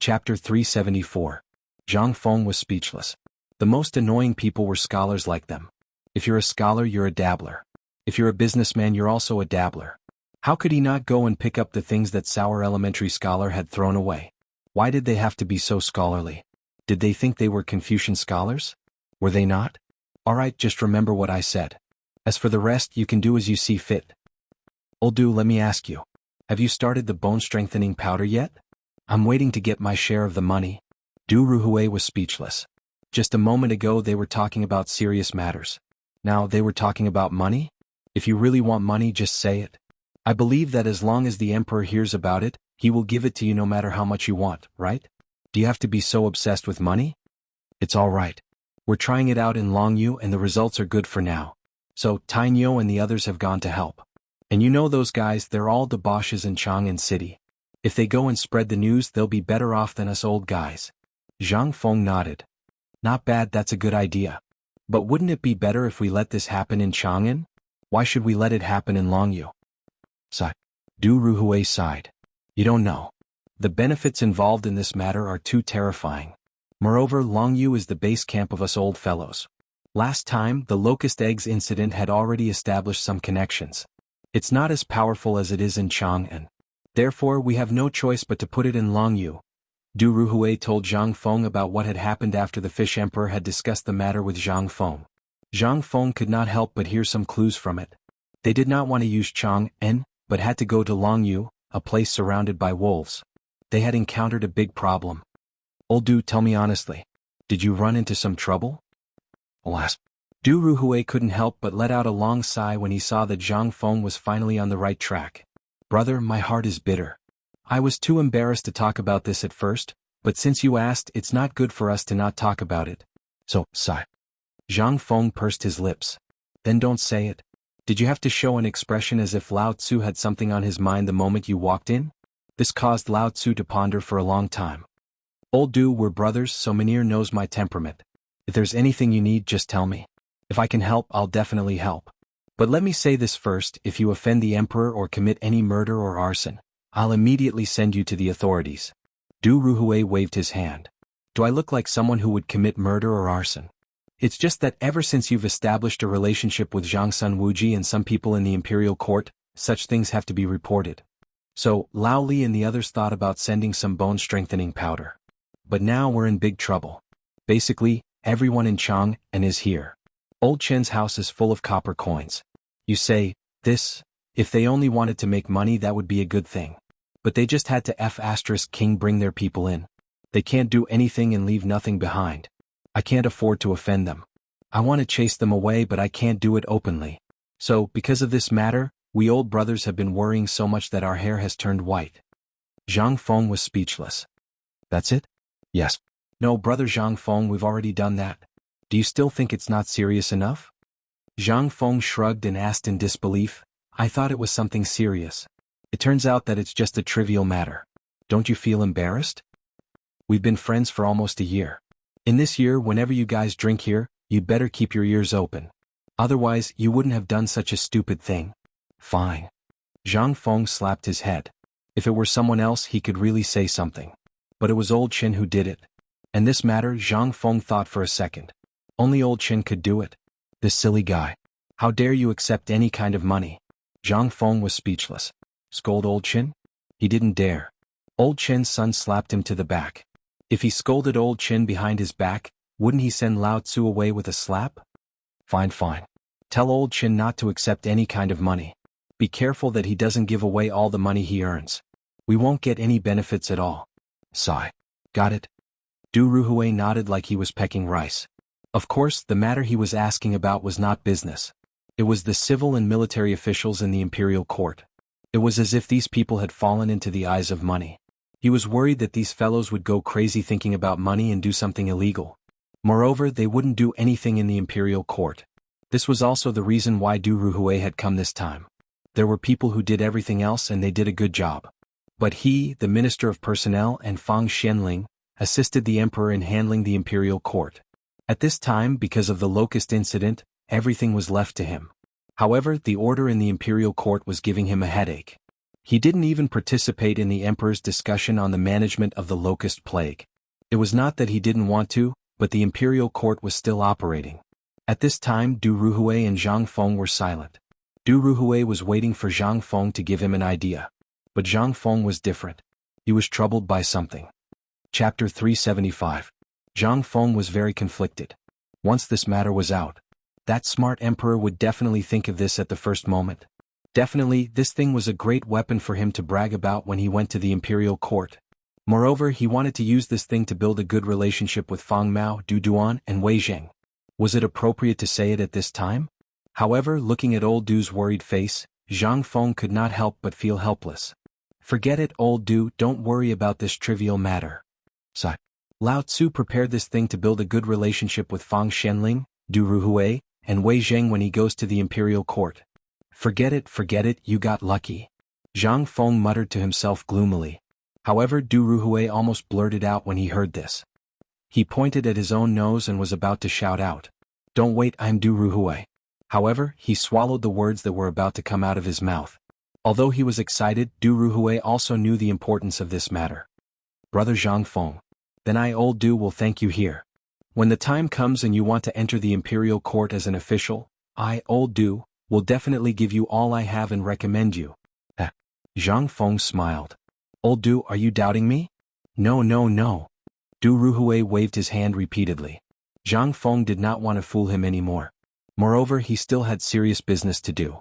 Chapter 374. Zhang Feng was speechless. The most annoying people were scholars like them. If you're a scholar, you're a dabbler. If you're a businessman, you're also a dabbler. How could he not go and pick up the things that sour elementary scholar had thrown away? Why did they have to be so scholarly? Did they think they were Confucian scholars? Were they not? Alright, just remember what I said. As for the rest, you can do as you see fit. Oldu, let me ask you. Have you started the bone-strengthening powder yet? I'm waiting to get my share of the money. Du Ruhui was speechless. Just a moment ago they were talking about serious matters. Now they were talking about money? If you really want money, just say it. I believe that as long as the emperor hears about it, he will give it to you no matter how much you want, right? Do you have to be so obsessed with money? It's all right. We're trying it out in Longyu and the results are good for now. So Tainyo and the others have gone to help. And you know those guys, they're all debauches in Chang'an City. If they go and spread the news, they'll be better off than us old guys. Zhang Feng nodded. Not bad, that's a good idea. But wouldn't it be better if we let this happen in Chang'an? Why should we let it happen in Longyu? Sigh. Du Ruhui sighed. You don't know. The benefits involved in this matter are too terrifying. Moreover, Longyu is the base camp of us old fellows. Last time, the locust eggs incident had already established some connections. It's not as powerful as it is in Chang'an. Therefore, we have no choice but to put it in Longyu. Du Ruhui told Zhang Feng about what had happened after the Fish Emperor had discussed the matter with Zhang Feng. Zhang Feng could not help but hear some clues from it. They did not want to use Chang'an, but had to go to Longyu, a place surrounded by wolves. They had encountered a big problem. Oldu, tell me honestly. Did you run into some trouble? Alas. Du Ruhui couldn't help but let out a long sigh when he saw that Zhang Feng was finally on the right track. Brother, my heart is bitter. I was too embarrassed to talk about this at first, but since you asked, it's not good for us to not talk about it. So, sigh. Zhang Feng pursed his lips. Then don't say it. Did you have to show an expression as if Lao Tzu had something on his mind the moment you walked in? This caused Lao Tzu to ponder for a long time. Old Du, we're brothers, so Mynheer knows my temperament. If there's anything you need, just tell me. If I can help, I'll definitely help. But let me say this first, if you offend the emperor or commit any murder or arson, I'll immediately send you to the authorities. Du Ruhui waved his hand. Do I look like someone who would commit murder or arson? It's just that ever since you've established a relationship with Zhangsun Wuji and some people in the imperial court, such things have to be reported. So, Lao Li and the others thought about sending some bone-strengthening powder. But now we're in big trouble. Basically, everyone in Chang'an is here. Old Chen's house is full of copper coins. You say, this, if they only wanted to make money, that would be a good thing. But they just had to F***king bring their people in. They can't do anything and leave nothing behind. I can't afford to offend them. I want to chase them away, but I can't do it openly. So, because of this matter, we old brothers have been worrying so much that our hair has turned white. Zhang Feng was speechless. That's it? Yes. No, brother Zhang Feng, we've already done that. Do you still think it's not serious enough? Zhang Feng shrugged and asked in disbelief, I thought it was something serious. It turns out that it's just a trivial matter. Don't you feel embarrassed? We've been friends for almost a year. In this year, whenever you guys drink here, you'd better keep your ears open. Otherwise, you wouldn't have done such a stupid thing. Fine. Zhang Feng slapped his head. If it were someone else, he could really say something. But it was old Chen who did it. And this matter, Zhang Feng thought for a second. Only old Chen could do it. This silly guy. How dare you accept any kind of money? Zhang Feng was speechless. Scold old Chen? He didn't dare. Old Chen's son slapped him to the back. If he scolded old Chen behind his back, wouldn't he send Lao Tzu away with a slap? Fine, fine. Tell old Chen not to accept any kind of money. Be careful that he doesn't give away all the money he earns. We won't get any benefits at all. Sigh. Got it? Du Ruhui nodded like he was pecking rice. Of course, the matter he was asking about was not business. It was the civil and military officials in the imperial court. It was as if these people had fallen into the eyes of money. He was worried that these fellows would go crazy thinking about money and do something illegal. Moreover, they wouldn't do anything in the imperial court. This was also the reason why Du Ruhui had come this time. There were people who did everything else and they did a good job. But he, the Minister of Personnel, and Fang Xianling, assisted the emperor in handling the imperial court. At this time, because of the locust incident, everything was left to him. However, the order in the imperial court was giving him a headache. He didn't even participate in the emperor's discussion on the management of the locust plague. It was not that he didn't want to, but the imperial court was still operating. At this time Du Ruhui and Zhang Feng were silent. Du Ruhui was waiting for Zhang Feng to give him an idea. But Zhang Feng was different. He was troubled by something. Chapter 375. Zhang Feng was very conflicted. Once this matter was out, that smart emperor would definitely think of this at the first moment. Definitely, this thing was a great weapon for him to brag about when he went to the imperial court. Moreover, he wanted to use this thing to build a good relationship with Fang Mao, Du Duan, and Wei Zheng. Was it appropriate to say it at this time? However, looking at old Du's worried face, Zhang Feng could not help but feel helpless. Forget it, old Du, don't worry about this trivial matter. Sigh. Lao Tzu prepared this thing to build a good relationship with Fang Xianling, Du Ruhui, and Wei Zheng when he goes to the imperial court. Forget it, you got lucky. Zhang Feng muttered to himself gloomily. However, Du Ruhui almost blurted out when he heard this. He pointed at his own nose and was about to shout out, "Don't wait, I'm Du Ruhui." However, he swallowed the words that were about to come out of his mouth. Although he was excited, Du Ruhui also knew the importance of this matter. Brother Zhang Feng. Then I, old Du, will thank you here. When the time comes and you want to enter the imperial court as an official, I, old Du, will definitely give you all I have and recommend you. Zhang Feng smiled. Old Du, are you doubting me? No. Du Ruhui waved his hand repeatedly. Zhang Feng did not want to fool him anymore. Moreover, he still had serious business to do.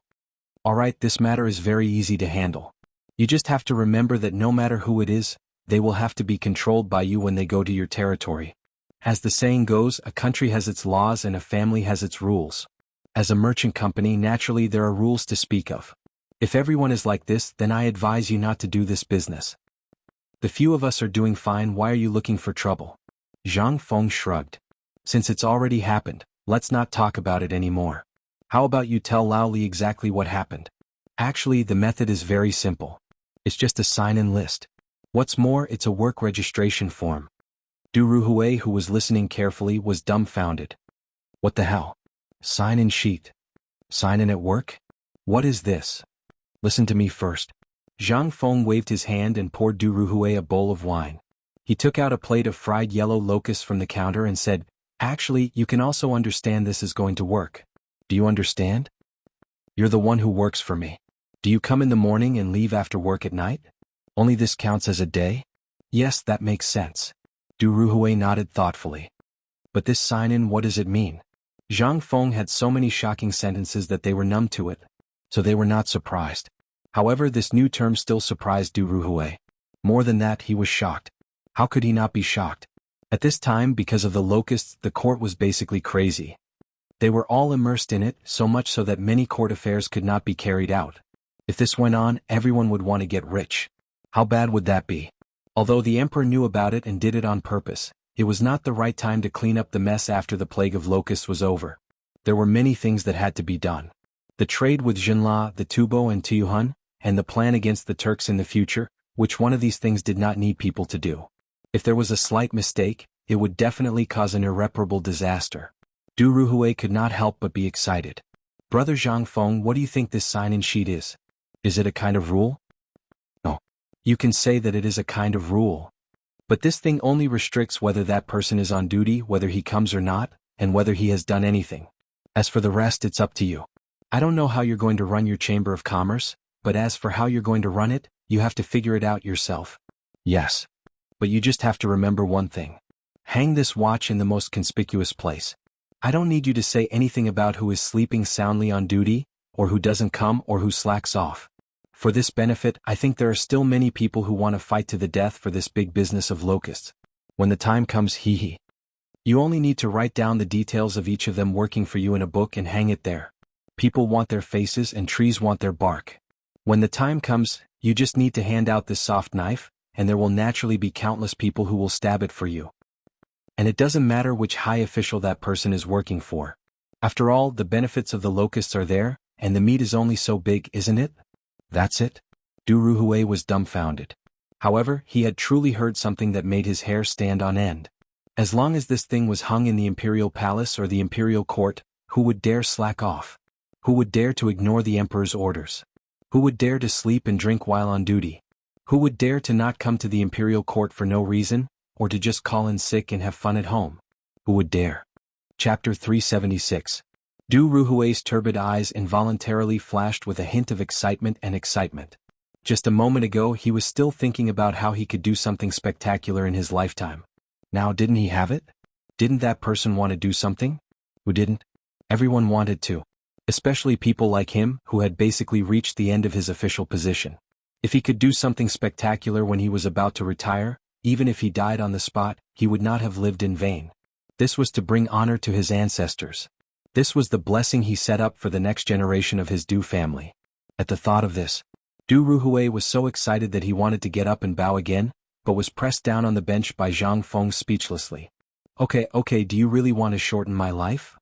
Alright, this matter is very easy to handle. You just have to remember that no matter who it is, they will have to be controlled by you when they go to your territory. As the saying goes, a country has its laws and a family has its rules. As a merchant company, naturally there are rules to speak of. If everyone is like this, then I advise you not to do this business. The few of us are doing fine, why are you looking for trouble? Zhang Feng shrugged. Since it's already happened, let's not talk about it anymore. How about you tell Lao Li exactly what happened? Actually, the method is very simple. It's just a sign-in list. What's more, it's a work registration form. Du Ruhui, who was listening carefully, was dumbfounded. What the hell? Sign-in sheet. Sign-in at work? What is this? Listen to me first. Zhang Feng waved his hand and poured Du Ruhui a bowl of wine. He took out a plate of fried yellow locusts from the counter and said, Actually, you can also understand this is going to work. Do you understand? You're the one who works for me. Do you come in the morning and leave after work at night? Only this counts as a day? Yes, that makes sense. Du Ruhui nodded thoughtfully. But this sign-in, what does it mean? Zhang Feng had so many shocking sentences that they were numb to it, so they were not surprised. However, this new term still surprised Du Ruhui. More than that, he was shocked. How could he not be shocked? At this time, because of the locusts, the court was basically crazy. They were all immersed in it, so much so that many court affairs could not be carried out. If this went on, everyone would want to get rich. How bad would that be? Although the emperor knew about it and did it on purpose, it was not the right time to clean up the mess after the plague of locusts was over. There were many things that had to be done. The trade with Jinla, the Tubo and Tuyuhun, and the plan against the Turks in the future, which one of these things did not need people to do. If there was a slight mistake, it would definitely cause an irreparable disaster. Du Ruhui could not help but be excited. Brother Zhang Feng, what do you think this sign-in sheet is? Is it a kind of rule? No. You can say that it is a kind of rule. But this thing only restricts whether that person is on duty, whether he comes or not, and whether he has done anything. As for the rest, it's up to you. I don't know how you're going to run your Chamber of Commerce, but as for how you're going to run it, you have to figure it out yourself. Yes. But you just have to remember one thing. Hang this watch in the most conspicuous place. I don't need you to say anything about who is sleeping soundly on duty, or who doesn't come, or who slacks off. For this benefit, I think there are still many people who want to fight to the death for this big business of locusts. When the time comes, hee. You only need to write down the details of each of them working for you in a book and hang it there. People want their faces and trees want their bark. When the time comes, you just need to hand out this soft knife, and there will naturally be countless people who will stab it for you. And it doesn't matter which high official that person is working for. After all, the benefits of the locusts are there, and the meat is only so big, isn't it? That's it? Du Ruhui was dumbfounded. However, he had truly heard something that made his hair stand on end. As long as this thing was hung in the imperial palace or the imperial court, who would dare slack off? Who would dare to ignore the emperor's orders? Who would dare to sleep and drink while on duty? Who would dare to not come to the imperial court for no reason, or to just call in sick and have fun at home? Who would dare? Chapter 376. Du Ruhui's turbid eyes involuntarily flashed with a hint of excitement. Just a moment ago he was still thinking about how he could do something spectacular in his lifetime. Now didn't he have it? Didn't that person want to do something? Who didn't? Everyone wanted to. Especially people like him who had basically reached the end of his official position. If he could do something spectacular when he was about to retire, even if he died on the spot, he would not have lived in vain. This was to bring honor to his ancestors. This was the blessing he set up for the next generation of his Du family. At the thought of this, Du Ruhui was so excited that he wanted to get up and bow again, but was pressed down on the bench by Zhang Feng speechlessly. Okay, do you really want to shorten my life?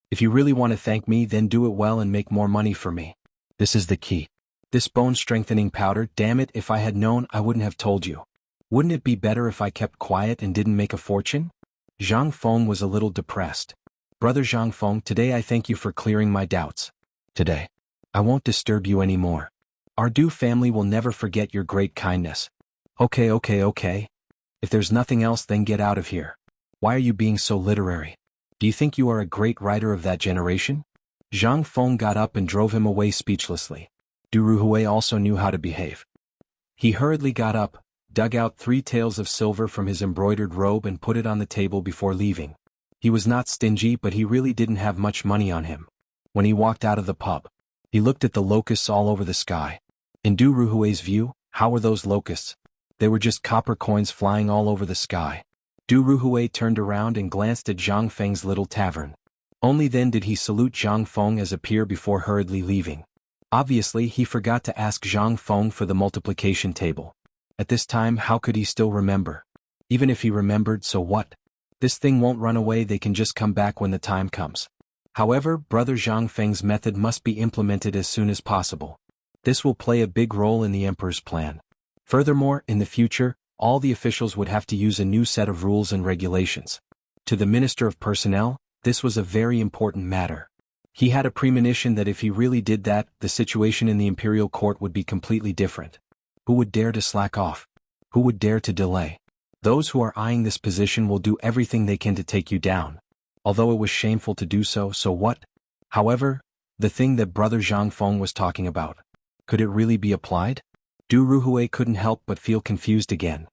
If you really want to thank me, then do it well and make more money for me. This is the key. This bone-strengthening powder, damn it, if I had known I wouldn't have told you. Wouldn't it be better if I kept quiet and didn't make a fortune? Zhang Feng was a little depressed. Brother Zhang Feng, today I thank you for clearing my doubts. Today, I won't disturb you anymore. Our Du family will never forget your great kindness. Okay. If there's nothing else, then get out of here. Why are you being so literary? Do you think you are a great writer of that generation? Zhang Feng got up and drove him away speechlessly. Du Ruhui also knew how to behave. He hurriedly got up, dug out 3 taels of silver from his embroidered robe and put it on the table before leaving. He was not stingy, but he really didn't have much money on him. When he walked out of the pub, he looked at the locusts all over the sky. In Du Ruhui's view, how were those locusts? They were just copper coins flying all over the sky. Du Ruhui turned around and glanced at Zhang Feng's little tavern. Only then did he salute Zhang Feng as a peer before hurriedly leaving. Obviously, he forgot to ask Zhang Feng for the multiplication table. At this time, how could he still remember? Even if he remembered, so what? This thing won't run away, they can just come back when the time comes. However, Brother Zhang Feng's method must be implemented as soon as possible. This will play a big role in the emperor's plan. Furthermore, in the future, all the officials would have to use a new set of rules and regulations. To the Minister of Personnel, this was a very important matter. He had a premonition that if he really did that, the situation in the imperial court would be completely different. Who would dare to slack off? Who would dare to delay? Those who are eyeing this position will do everything they can to take you down. Although it was shameful to do so, so what? However, the thing that Brother Zhang Feng was talking about, could it really be applied? Du Ruhui couldn't help but feel confused again.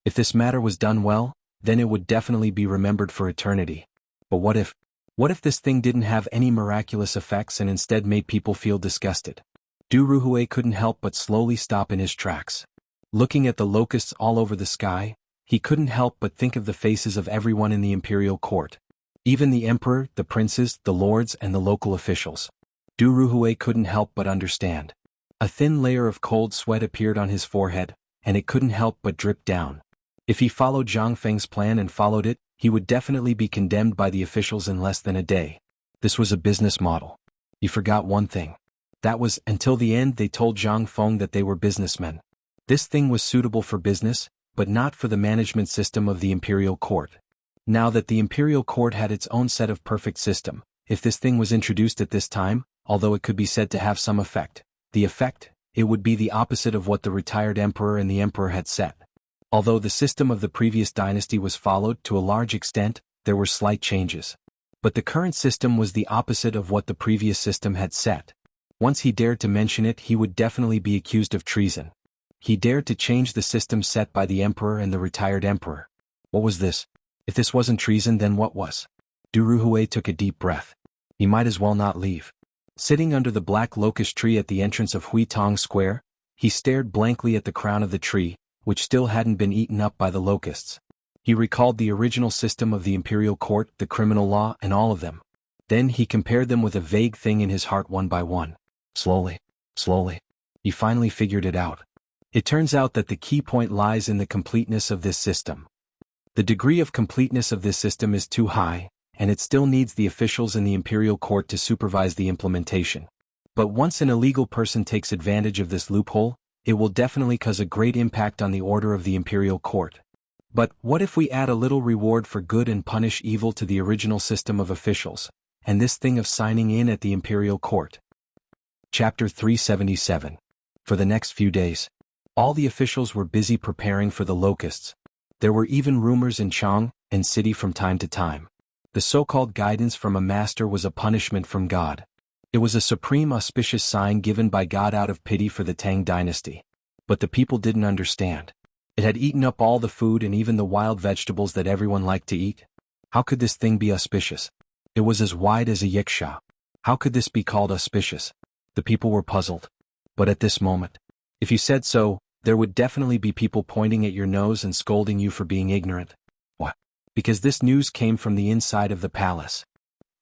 If this matter was done well, then it would definitely be remembered for eternity. But what if this thing didn't have any miraculous effects and instead made people feel disgusted? Du Ruhui couldn't help but slowly stop in his tracks. Looking at the locusts all over the sky, he couldn't help but think of the faces of everyone in the imperial court. Even the emperor, the princes, the lords, and the local officials. Du Ruhui couldn't help but understand. A thin layer of cold sweat appeared on his forehead, and it couldn't help but drip down. If he followed Zhang Feng's plan and followed it, he would definitely be condemned by the officials in less than a day. This was a business model. He forgot one thing. That was, until the end they told Zhang Feng that they were businessmen. This thing was suitable for business, but not for the management system of the imperial court. Now that the imperial court had its own set of perfect system, if this thing was introduced at this time, although it could be said to have some effect, it would be the opposite of what the retired emperor and the emperor had set. Although the system of the previous dynasty was followed to a large extent, there were slight changes. But the current system was the opposite of what the previous system had set. Once he dared to mention it, he would definitely be accused of treason. He dared to change the system set by the emperor and the retired emperor. What was this? If this wasn't treason, then what was? Du Ruhui took a deep breath. He might as well not leave. Sitting under the black locust tree at the entrance of Huitong Square, he stared blankly at the crown of the tree, which still hadn't been eaten up by the locusts. He recalled the original system of the imperial court, the criminal law, and all of them. Then he compared them with a vague thing in his heart one by one. Slowly, he finally figured it out. It turns out that the key point lies in the completeness of this system. The degree of completeness of this system is too high, and it still needs the officials in the imperial court to supervise the implementation. But once an illegal person takes advantage of this loophole, it will definitely cause a great impact on the order of the imperial court. But what if we add a little reward for good and punish evil to the original system of officials, and this thing of signing in at the imperial court? Chapter 377. For the next few days, all the officials were busy preparing for the locusts. There were even rumors in Chang and city from time to time. The so-called guidance from a master was a punishment from God. It was a supreme auspicious sign given by God out of pity for the Tang Dynasty. But the people didn't understand. It had eaten up all the food and even the wild vegetables that everyone liked to eat. How could this thing be auspicious? It was as wide as a yiksha. How could this be called auspicious? The people were puzzled. But at this moment, if you said so, there would definitely be people pointing at your nose and scolding you for being ignorant. What? Because this news came from the inside of the palace.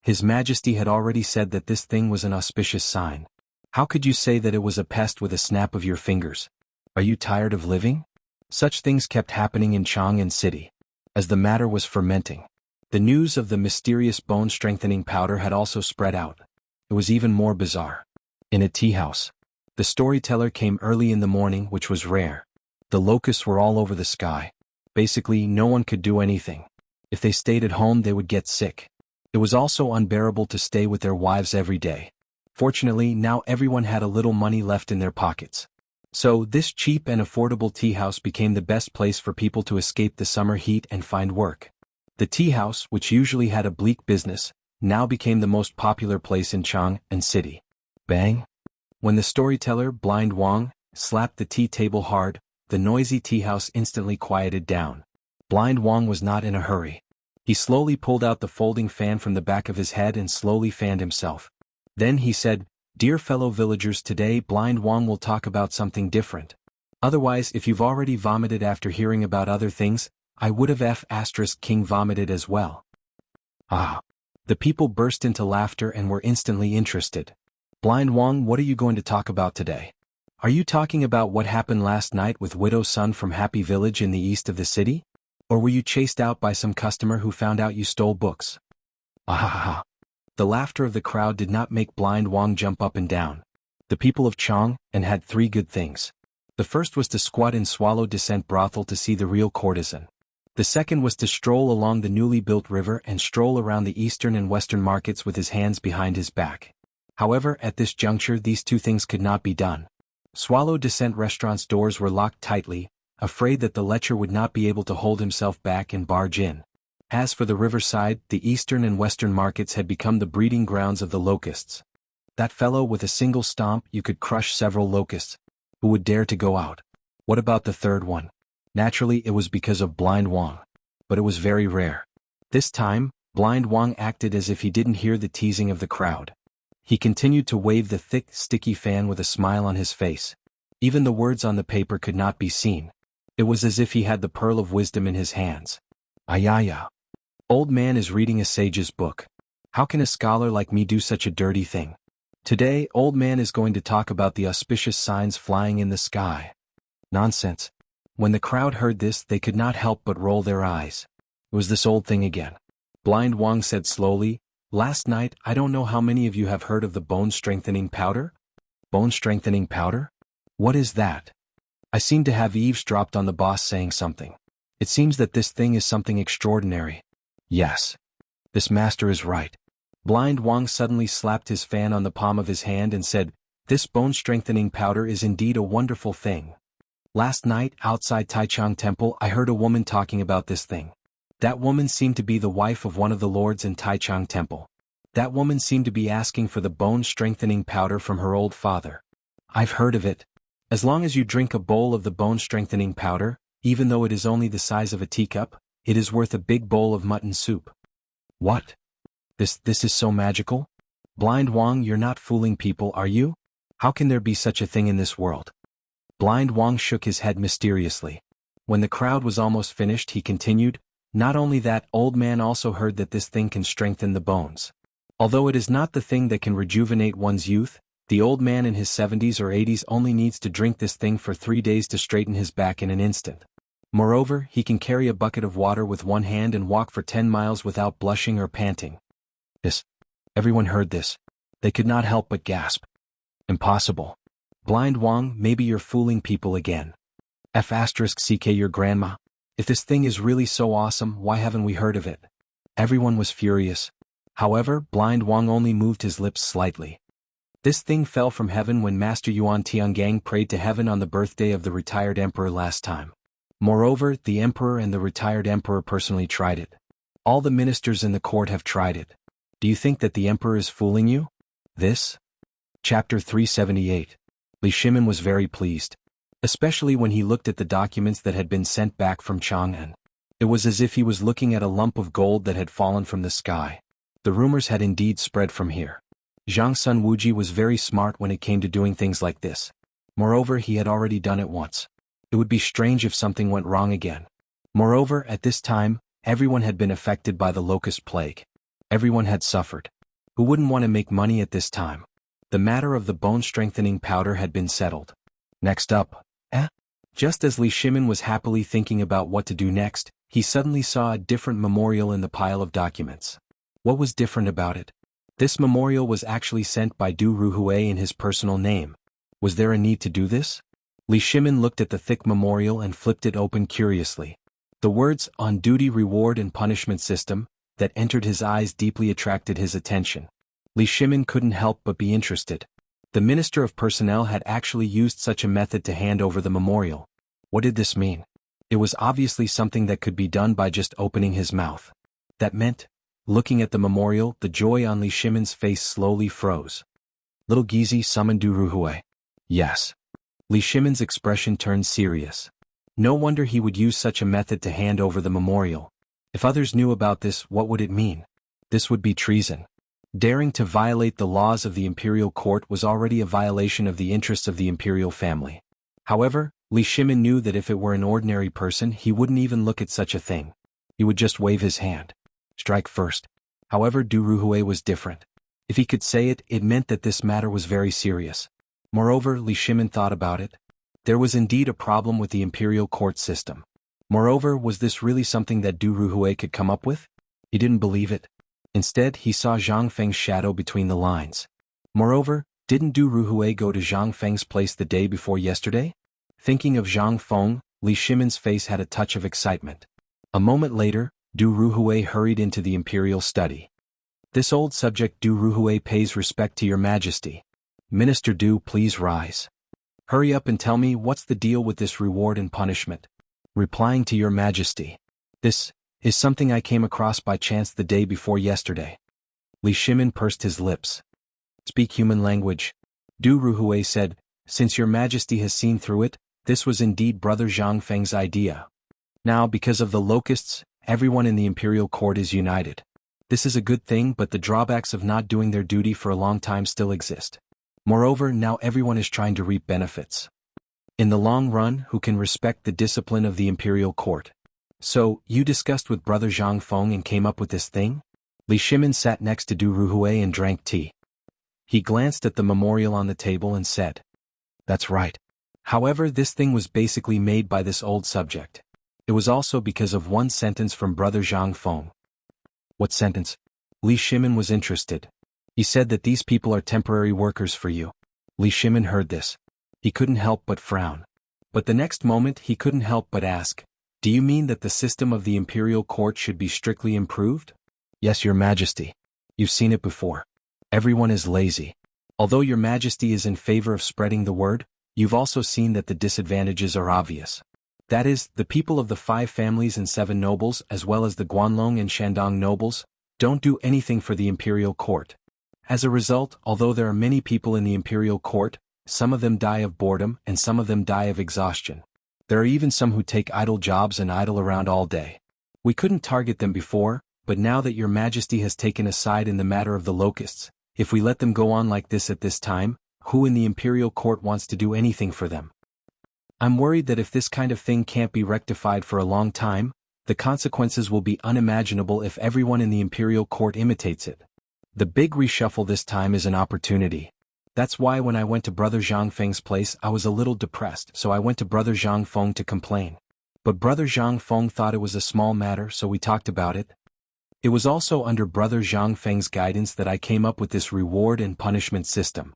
His Majesty had already said that this thing was an auspicious sign. How could you say that it was a pest with a snap of your fingers? Are you tired of living? Such things kept happening in Chang'an City. As the matter was fermenting, the news of the mysterious bone-strengthening powder had also spread out. It was even more bizarre. In a tea house, the storyteller came early in the morning, which was rare. The locusts were all over the sky. Basically, no one could do anything. If they stayed at home, they would get sick. It was also unbearable to stay with their wives every day. Fortunately, now everyone had a little money left in their pockets. So, this cheap and affordable tea house became the best place for people to escape the summer heat and find work. The tea house, which usually had a bleak business, now became the most popular place in Chang'an City. Bang! When the storyteller, Blind Wang, slapped the tea table hard, the noisy tea house instantly quieted down. Blind Wang was not in a hurry. He slowly pulled out the folding fan from the back of his head and slowly fanned himself. Then he said, "Dear fellow villagers, today Blind Wang will talk about something different. Otherwise, if you've already vomited after hearing about other things, I would have King vomited as well." Ah! The people burst into laughter and were instantly interested. "Blind Wang, what are you going to talk about today? Are you talking about what happened last night with Widow Sun from Happy Village in the east of the city? Or were you chased out by some customer who found out you stole books?" Ah! The laughter of the crowd did not make Blind Wang jump up and down. The people of Chang'an had three good things. The first was to squat in Swallow Descent brothel to see the real courtesan. The second was to stroll along the newly built river and stroll around the eastern and western markets with his hands behind his back. However, at this juncture these two things could not be done. Swallow Descent restaurant's doors were locked tightly, afraid that the lecher would not be able to hold himself back and barge in. As for the riverside, the eastern and western markets had become the breeding grounds of the locusts. That fellow, with a single stomp you could crush several locusts. Who would dare to go out? What about the third one? Naturally it was because of Blind Wang. But it was very rare. This time, Blind Wang acted as if he didn't hear the teasing of the crowd. He continued to wave the thick, sticky fan with a smile on his face. Even the words on the paper could not be seen. It was as if he had the pearl of wisdom in his hands. Ayaya. Old man is reading a sage's book. How can a scholar like me do such a dirty thing? Today, old man is going to talk about the auspicious signs flying in the sky. Nonsense. When the crowd heard this, they could not help but roll their eyes. It was this old thing again. Blind Wang said slowly, "Last night, I don't know how many of you have heard of the bone-strengthening powder?" Bone-strengthening powder? What is that? I seem to have eavesdropped on the boss saying something. It seems that this thing is something extraordinary. Yes. This master is right. Blind Wang suddenly slapped his fan on the palm of his hand and said, "This bone-strengthening powder is indeed a wonderful thing. Last night, outside Taichung Temple, I heard a woman talking about this thing. That woman seemed to be the wife of one of the lords in Taichung Temple. That woman seemed to be asking for the bone-strengthening powder from her old father. I've heard of it. As long as you drink a bowl of the bone-strengthening powder, even though it is only the size of a teacup, it is worth a big bowl of mutton soup." What? This is so magical? Blind Wang, you're not fooling people, are you? How can there be such a thing in this world? Blind Wang shook his head mysteriously. When the crowd was almost finished, he continued, "Not only that, old man also heard that this thing can strengthen the bones. Although it is not the thing that can rejuvenate one's youth, the old man in his 70s or 80s only needs to drink this thing for 3 days to straighten his back in an instant. Moreover, he can carry a bucket of water with one hand and walk for 10 miles without blushing or panting." This. Everyone heard this. They could not help but gasp. Impossible. Blind Wang, maybe you're fooling people again. *CK your grandma. If this thing is really so awesome, why haven't we heard of it? Everyone was furious. However, Blind Wang only moved his lips slightly. This thing fell from heaven when Master Yuan Tiangang prayed to heaven on the birthday of the retired emperor last time. Moreover, the emperor and the retired emperor personally tried it. All the ministers in the court have tried it. Do you think that the emperor is fooling you? This? Chapter 378. Li Shimin was very pleased, especially when he looked at the documents that had been sent back from Chang'an. It was as if he was looking at a lump of gold that had fallen from the sky. The rumors had indeed spread from here. Zhang Sun Wuji was very smart when it came to doing things like this. Moreover, he had already done it once. It would be strange if something went wrong again. Moreover, at this time, everyone had been affected by the locust plague. Everyone had suffered. Who wouldn't want to make money at this time? The matter of the bone-strengthening powder had been settled. Next up, Just as Li Shimin was happily thinking about what to do next, he suddenly saw a different memorial in the pile of documents. What was different about it? This memorial was actually sent by Du Ruhui in his personal name. Was there a need to do this? Li Shimin looked at the thick memorial and flipped it open curiously. The words, "On duty reward and punishment system," that entered his eyes deeply attracted his attention. Li Shimin couldn't help but be interested. The Minister of Personnel had actually used such a method to hand over the memorial. What did this mean? It was obviously something that could be done by just opening his mouth. That meant, looking at the memorial, the joy on Li Shimin's face slowly froze. Little Gizi summoned Du Ruhui. Yes. Li Shimin's expression turned serious. No wonder he would use such a method to hand over the memorial. If others knew about this, what would it mean? This would be treason. Daring to violate the laws of the imperial court was already a violation of the interests of the imperial family. However, Li Shimin knew that if it were an ordinary person, he wouldn't even look at such a thing. He would just wave his hand. Strike first. However, Du Ruhui was different. If he could say it, it meant that this matter was very serious. Moreover, Li Shimin thought about it. There was indeed a problem with the imperial court system. Moreover, was this really something that Du Ruhui could come up with? He didn't believe it. Instead, he saw Zhang Feng's shadow between the lines. Moreover, didn't Du Ruhui go to Zhang Feng's place the day before yesterday? Thinking of Zhang Feng, Li Shimin's face had a touch of excitement. A moment later, Du Ruhui hurried into the imperial study. This old subject Du Ruhui pays respect to your majesty. Minister Du, please rise. Hurry up and tell me what's the deal with this reward and punishment. Replying to your majesty. This is something I came across by chance the day before yesterday. Li Shimin pursed his lips. Speak human language. Du Ruhui said, since your majesty has seen through it, this was indeed Brother Zhang Feng's idea. Now, because of the locusts, everyone in the imperial court is united. This is a good thing, but the drawbacks of not doing their duty for a long time still exist. Moreover, now everyone is trying to reap benefits. In the long run, who can respect the discipline of the imperial court? So, you discussed with Brother Zhang Feng and came up with this thing? Li Shimin sat next to Du Ruhui and drank tea. He glanced at the memorial on the table and said, that's right. However, this thing was basically made by this old subject. It was also because of one sentence from Brother Zhang Feng. What sentence? Li Shimin was interested. He said that these people are temporary workers for you. Li Shimin heard this. He couldn't help but frown. But the next moment he couldn't help but ask, do you mean that the system of the imperial court should be strictly improved? Yes, your majesty. You've seen it before. Everyone is lazy. Although your majesty is in favor of spreading the word, you've also seen that the disadvantages are obvious. That is, the people of the 5 families and 7 nobles as well as the Guanlong and Shandong nobles don't do anything for the imperial court. As a result, although there are many people in the imperial court, some of them die of boredom and some of them die of exhaustion. There are even some who take idle jobs and idle around all day. We couldn't target them before, but now that your majesty has taken a side in the matter of the locusts, if we let them go on like this at this time, who in the imperial court wants to do anything for them? I'm worried that if this kind of thing can't be rectified for a long time, the consequences will be unimaginable if everyone in the imperial court imitates it. The big reshuffle this time is an opportunity. That's why when I went to Brother Zhang Feng's place I was a little depressed, so I went to Brother Zhang Feng to complain. But Brother Zhang Feng thought it was a small matter, so we talked about it. It was also under Brother Zhang Feng's guidance that I came up with this reward and punishment system.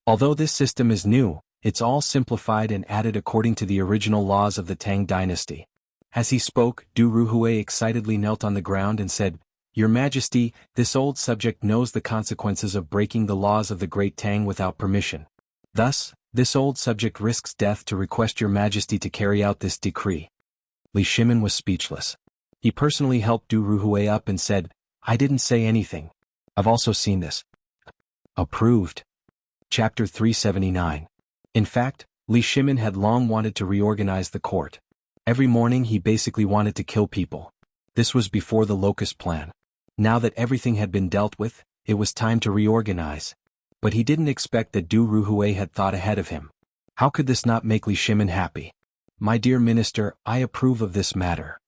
Although this system is new, it's all simplified and added according to the original laws of the Tang Dynasty. As he spoke, Du Ruhui excitedly knelt on the ground and said, Your Majesty, this old subject knows the consequences of breaking the laws of the great Tang without permission. Thus, this old subject risks death to request Your Majesty to carry out this decree. Li Shimin was speechless. He personally helped Du Ruhui up and said, I didn't say anything. I've also seen this. Approved. Chapter 379. In fact, Li Shimin had long wanted to reorganize the court. Every morning he basically wanted to kill people. This was before the locust plan. Now that everything had been dealt with, it was time to reorganize. But he didn't expect that Du Ruhui had thought ahead of him. How could this not make Li Shimin happy? My dear minister, I approve of this matter.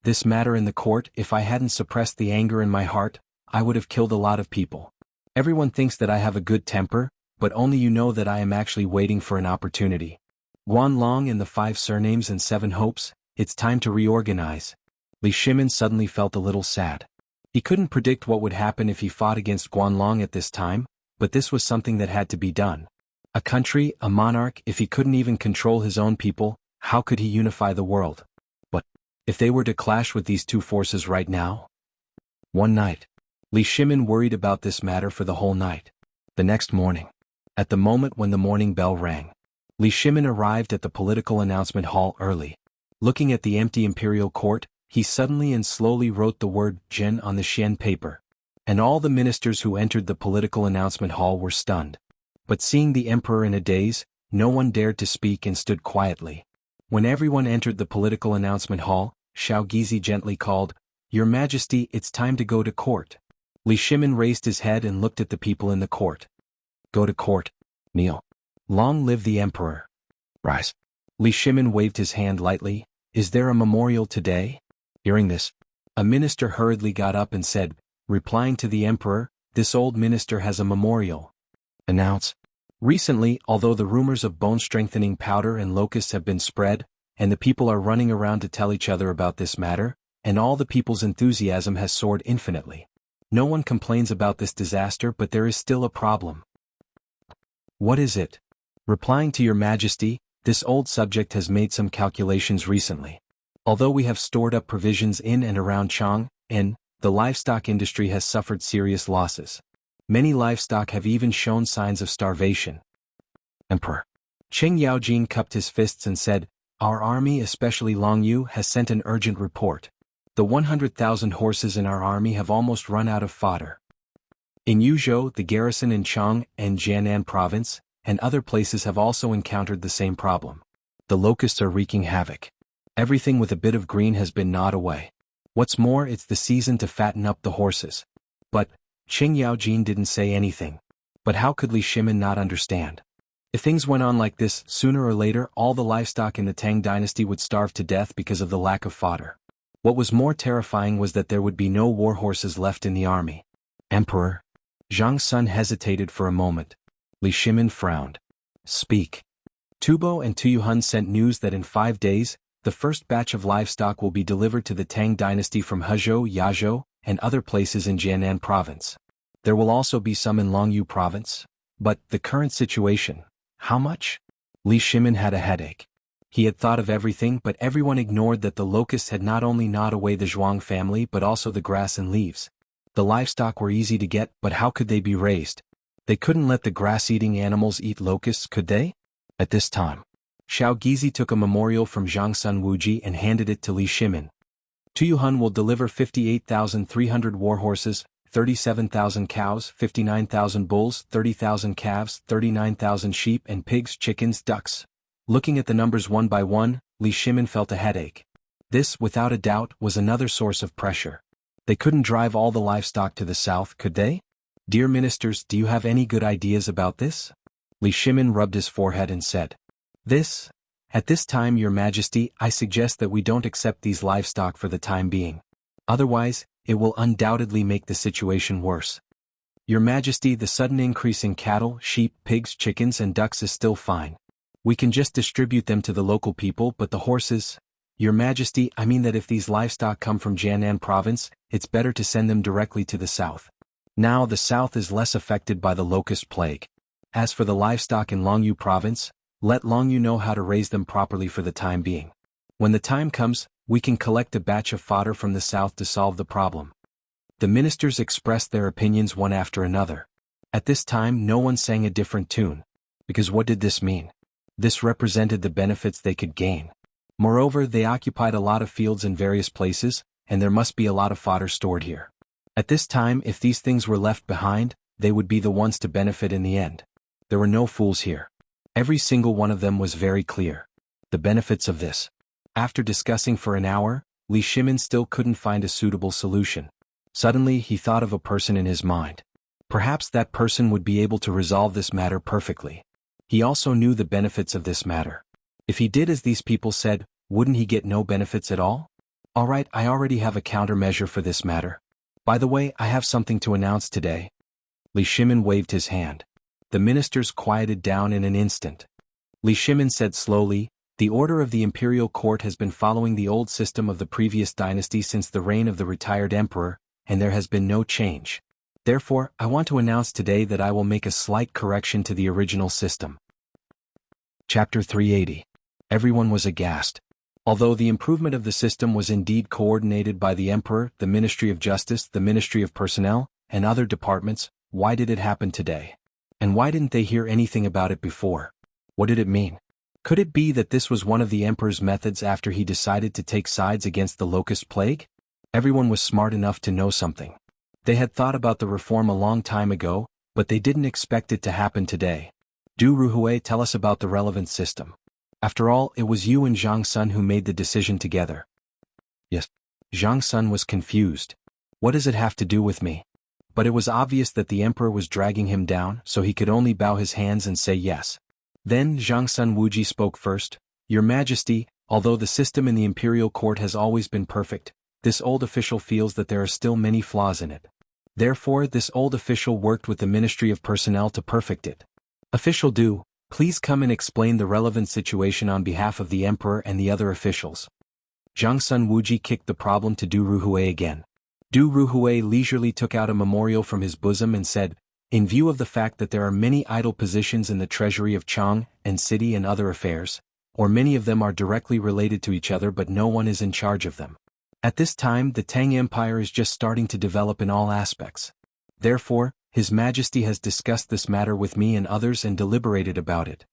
This matter in the court, if I hadn't suppressed the anger in my heart, I would have killed a lot of people. Everyone thinks that I have a good temper, but only you know that I am actually waiting for an opportunity. Guanlong and the 5 surnames and 7 hopes, it's time to reorganize. Li Shimin suddenly felt a little sad. He couldn't predict what would happen if he fought against Guanlong at this time, but this was something that had to be done. A country, a monarch, if he couldn't even control his own people, how could he unify the world? But if they were to clash with these 2 forces right now? One night, Li Shimin worried about this matter for the whole night. The next morning, at the moment when the morning bell rang, Li Shimin arrived at the political announcement hall early. Looking at the empty imperial court, he suddenly and slowly wrote the word Jin on the Xian paper. And all the ministers who entered the political announcement hall were stunned. But seeing the emperor in a daze, no one dared to speak and stood quietly. When everyone entered the political announcement hall, Xiao Gizi gently called, Your Majesty, it's time to go to court. Li Shimin raised his head and looked at the people in the court. Go to court. Kneel. Long live the emperor. Rise. Li Shimin waved his hand lightly. Is there a memorial today? Hearing this, a minister hurriedly got up and said, replying to the emperor, this old minister has a memorial. Announce. Recently, although the rumors of bone-strengthening powder and locusts have been spread, and the people are running around to tell each other about this matter, and all the people's enthusiasm has soared infinitely. No one complains about this disaster, but there is still a problem. What is it? Replying to Your Majesty, this old subject has made some calculations recently. Although we have stored up provisions in and around Chang'an, the livestock industry has suffered serious losses. Many livestock have even shown signs of starvation. Emperor. Cheng Yaojin cupped his fists and said, Our army, especially Long Yu, has sent an urgent report. The 100,000 horses in our army have almost run out of fodder. In Yuzhou, the garrison in Chang'an and Jianan province, and other places have also encountered the same problem. The locusts are wreaking havoc. Everything with a bit of green has been gnawed away. What's more, it's the season to fatten up the horses. But Cheng Yaojin didn't say anything. But how could Li Shimin not understand? If things went on like this, sooner or later all the livestock in the Tang dynasty would starve to death because of the lack of fodder. What was more terrifying was that there would be no war horses left in the army. Emperor. Zhang Sun hesitated for a moment. Li Shimin frowned. Speak. Tubo and Tuyuhun sent news that in 5 days, the first batch of livestock will be delivered to the Tang dynasty from Hezhou, Yazhou, and other places in Jianan province. There will also be some in Longyu province. But the current situation, how much? Li Shimin had a headache. He had thought of everything, but everyone ignored that the locusts had not only gnawed away the Zhuang family but also the grass and leaves. The livestock were easy to get, but how could they be raised? They couldn't let the grass-eating animals eat locusts, could they? At this time, Xiao Gizi took a memorial from Zhangsun Wuji and handed it to Li Shimin. Tuyuhun will deliver 58,300 war horses, 37,000 cows, 59,000 bulls, 30,000 calves, 39,000 sheep and pigs, chickens, ducks. Looking at the numbers one by one, Li Shimin felt a headache. This, without a doubt, was another source of pressure. They couldn't drive all the livestock to the south, could they? Dear ministers, do you have any good ideas about this? Li Shimin rubbed his forehead and said, At this time, Your Majesty, I suggest that we don't accept these livestock for the time being. Otherwise, it will undoubtedly make the situation worse. Your Majesty, the sudden increase in cattle, sheep, pigs, chickens and ducks is still fine. We can just distribute them to the local people, but the horses... Your Majesty, I mean that if these livestock come from Jianan province, it's better to send them directly to the south. Now the south is less affected by the locust plague. As for the livestock in Longyu province, let Longyu know how to raise them properly for the time being. When the time comes, we can collect a batch of fodder from the south to solve the problem. The ministers expressed their opinions one after another. At this time no one sang a different tune. Because what did this mean? This represented the benefits they could gain. Moreover, they occupied a lot of fields in various places, and there must be a lot of fodder stored here. At this time, if these things were left behind, they would be the ones to benefit in the end. There were no fools here. Every single one of them was very clear. The benefits of this. After discussing for an hour, Li Shimin still couldn't find a suitable solution. Suddenly he thought of a person in his mind. Perhaps that person would be able to resolve this matter perfectly. He also knew the benefits of this matter. If he did as these people said, wouldn't he get no benefits at all? Alright, I already have a countermeasure for this matter. By the way, I have something to announce today. Li Shimin waved his hand. The ministers quieted down in an instant. Li Shimin said slowly, the order of the imperial court has been following the old system of the previous dynasty since the reign of the retired emperor, and there has been no change. Therefore, I want to announce today that I will make a slight correction to the original system. Chapter 380. Everyone was aghast. Although the improvement of the system was indeed coordinated by the emperor, the Ministry of Justice, the Ministry of Personnel, and other departments, why did it happen today? And why didn't they hear anything about it before? What did it mean? Could it be that this was one of the emperor's methods after he decided to take sides against the locust plague? Everyone was smart enough to know something. They had thought about the reform a long time ago, but they didn't expect it to happen today. Du Ruhui, tell us about the relevant system. After all, it was you and Zhang Sun who made the decision together. Yes. Zhang Sun was confused. What does it have to do with me? But it was obvious that the emperor was dragging him down, so he could only bow his hands and say yes. Then Zhang Sun Wuji spoke first. Your Majesty, although the system in the imperial court has always been perfect, this old official feels that there are still many flaws in it. Therefore, this old official worked with the Ministry of Personnel to perfect it. Official Du, please come and explain the relevant situation on behalf of the emperor and the other officials. Zhang Sun Wuji kicked the problem to Du Ruhui again. Du Ruhui leisurely took out a memorial from his bosom and said, in view of the fact that there are many idle positions in the treasury of Chang and city and other affairs, or many of them are directly related to each other but no one is in charge of them. At this time, the Tang Empire is just starting to develop in all aspects. Therefore, His Majesty has discussed this matter with me and others and deliberated about it.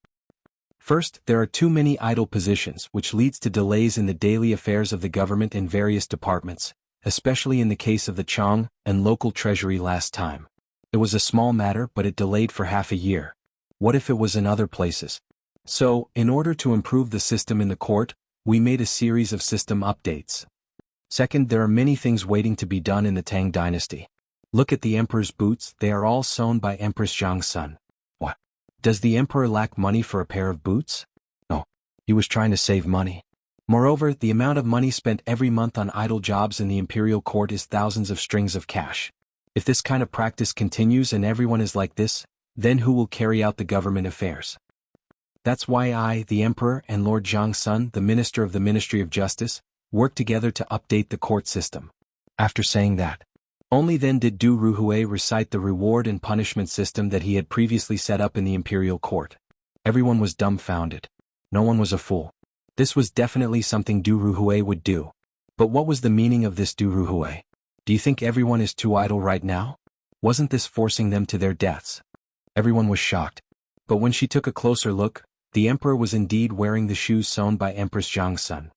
First, there are too many idle positions, which leads to delays in the daily affairs of the government in various departments, especially in the case of the Chang and local treasury last time. It was a small matter, but it delayed for half a year. What if it was in other places? So, in order to improve the system in the court, we made a series of system updates. Second, there are many things waiting to be done in the Tang Dynasty. Look at the emperor's boots, they are all sewn by Empress Zhang Sun. What? Does the emperor lack money for a pair of boots? No. He was trying to save money. Moreover, the amount of money spent every month on idle jobs in the imperial court is thousands of strings of cash. If this kind of practice continues and everyone is like this, then who will carry out the government affairs? That's why I, the emperor, and Lord Zhang Sun, the minister of the Ministry of Justice, worked together to update the court system. After saying that, only then did Du Ruhui recite the reward and punishment system that he had previously set up in the imperial court. Everyone was dumbfounded. No one was a fool. This was definitely something Du Ruhui would do. But what was the meaning of this Du Ruhui? Do you think everyone is too idle right now? Wasn't this forcing them to their deaths? Everyone was shocked. But when she took a closer look, the emperor was indeed wearing the shoes sewn by Empress Zhang Sun.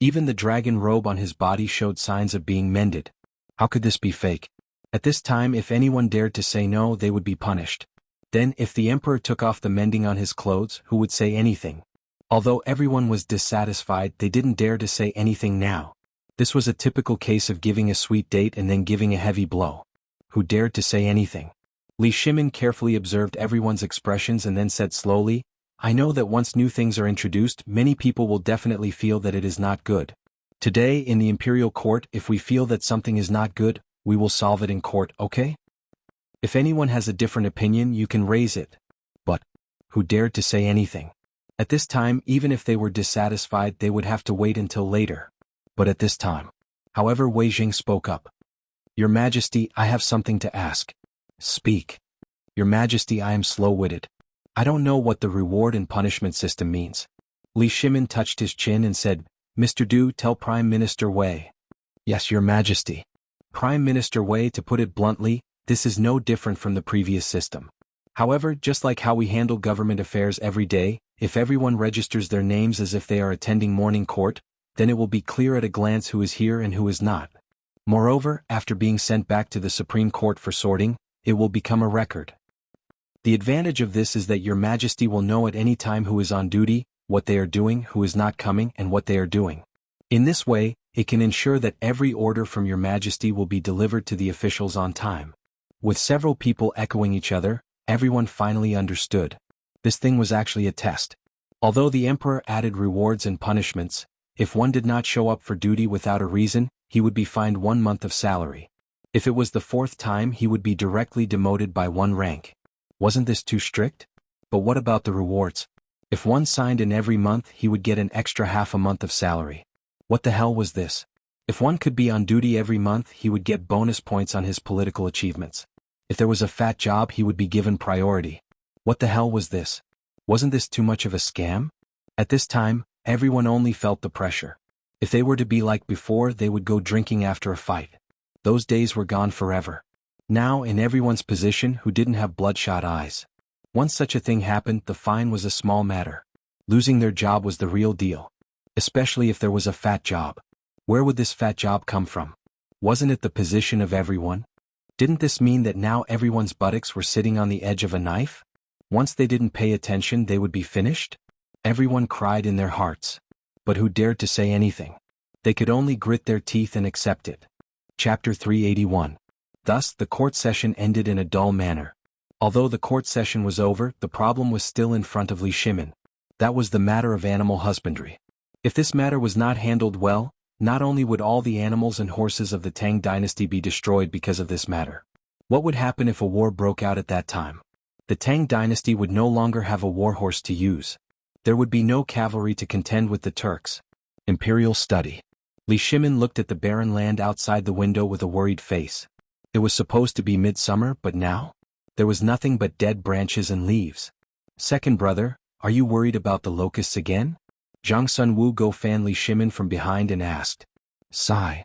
Even the dragon robe on his body showed signs of being mended. How could this be fake? At this time, if anyone dared to say no, they would be punished. Then, if the emperor took off the mending on his clothes, who would say anything? Although everyone was dissatisfied, they didn't dare to say anything now. This was a typical case of giving a sweet date and then giving a heavy blow. Who dared to say anything? Li Shimin carefully observed everyone's expressions and then said slowly, I know that once new things are introduced, many people will definitely feel that it is not good. Today, in the imperial court, if we feel that something is not good, we will solve it in court, okay? If anyone has a different opinion, you can raise it. But, who dared to say anything? At this time, even if they were dissatisfied, they would have to wait until later. But at this time. However, Wei Jing spoke up. Your Majesty, I have something to ask. Speak. Your Majesty, I am slow-witted. I don't know what the reward and punishment system means. Li Shimin touched his chin and said, Mr. Du, tell Prime Minister Wei. Yes, Your Majesty. Prime Minister Wei, to put it bluntly, this is no different from the previous system. However, just like how we handle government affairs every day, if everyone registers their names as if they are attending morning court, then it will be clear at a glance who is here and who is not. Moreover, after being sent back to the Supreme Court for sorting, it will become a record. The advantage of this is that Your Majesty will know at any time who is on duty, what they are doing, who is not coming, and what they are doing. In this way, it can ensure that every order from Your Majesty will be delivered to the officials on time. With several people echoing each other, everyone finally understood. This thing was actually a test. Although the Emperor added rewards and punishments, if one did not show up for duty without a reason, he would be fined 1 month of salary. If it was the 4th time, he would be directly demoted by 1 rank. Wasn't this too strict? But what about the rewards? If one signed in every month, he would get an extra half a month of salary. What the hell was this? If one could be on duty every month, he would get bonus points on his political achievements. If there was a fat job, he would be given priority. What the hell was this? Wasn't this too much of a scam? At this time, everyone only felt the pressure. If they were to be like before, they would go drinking after a fight. Those days were gone forever. Now, in everyone's position who didn't have bloodshot eyes. Once such a thing happened, the fine was a small matter. Losing their job was the real deal. Especially if there was a fat job. Where would this fat job come from? Wasn't it the position of everyone? Didn't this mean that now everyone's buttocks were sitting on the edge of a knife? Once they didn't pay attention, they would be finished? Everyone cried in their hearts. But who dared to say anything? They could only grit their teeth and accept it. Chapter 381. Thus, the court session ended in a dull manner. Although the court session was over, the problem was still in front of Li Shimin. That was the matter of animal husbandry. If this matter was not handled well, not only would all the animals and horses of the Tang Dynasty be destroyed because of this matter. What would happen if a war broke out at that time? The Tang Dynasty would no longer have a warhorse to use. There would be no cavalry to contend with the Turks. Imperial Study. Li Shimin looked at the barren land outside the window with a worried face. It was supposed to be midsummer, but now? There was nothing but dead branches and leaves. Second brother, are you worried about the locusts again? Zhang Sun Wu Go fanned Li Shimin from behind and asked. Sigh.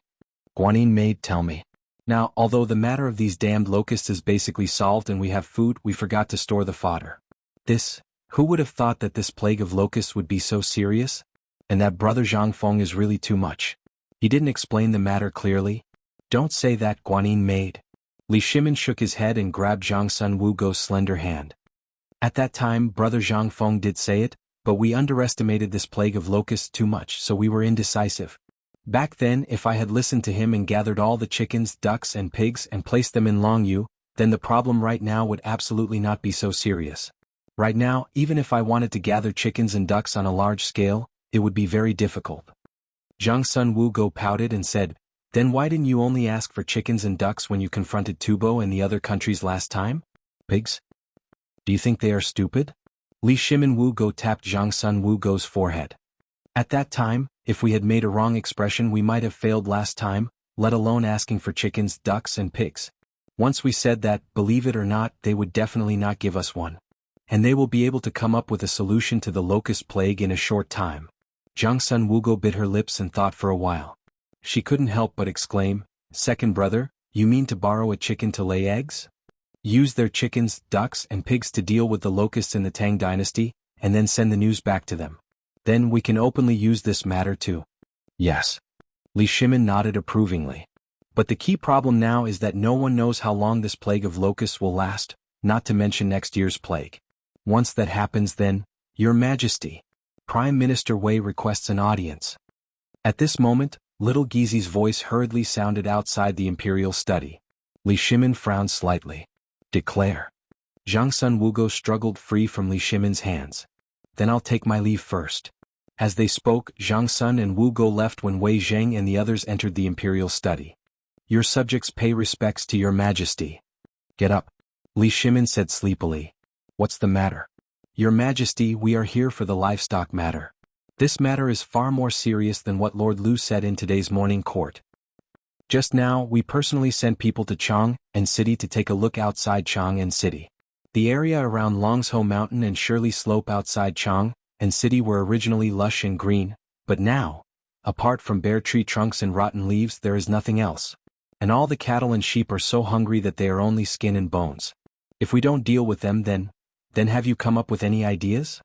Guanyin maid, tell me. Now, although the matter of these damned locusts is basically solved and we have food, we forgot to store the fodder. Who would have thought that this plague of locusts would be so serious? And that brother Zhang Feng is really too much. He didn't explain the matter clearly. Don't say that, Guanyin maid. Li Shimin shook his head and grabbed Zhang Sun Wu Go's slender hand. At that time, brother Zhang Feng did say it, but we underestimated this plague of locusts too much, so we were indecisive. Back then, if I had listened to him and gathered all the chickens, ducks, and pigs and placed them in Longyu, then the problem right now would absolutely not be so serious. Right now, even if I wanted to gather chickens and ducks on a large scale, it would be very difficult. Zhang Sun Wu Go pouted and said, Then why didn't you only ask for chickens and ducks when you confronted Tubo and the other countries last time? Pigs? Do you think they are stupid? Li Shimin Wu Go tapped Zhang Sun Wu Go's forehead. At that time, if we had made a wrong expression, we might have failed last time, let alone asking for chickens, ducks, and pigs. Once we said that, believe it or not, they would definitely not give us one. And they will be able to come up with a solution to the locust plague in a short time. Zhang Sun Wu Go bit her lips and thought for a while. She couldn't help but exclaim, Second brother, you mean to borrow a chicken to lay eggs? Use their chickens, ducks, and pigs to deal with the locusts in the Tang Dynasty, and then send the news back to them. Then we can openly use this matter too. Yes. Li Shimin nodded approvingly. But the key problem now is that no one knows how long this plague of locusts will last, not to mention next year's plague. Once that happens, then, Your Majesty, Prime Minister Wei requests an audience. At this moment, little Gizi's voice hurriedly sounded outside the imperial study. Li Shimin frowned slightly. Declare. Zhang Sun Wu Go struggled free from Li Shimin's hands. Then I'll take my leave first. As they spoke, Zhang Sun and Wu Go left when Wei Zheng and the others entered the imperial study. Your subjects pay respects to Your Majesty. Get up. Li Shimin said sleepily. What's the matter? Your Majesty, we are here for the livestock matter. This matter is far more serious than what Lord Lu said in today's morning court. Just now, we personally sent people to Chang and City to take a look outside Chang and City. The area around Longsho Mountain and Shirley Slope outside Chang and City were originally lush and green, but now, apart from bare tree trunks and rotten leaves, there is nothing else. And all the cattle and sheep are so hungry that they are only skin and bones. If we don't deal with them then have you come up with any ideas?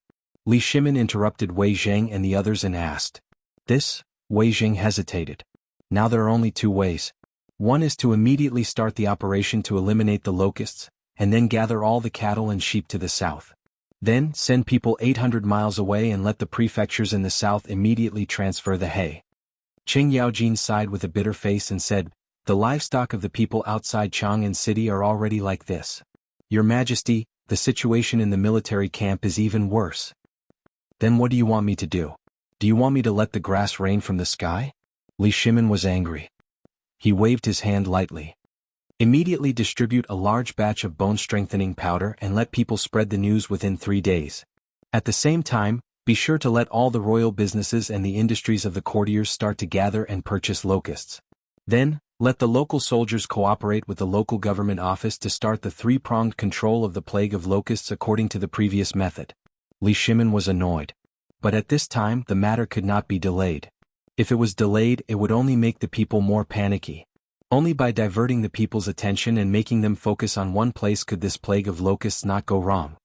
Li Shimin interrupted Wei Zhang and the others and asked. This? Wei Zhang hesitated. Now there are only two ways. One is to immediately start the operation to eliminate the locusts, and then gather all the cattle and sheep to the south. Then, send people 800 miles away and let the prefectures in the south immediately transfer the hay. Qing Yaojin sighed with a bitter face and said, The livestock of the people outside Chang'an City are already like this. Your Majesty, the situation in the military camp is even worse. Then what do you want me to do? Do you want me to let the grass rain from the sky? Li Shimin was angry. He waved his hand lightly. Immediately distribute a large batch of bone-strengthening powder and let people spread the news within 3 days. At the same time, be sure to let all the royal businesses and the industries of the courtiers start to gather and purchase locusts. Then, let the local soldiers cooperate with the local government office to start the three-pronged control of the plague of locusts according to the previous method. Li Shimin was annoyed. But at this time the matter could not be delayed. If it was delayed it would only make the people more panicky. Only by diverting the people's attention and making them focus on one place could this plague of locusts not go wrong.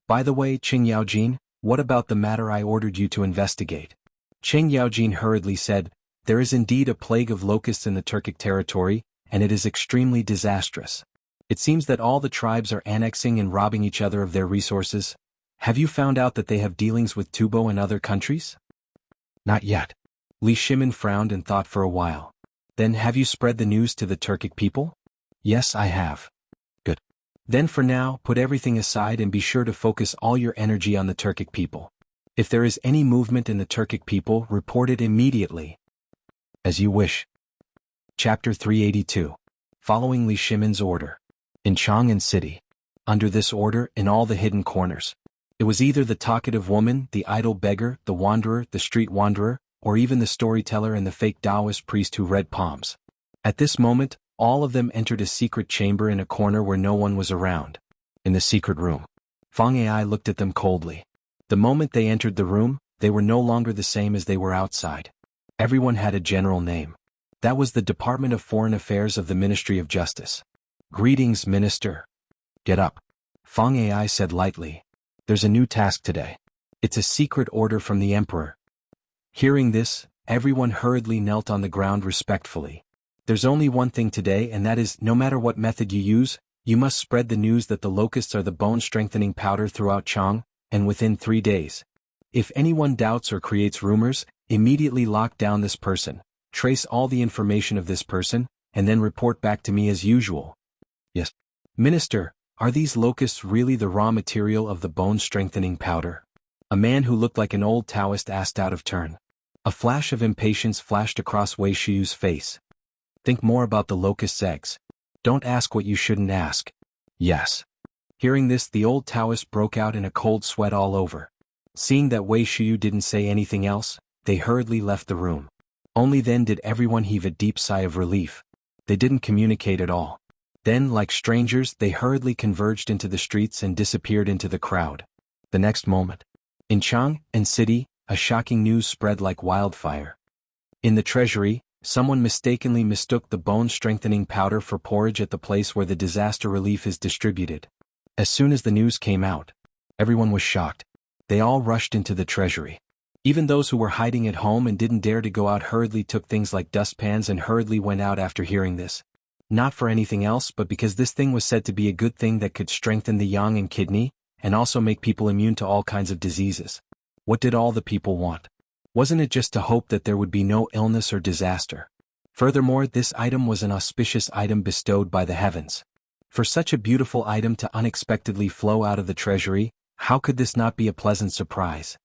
By the way, Qing Yaojin, what about the matter I ordered you to investigate? Qing Yaojin hurriedly said, There is indeed a plague of locusts in the Turkic territory, and it is extremely disastrous. It seems that all the tribes are annexing and robbing each other of their resources. Have you found out that they have dealings with Tubo and other countries? Not yet. Li Shimin frowned and thought for a while. Then have you spread the news to the Turkic people? Yes, I have. Good. Then for now, put everything aside and be sure to focus all your energy on the Turkic people. If there is any movement in the Turkic people, report it immediately. As you wish. Chapter 382. Following Li Shimin's order. In Chang'an City. Under this order, in all the hidden corners. It was either the talkative woman, the idle beggar, the wanderer, the street wanderer, or even the storyteller and the fake Taoist priest who read palms. At this moment, all of them entered a secret chamber in a corner where no one was around. In the secret room. Fang Ai looked at them coldly. The moment they entered the room, they were no longer the same as they were outside. Everyone had a general name. That was the Department of Foreign Affairs of the Ministry of Justice. Greetings, Minister. Get up. Fang Ai said lightly. There's a new task today. It's a secret order from the Emperor. Hearing this, everyone hurriedly knelt on the ground respectfully. There's only one thing today, and that is, no matter what method you use, you must spread the news that the locusts are the bone-strengthening powder throughout Chang, and within 3 days. If anyone doubts or creates rumors, immediately lock down this person, trace all the information of this person, and then report back to me as usual. Yes. Minister, are these locusts really the raw material of the bone-strengthening powder? A man who looked like an old Taoist asked out of turn. A flash of impatience flashed across Wei Shiyu's face. Think more about the locust's eggs. Don't ask what you shouldn't ask. Yes. Hearing this, the old Taoist broke out in a cold sweat all over. Seeing that Wei Shiyu didn't say anything else, they hurriedly left the room. Only then did everyone heave a deep sigh of relief. They didn't communicate at all. Then, like strangers, they hurriedly converged into the streets and disappeared into the crowd. The next moment. In Chang'an City, a shocking news spread like wildfire. In the treasury, someone mistakenly mistook the bone-strengthening powder for porridge at the place where the disaster relief is distributed. As soon as the news came out, everyone was shocked. They all rushed into the treasury. Even those who were hiding at home and didn't dare to go out hurriedly took things like dustpans and hurriedly went out after hearing this. Not for anything else but because this thing was said to be a good thing that could strengthen the yang and kidney, and also make people immune to all kinds of diseases. What did all the people want? Wasn't it just to hope that there would be no illness or disaster? Furthermore, this item was an auspicious item bestowed by the heavens. For such a beautiful item to unexpectedly flow out of the treasury, how could this not be a pleasant surprise?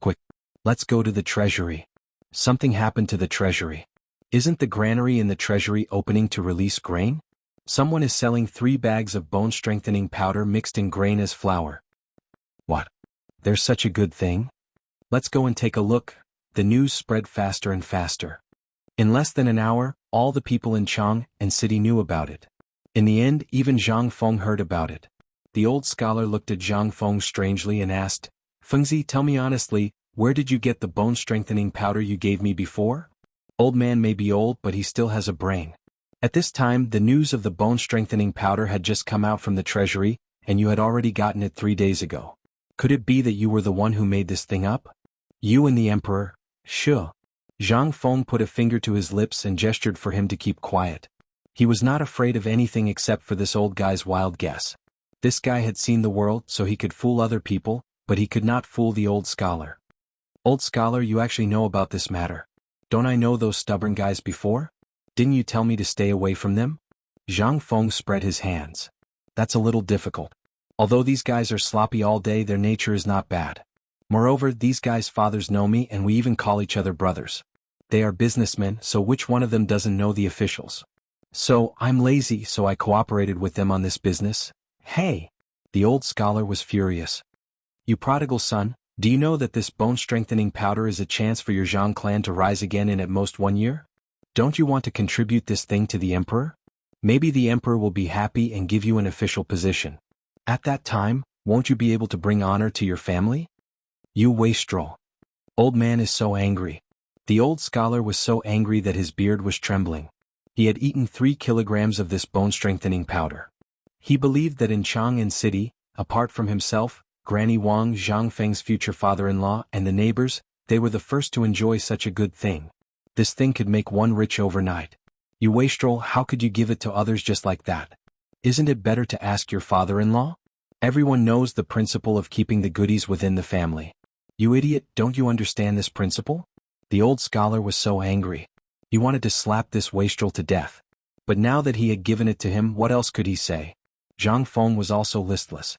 Quick, let's go to the treasury. Something happened to the treasury. Isn't the granary in the treasury opening to release grain? Someone is selling 3 bags of bone-strengthening powder mixed in grain as flour. What? There's such a good thing? Let's go and take a look. The news spread faster and faster. In less than an hour, all the people in Chang'an City knew about it. In the end, even Zhang Feng heard about it. The old scholar looked at Zhang Feng strangely and asked, Fengzi, tell me honestly, where did you get the bone-strengthening powder you gave me before? Old man may be old, but he still has a brain. At this time, the news of the bone-strengthening powder had just come out from the treasury, and you had already gotten it 3 days ago. Could it be that you were the one who made this thing up? You and the emperor? Sure. Zhang Feng put a finger to his lips and gestured for him to keep quiet. He was not afraid of anything except for this old guy's wild guess. This guy had seen the world, so he could fool other people, but he could not fool the old scholar. Old scholar, you actually know about this matter. Don't I know those stubborn guys before? Didn't you tell me to stay away from them? Zhang Feng spread his hands. That's a little difficult. Although these guys are sloppy all day, their nature is not bad. Moreover, these guys' fathers know me and we even call each other brothers. They are businessmen, so which one of them doesn't know the officials? So, I'm lazy, so I cooperated with them on this business. Hey! The old scholar was furious. You prodigal son, do you know that this bone-strengthening powder is a chance for your Zhang clan to rise again in at most 1 year? Don't you want to contribute this thing to the emperor? Maybe the emperor will be happy and give you an official position. At that time, won't you be able to bring honor to your family? You wastrel. Old man is so angry. The old scholar was so angry that his beard was trembling. He had eaten 3 kilograms of this bone-strengthening powder. He believed that in Chang'an City, apart from himself, Granny Wang, Zhang Feng's future father-in-law, and the neighbors, they were the first to enjoy such a good thing. This thing could make one rich overnight. You wastrel, how could you give it to others just like that? Isn't it better to ask your father-in-law? Everyone knows the principle of keeping the goodies within the family. You idiot, don't you understand this principle? The old scholar was so angry. He wanted to slap this wastrel to death. But now that he had given it to him, what else could he say? Zhang Feng was also listless.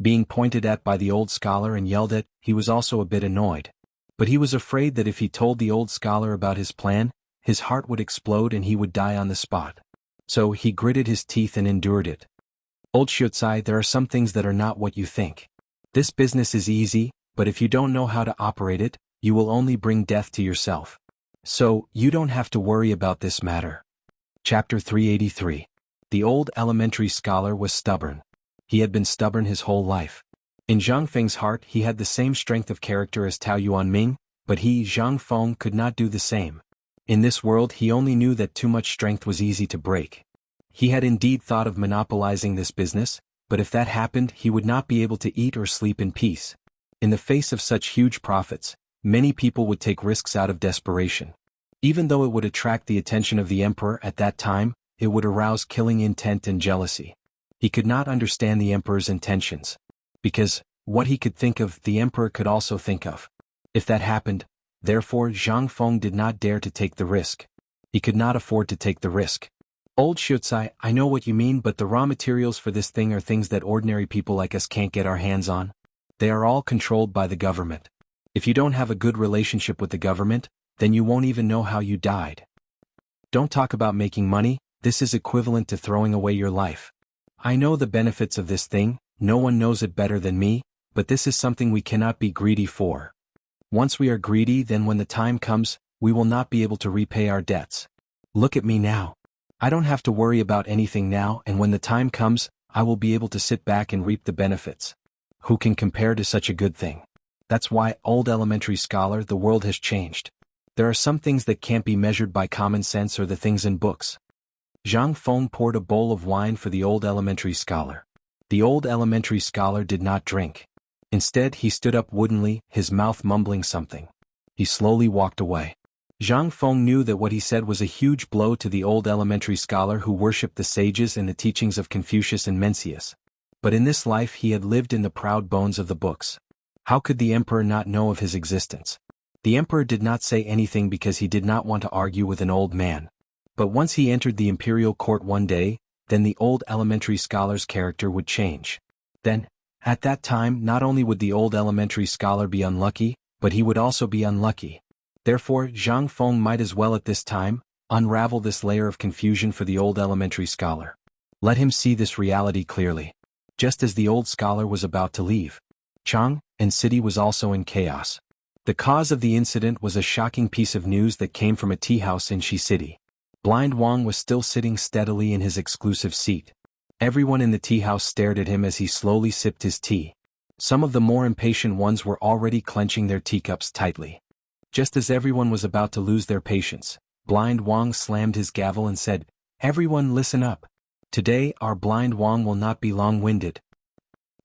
Being pointed at by the old scholar and yelled at, he was also a bit annoyed. But he was afraid that if he told the old scholar about his plan, his heart would explode and he would die on the spot. So he gritted his teeth and endured it. Old Shutsai, there are some things that are not what you think. This business is easy, but if you don't know how to operate it, you will only bring death to yourself. So, you don't have to worry about this matter. Chapter 383. The old elementary scholar was stubborn. He had been stubborn his whole life. In Zhang Feng's heart he had the same strength of character as Tao Yuanming, but he, Zhang Feng, could not do the same. In this world he only knew that too much strength was easy to break. He had indeed thought of monopolizing this business, but if that happened he would not be able to eat or sleep in peace. In the face of such huge profits, many people would take risks out of desperation. Even though it would attract the attention of the emperor at that time, it would arouse killing intent and jealousy. He could not understand the emperor's intentions. Because, what he could think of, the emperor could also think of. If that happened, therefore Zhang Feng did not dare to take the risk. He could not afford to take the risk. Old Shutsai, I know what you mean, but the raw materials for this thing are things that ordinary people like us can't get our hands on. They are all controlled by the government. If you don't have a good relationship with the government, then you won't even know how you died. Don't talk about making money, this is equivalent to throwing away your life. I know the benefits of this thing, no one knows it better than me, but this is something we cannot be greedy for. Once we are greedy, then when the time comes, we will not be able to repay our debts. Look at me now. I don't have to worry about anything now, and when the time comes, I will be able to sit back and reap the benefits. Who can compare to such a good thing? That's why, old elementary scholar, the world has changed. There are some things that can't be measured by common sense or the things in books. Zhang Feng poured a bowl of wine for the old elementary scholar. The old elementary scholar did not drink. Instead, he stood up woodenly, his mouth mumbling something. He slowly walked away. Zhang Feng knew that what he said was a huge blow to the old elementary scholar who worshipped the sages and the teachings of Confucius and Mencius. But in this life he had lived in the proud bones of the books. How could the emperor not know of his existence? The emperor did not say anything because he did not want to argue with an old man. But once he entered the imperial court one day, then the old elementary scholar's character would change. Then, at that time, not only would the old elementary scholar be unlucky, but he would also be unlucky. Therefore, Zhang Feng might as well at this time unravel this layer of confusion for the old elementary scholar. Let him see this reality clearly. Just as the old scholar was about to leave, Chang'an City was also in chaos. The cause of the incident was a shocking piece of news that came from a tea house in Shi City. Blind Wang was still sitting steadily in his exclusive seat. Everyone in the tea house stared at him as he slowly sipped his tea. Some of the more impatient ones were already clenching their teacups tightly. Just as everyone was about to lose their patience, Blind Wang slammed his gavel and said, Everyone listen up. Today our blind Wang will not be long-winded.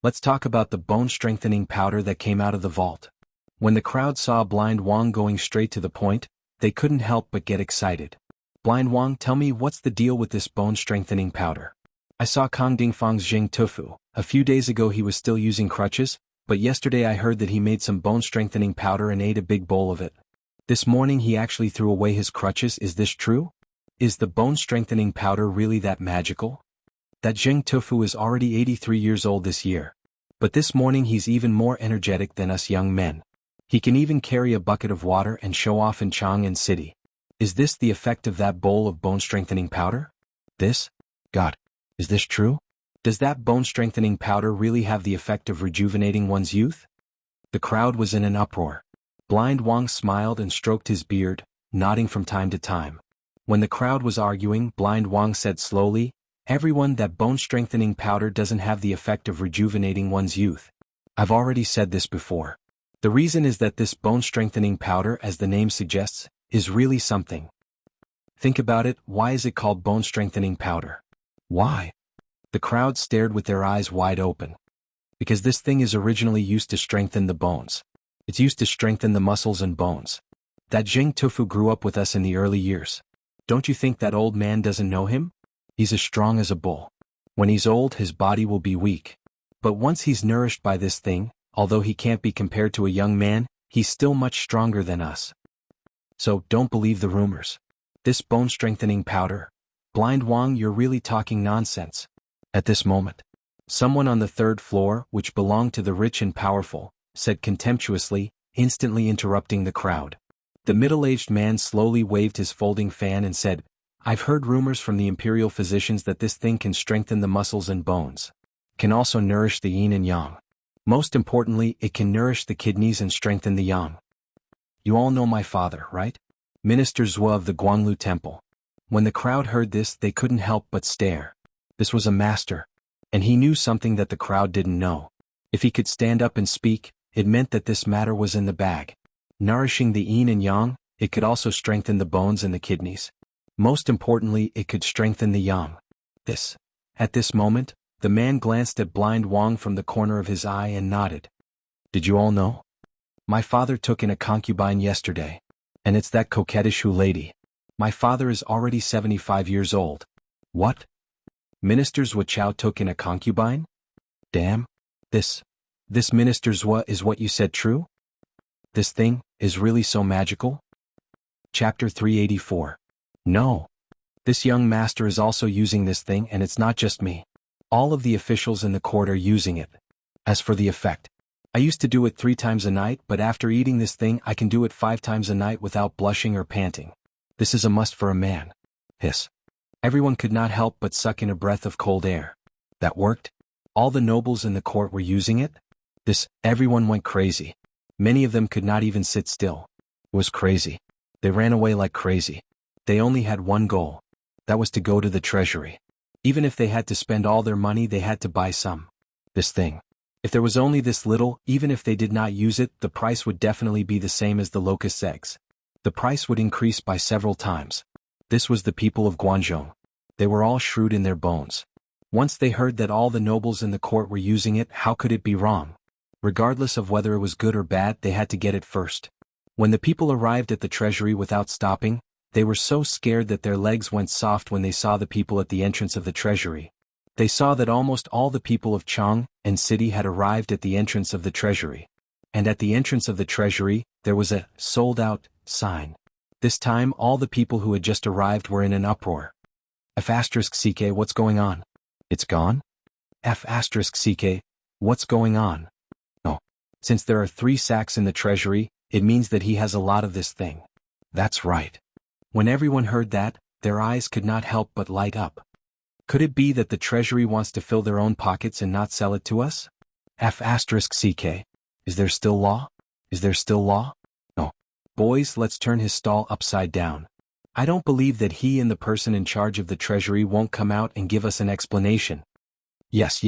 Let's talk about the bone-strengthening powder that came out of the vault. When the crowd saw Blind Wang going straight to the point, they couldn't help but get excited. Blind Wang, tell me what's the deal with this bone-strengthening powder? I saw Kang Dingfang's Jing Tufu. A few days ago he was still using crutches, but yesterday I heard that he made some bone-strengthening powder and ate a big bowl of it. This morning he actually threw away his crutches. Is this true? Is the bone-strengthening powder really that magical? That Jing Tufu is already 83 years old this year. But this morning he's even more energetic than us young men. He can even carry a bucket of water and show off in Chang'an City. Is this the effect of that bowl of bone-strengthening powder? God, is this true? Does that bone-strengthening powder really have the effect of rejuvenating one's youth? The crowd was in an uproar. Blind Wang smiled and stroked his beard, nodding from time to time. When the crowd was arguing, Blind Wang said slowly, "Everyone, that bone-strengthening powder doesn't have the effect of rejuvenating one's youth. I've already said this before. The reason is that this bone-strengthening powder, as the name suggests, is really something. Think about it, why is it called bone-strengthening powder? Why?" The crowd stared with their eyes wide open. Because this thing is originally used to strengthen the bones. It's used to strengthen the muscles and bones. That Jing Tufu grew up with us in the early years. Don't you think that old man doesn't know him? He's as strong as a bull. When he's old, his body will be weak. But once he's nourished by this thing, although he can't be compared to a young man, he's still much stronger than us. So, don't believe the rumors. This bone-strengthening powder. Blind Wang, you're really talking nonsense. At this moment, someone on the third floor, which belonged to the rich and powerful, said contemptuously, instantly interrupting the crowd. The middle-aged man slowly waved his folding fan and said, "I've heard rumors from the imperial physicians that this thing can strengthen the muscles and bones. Can also nourish the yin and yang. Most importantly, it can nourish the kidneys and strengthen the yang. You all know my father, right? Minister Zhuo of the Guanglu Temple." When the crowd heard this, they couldn't help but stare. This was a master. And he knew something that the crowd didn't know. If he could stand up and speak, it meant that this matter was in the bag. Nourishing the yin and yang, it could also strengthen the bones and the kidneys. Most importantly, it could strengthen the yang. At this moment, the man glanced at Blind Wang from the corner of his eye and nodded. "Did you all know? My father took in a concubine yesterday. And it's that coquettish lady. My father is already 75 years old." "What? Minister Zhuo took in a concubine? Damn. This Minister Zhuo, is what you said true? This thing is really so magical?" Chapter 384. No. This young master is also using this thing, and it's not just me. All of the officials in the court are using it. As for the effect, I used to do it 3 times a night, but after eating this thing I can do it 5 times a night without blushing or panting. This is a must for a man. Everyone could not help but suck in a breath of cold air. That worked? All the nobles in the court were using it? Everyone went crazy. Many of them could not even sit still. It was crazy. They ran away like crazy. They only had one goal. That was to go to the treasury. Even if they had to spend all their money, they had to buy some. This thing. If there was only this little, even if they did not use it, the price would definitely be the same as the locust eggs. The price would increase by several times. This was the people of Guangzhou. They were all shrewd in their bones. Once they heard that all the nobles in the court were using it, how could it be wrong? Regardless of whether it was good or bad, they had to get it first. When the people arrived at the treasury without stopping, they were so scared that their legs went soft when they saw the people at the entrance of the treasury. They saw that almost all the people of Chang'an City had arrived at the entrance of the treasury. And at the entrance of the treasury, there was a "sold out" sign. This time all the people who had just arrived were in an uproar. F***CK, what's going on? It's gone? F***CK, what's going on? Oh, since there are 3 sacks in the treasury, it means that he has a lot of this thing. That's right. When everyone heard that, their eyes could not help but light up. Could it be that the treasury wants to fill their own pockets and not sell it to us? F***CK. Is there still law? Is there still law? No. Boys, let's turn his stall upside down. I don't believe that he and the person in charge of the treasury won't come out and give us an explanation. Yes.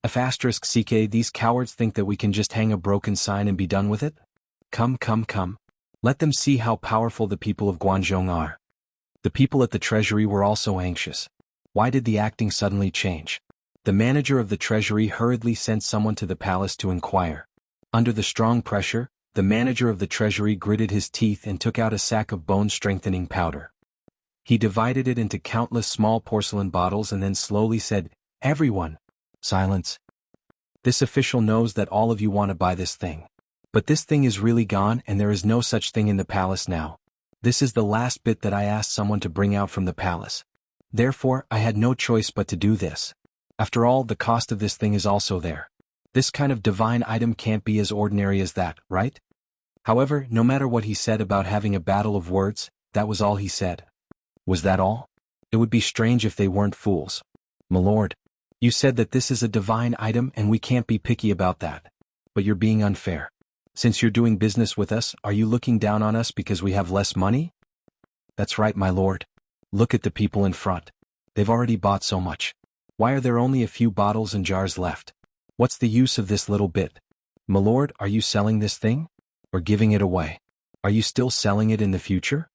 F***CK, these cowards think that we can just hang a broken sign and be done with it? Come. Let them see how powerful the people of Guangzhou are. The people at the treasury were also anxious. Why did the acting suddenly change? The manager of the treasury hurriedly sent someone to the palace to inquire. Under the strong pressure, the manager of the treasury gritted his teeth and took out a sack of bone-strengthening powder. He divided it into countless small porcelain bottles and then slowly said, "Everyone, silence. This official knows that all of you want to buy this thing. But this thing is really gone and there is no such thing in the palace now. This is the last bit that I asked someone to bring out from the palace. Therefore, I had no choice but to do this. After all, the cost of this thing is also there. This kind of divine item can't be as ordinary as that, right?" However, no matter what he said about having a battle of words, that was all he said. Was that all? It would be strange if they weren't fools. "My lord, you said that this is a divine item and we can't be picky about that. But you're being unfair. Since you're doing business with us, are you looking down on us because we have less money?" "That's right, my lord. Look at the people in front. They've already bought so much. Why are there only a few bottles and jars left? What's the use of this little bit? My lord, are you selling this thing? Or giving it away? Are you still selling it in the future?"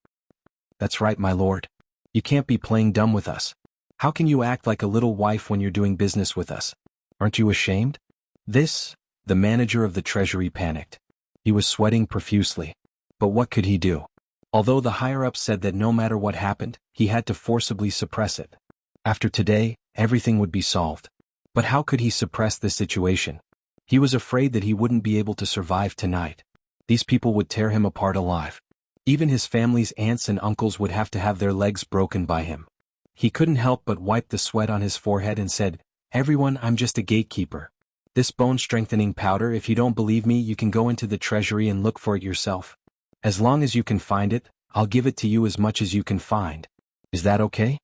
"That's right, my lord. You can't be playing dumb with us. How can you act like a little wife when you're doing business with us? Aren't you ashamed?" The manager of the treasury panicked. He was sweating profusely. But what could he do? Although the higher-ups said that no matter what happened, he had to forcibly suppress it. After today, everything would be solved. But how could he suppress the situation? He was afraid that he wouldn't be able to survive tonight. These people would tear him apart alive. Even his family's aunts and uncles would have to have their legs broken by him. He couldn't help but wipe the sweat on his forehead and said, "Everyone, I'm just a gatekeeper. This bone-strengthening powder, if you don't believe me, you can go into the treasury and look for it yourself. As long as you can find it, I'll give it to you as much as you can find. Is that okay?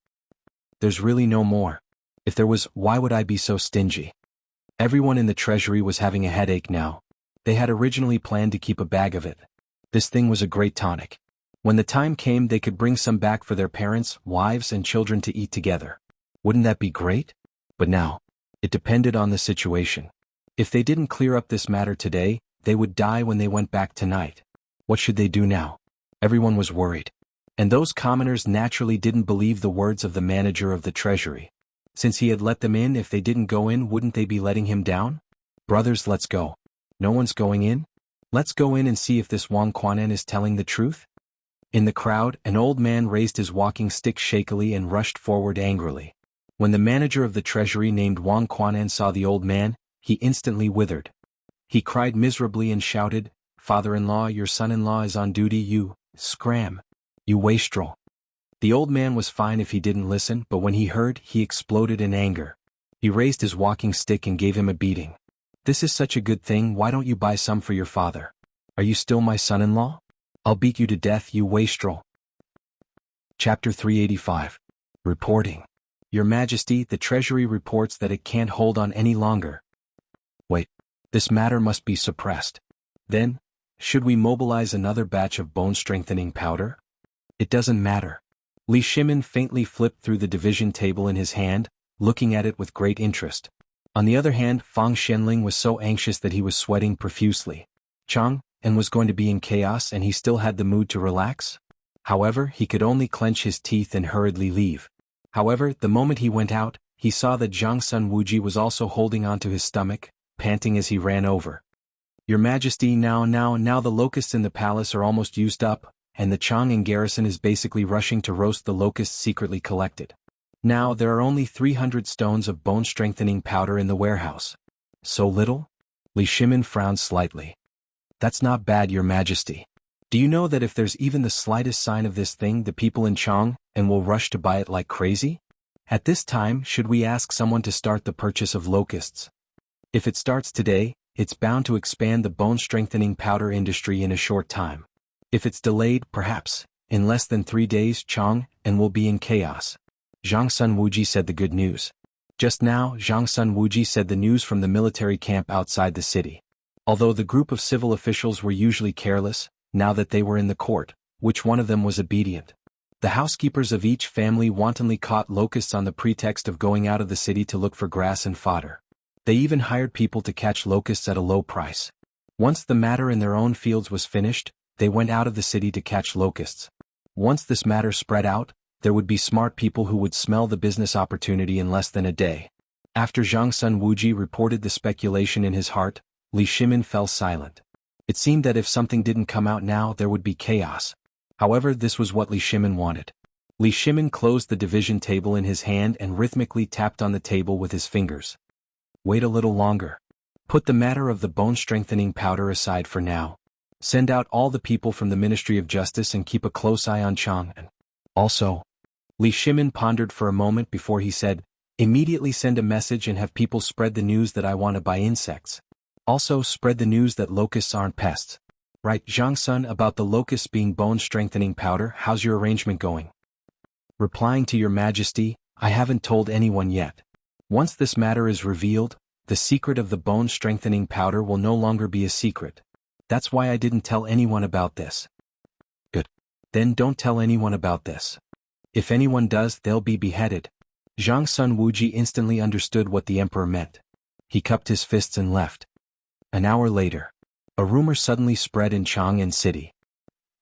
There's really no more. If there was, why would I be so stingy?" Everyone in the treasury was having a headache now. They had originally planned to keep a bag of it. This thing was a great tonic. When the time came, they could bring some back for their parents, wives, and children to eat together. Wouldn't that be great? But now, it depended on the situation. If they didn't clear up this matter today, they would die when they went back tonight. What should they do now? Everyone was worried. And those commoners naturally didn't believe the words of the manager of the treasury. Since he had let them in, if they didn't go in, wouldn't they be letting him down? "Brothers, let's go." "No one's going in?" "Let's go in and see if this Wang Quanan is telling the truth." In the crowd, an old man raised his walking stick shakily and rushed forward angrily. When the manager of the treasury named Wang Quanan saw the old man, he instantly withered. He cried miserably and shouted, "Father-in-law, your son-in-law is on duty, you scram. You wastrel." The old man was fine if he didn't listen, but when he heard, he exploded in anger. He raised his walking stick and gave him a beating. "This is such a good thing, why don't you buy some for your father? Are you still my son-in-law? I'll beat you to death, you wastrel." Chapter 385. Reporting. "Your Majesty, the treasury reports that it can't hold on any longer." "Wait. This matter must be suppressed. Then, should we mobilize another batch of bone-strengthening powder?" "It doesn't matter." Li Shimin faintly flipped through the division table in his hand, looking at it with great interest. On the other hand, Fang Xianling was so anxious that he was sweating profusely. Chang, and was going to be in chaos and he still had the mood to relax? However, he could only clench his teeth and hurriedly leave. However, the moment he went out, he saw that Zhang Sun Wuji was also holding onto his stomach, panting as he ran over. "Your Majesty, now the locusts in the palace are almost used up, and the Chang'an garrison is basically rushing to roast the locusts secretly collected. Now there are only 300 stones of bone-strengthening powder in the warehouse." "So little?" Li Shimin frowned slightly. "That's not bad, Your Majesty. Do you know that if there's even the slightest sign of this thing, the people in Chang'an will rush to buy it like crazy? At this time, should we ask someone to start the purchase of locusts? If it starts today, it's bound to expand the bone-strengthening powder industry in a short time. If it's delayed, perhaps, in less than 3 days, Chang'an will be in chaos." Zhang Sun Wuji said the good news. Just now, Zhang Sun Wuji said the news from the military camp outside the city. Although the group of civil officials were usually careless, now that they were in the court, which one of them was obedient? The housekeepers of each family wantonly caught locusts on the pretext of going out of the city to look for grass and fodder. They even hired people to catch locusts at a low price. Once the matter in their own fields was finished, they went out of the city to catch locusts. Once this matter spread out, There would be smart people who would smell the business opportunity in less than a day. After Zhang Sun Wuji reported the speculation in his heart, Li Shimin fell silent. It seemed that if something didn't come out now, there would be chaos. However, this was what Li Shimin wanted. Li Shimin closed the division table in his hand and rhythmically tapped on the table with his fingers. Wait a little longer. Put the matter of the bone-strengthening powder aside for now. Send out all the people from the Ministry of Justice and keep a close eye on Chang. And also, Li Shimin pondered for a moment before he said, immediately send a message and have people spread the news that I want to buy insects. Also spread the news that locusts aren't pests. Right, Zhang Sun, about the locusts being bone-strengthening powder, how's your arrangement going? Replying to your majesty, I haven't told anyone yet. Once this matter is revealed, the secret of the bone-strengthening powder will no longer be a secret. That's why I didn't tell anyone about this. Good. Then don't tell anyone about this. If anyone does, they'll be beheaded. Zhang Sun Wuji instantly understood what the emperor meant. He cupped his fists and left. An hour later, a rumor suddenly spread in Chang'an City.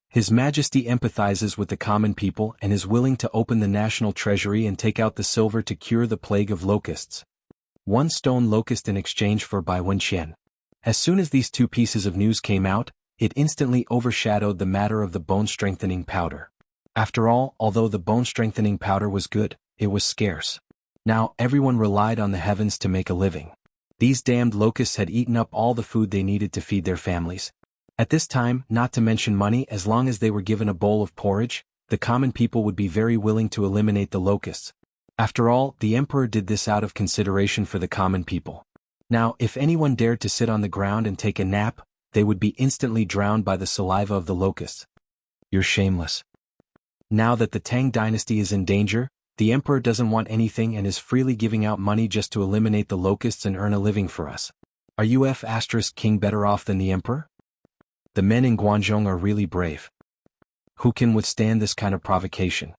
His Majesty empathizes with the common people and is willing to open the national treasury and take out the silver to cure the plague of locusts. 1 stone locust in exchange for Bai Wenqian. As soon as these two pieces of news came out, it instantly overshadowed the matter of the bone-strengthening powder. After all, although the bone-strengthening powder was good, it was scarce. Now everyone relied on the heavens to make a living. These damned locusts had eaten up all the food they needed to feed their families. At this time, not to mention money, as long as they were given a bowl of porridge, the common people would be very willing to eliminate the locusts. After all, the emperor did this out of consideration for the common people. Now, if anyone dared to sit on the ground and take a nap, they would be instantly drowned by the saliva of the locusts. You're shameless. Now that the Tang dynasty is in danger, the emperor doesn't want anything and is freely giving out money just to eliminate the locusts and earn a living for us. Are you *king better off than the emperor? The men in Guangzhong are really brave. Who can withstand this kind of provocation?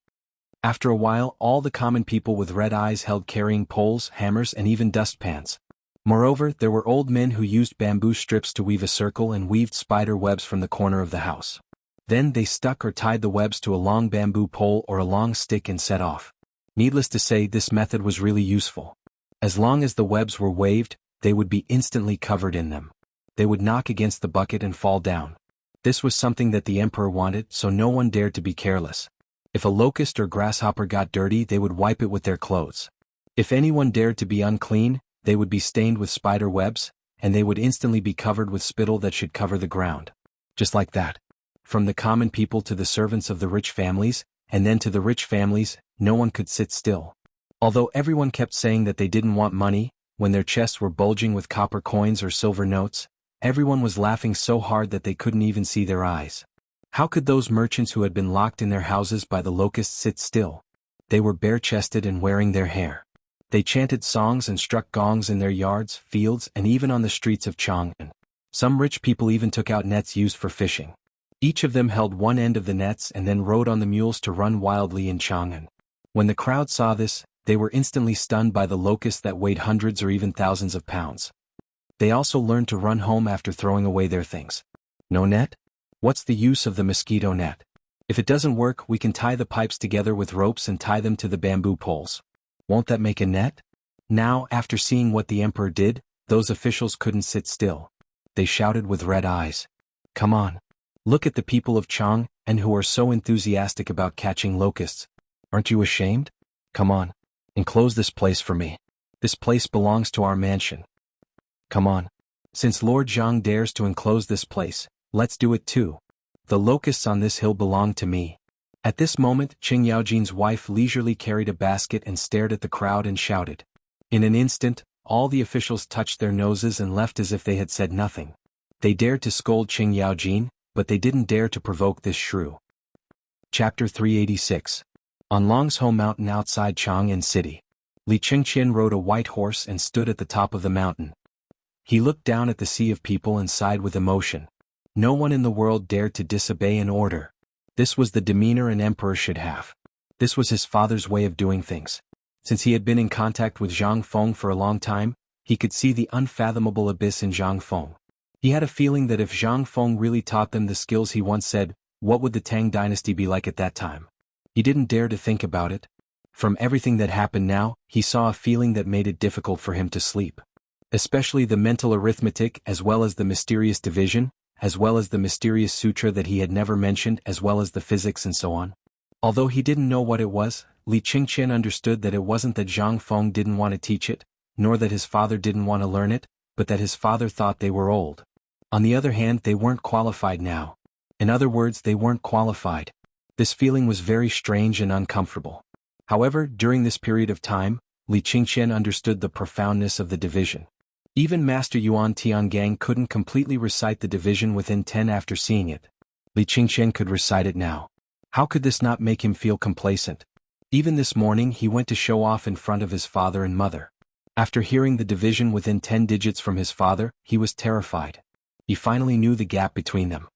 After a while, all the common people with red eyes held carrying poles, hammers, and even dustpans. Moreover, there were old men who used bamboo strips to weave a circle and weaved spider webs from the corner of the house. Then they stuck or tied the webs to a long bamboo pole or a long stick and set off. Needless to say, this method was really useful. As long as the webs were waved, they would be instantly covered in them. They would knock against the bucket and fall down. This was something that the emperor wanted, so no one dared to be careless. If a locust or grasshopper got dirty, they would wipe it with their clothes. If anyone dared to be unclean, they would be stained with spider webs, and they would instantly be covered with spittle that should cover the ground. Just like that. From the common people to the servants of the rich families, and then to the rich families, no one could sit still. Although everyone kept saying that they didn't want money, when their chests were bulging with copper coins or silver notes, everyone was laughing so hard that they couldn't even see their eyes. How could those merchants who had been locked in their houses by the locusts sit still? They were bare-chested and wearing their hair. They chanted songs and struck gongs in their yards, fields, and even on the streets of Chang'an. Some rich people even took out nets used for fishing. Each of them held one end of the nets and then rode on the mules to run wildly in Chang'an. When the crowd saw this, they were instantly stunned by the locusts that weighed hundreds or even thousands of pounds. They also learned to run home after throwing away their things. No net? What's the use of the mosquito net? If it doesn't work, we can tie the pipes together with ropes and tie them to the bamboo poles. Won't that make a net? Now, after seeing what the emperor did, those officials couldn't sit still. They shouted with red eyes. Come on. Look at the people of Chang, and who are so enthusiastic about catching locusts. Aren't you ashamed? Come on. Enclose this place for me. This place belongs to our mansion. Come on. Since Lord Zhang dares to enclose this place, let's do it too. The locusts on this hill belong to me. At this moment, Qing Yaojin's wife leisurely carried a basket and stared at the crowd and shouted. In an instant, all the officials touched their noses and left as if they had said nothing. They dared to scold Qing Yaojin, but they didn't dare to provoke this shrew. Chapter 386. On Longshou Mountain outside Chang'an City, Li Chengqian rode a white horse and stood at the top of the mountain. He looked down at the sea of people and sighed with emotion. No one in the world dared to disobey an order. This was the demeanor an emperor should have. This was his father's way of doing things. Since he had been in contact with Zhang Feng for a long time, he could see the unfathomable abyss in Zhang Feng. He had a feeling that if Zhang Feng really taught them the skills he once said, what would the Tang dynasty be like at that time? He didn't dare to think about it. From everything that happened now, he saw a feeling that made it difficult for him to sleep. Especially the mental arithmetic as well as the mysterious division, as well as the mysterious sutra that he had never mentioned as well as the physics and so on. Although he didn't know what it was, Li Qingqian understood that it wasn't that Zhang Feng didn't want to teach it, nor that his father didn't want to learn it, but that his father thought they were old. On the other hand, they weren't qualified now. In other words, they weren't qualified. This feeling was very strange and uncomfortable. However, during this period of time, Li Qingqian understood the profoundness of the division. Even Master Yuan Tiangang couldn't completely recite the division within 10 after seeing it. Li Qingqian could recite it now. How could this not make him feel complacent? Even this morning he went to show off in front of his father and mother. After hearing the division within 10 digits from his father, he was terrified. He finally knew the gap between them.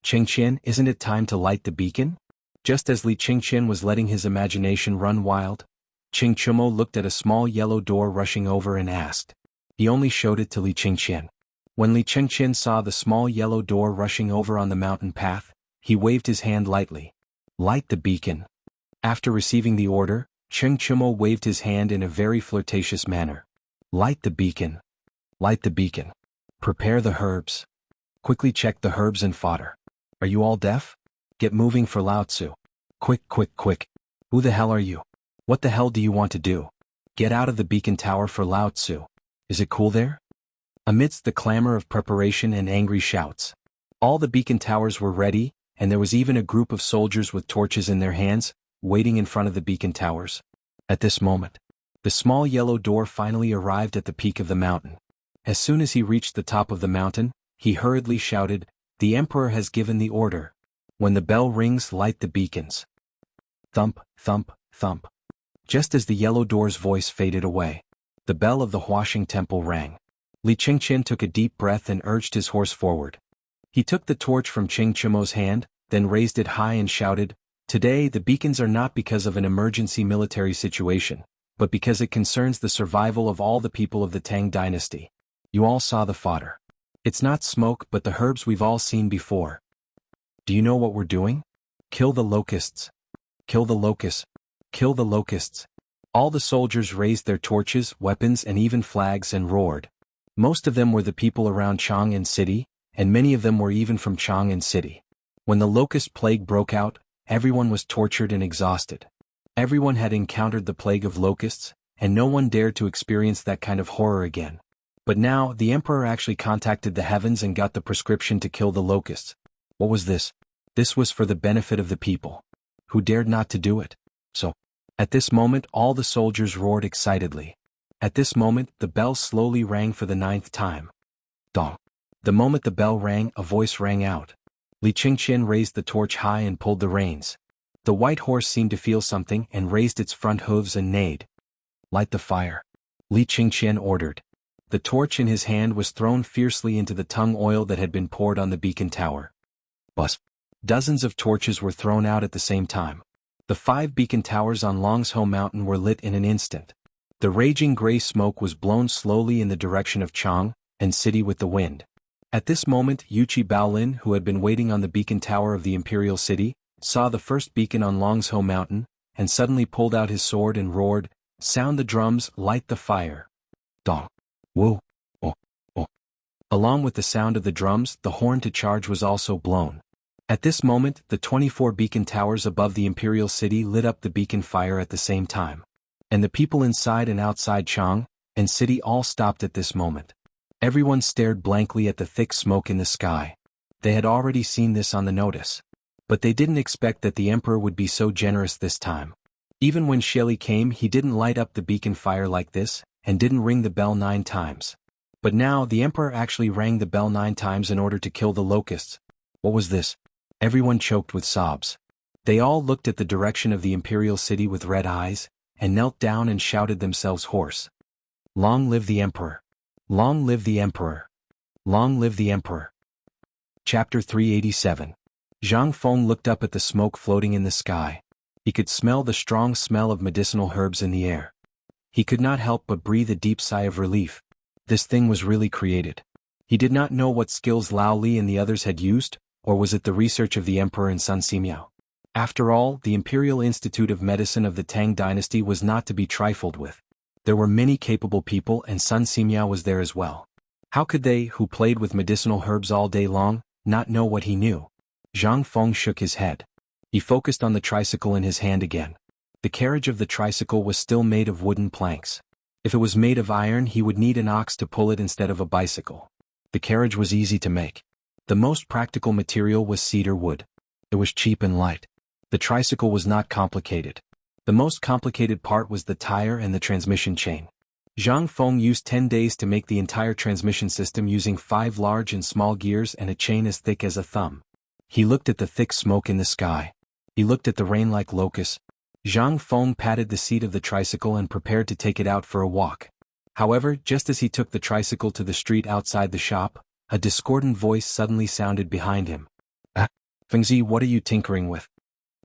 Qingqian, isn't it time to light the beacon? Just as Li Qingqian was letting his imagination run wild, Qing Chumo looked at a small yellow door rushing over and asked. He only showed it to Li Qingqian. When Li Qingqian saw the small yellow door rushing over on the mountain path, he waved his hand lightly. Light the beacon. After receiving the order, Qing Chumo waved his hand in a very flirtatious manner. Light the beacon. Light the beacon. Prepare the herbs. Quickly check the herbs and fodder. Are you all deaf? Get moving for Lao Tzu. Quick, quick, quick. Who the hell are you? What the hell do you want to do? Get out of the beacon tower for Lao Tzu. Is it cool there? Amidst the clamor of preparation and angry shouts, all the beacon towers were ready, and there was even a group of soldiers with torches in their hands, waiting in front of the beacon towers. At this moment, the small yellow door finally arrived at the peak of the mountain. As soon as he reached the top of the mountain, he hurriedly shouted, "The Emperor has given the order. When the bell rings, light the beacons." Thump, thump, thump. Just as the yellow door's voice faded away, the bell of the Huaxing Temple rang. Li Qingqian took a deep breath and urged his horse forward. He took the torch from Qing Chumo's hand, then raised it high and shouted, "Today the beacons are not because of an emergency military situation, but because it concerns the survival of all the people of the Tang Dynasty. You all saw the fodder. It's not smoke but the herbs we've all seen before. Do you know what we're doing? Kill the locusts. Kill the locusts. Kill the locusts." All the soldiers raised their torches, weapons and even flags and roared. Most of them were the people around Chang'an City, and many of them were even from Chang'an City. When the locust plague broke out, everyone was tortured and exhausted. Everyone had encountered the plague of locusts, and no one dared to experience that kind of horror again. But now, the Emperor actually contacted the heavens and got the prescription to kill the locusts. What was this? This was for the benefit of the people. Who dared not to do it? So, at this moment all the soldiers roared excitedly. At this moment, the bell slowly rang for the 9th time. Dong. The moment the bell rang, a voice rang out. Li Qingqian raised the torch high and pulled the reins. The white horse seemed to feel something and raised its front hooves and neighed. Light the fire. Li Qingqian ordered. The torch in his hand was thrown fiercely into the tung oil that had been poured on the beacon tower. Buzz. Dozens of torches were thrown out at the same time. The 5 beacon towers on Longsho Mountain were lit in an instant. The raging gray smoke was blown slowly in the direction of Chang'an City with the wind. At this moment, Yuchi Baolin, who had been waiting on the beacon tower of the Imperial City, saw the first beacon on Longsho Mountain, and suddenly pulled out his sword and roared, "Sound the drums, light the fire." Dong. Woo. Oh. Oh. Along with the sound of the drums, the horn to charge was also blown. At this moment, the 24 beacon towers above the Imperial City lit up the beacon fire at the same time. And the people inside and outside Chang'an City all stopped at this moment. Everyone stared blankly at the thick smoke in the sky. They had already seen this on the notice. But they didn't expect that the Emperor would be so generous this time. Even when Shelley came, he didn't light up the beacon fire like this, and didn't ring the bell 9 times. But now, the Emperor actually rang the bell 9 times in order to kill the locusts. What was this? Everyone choked with sobs. They all looked at the direction of the Imperial City with red eyes, and knelt down and shouted themselves hoarse. Long live the Emperor! Long live the Emperor! Long live the Emperor! Chapter 387. Zhang Feng looked up at the smoke floating in the sky. He could smell the strong smell of medicinal herbs in the air. He could not help but breathe a deep sigh of relief. This thing was really created. He did not know what skills Lao Li and the others had used, or was it the research of the Emperor and Sun Simiao? After all, the Imperial Institute of Medicine of the Tang Dynasty was not to be trifled with. There were many capable people and Sun Simiao was there as well. How could they, who played with medicinal herbs all day long, not know what he knew? Zhang Feng shook his head. He focused on the tricycle in his hand again. The carriage of the tricycle was still made of wooden planks. If it was made of iron, he would need an ox to pull it instead of a bicycle. The carriage was easy to make. The most practical material was cedar wood. It was cheap and light. The tricycle was not complicated. The most complicated part was the tire and the transmission chain. Zhang Feng used 10 days to make the entire transmission system using 5 large and small gears and a chain as thick as a thumb. He looked at the thick smoke in the sky. He looked at the rain like locusts. Zhang Feng patted the seat of the tricycle and prepared to take it out for a walk. However, just as he took the tricycle to the street outside the shop, a discordant voice suddenly sounded behind him. Fengzi, what are you tinkering with?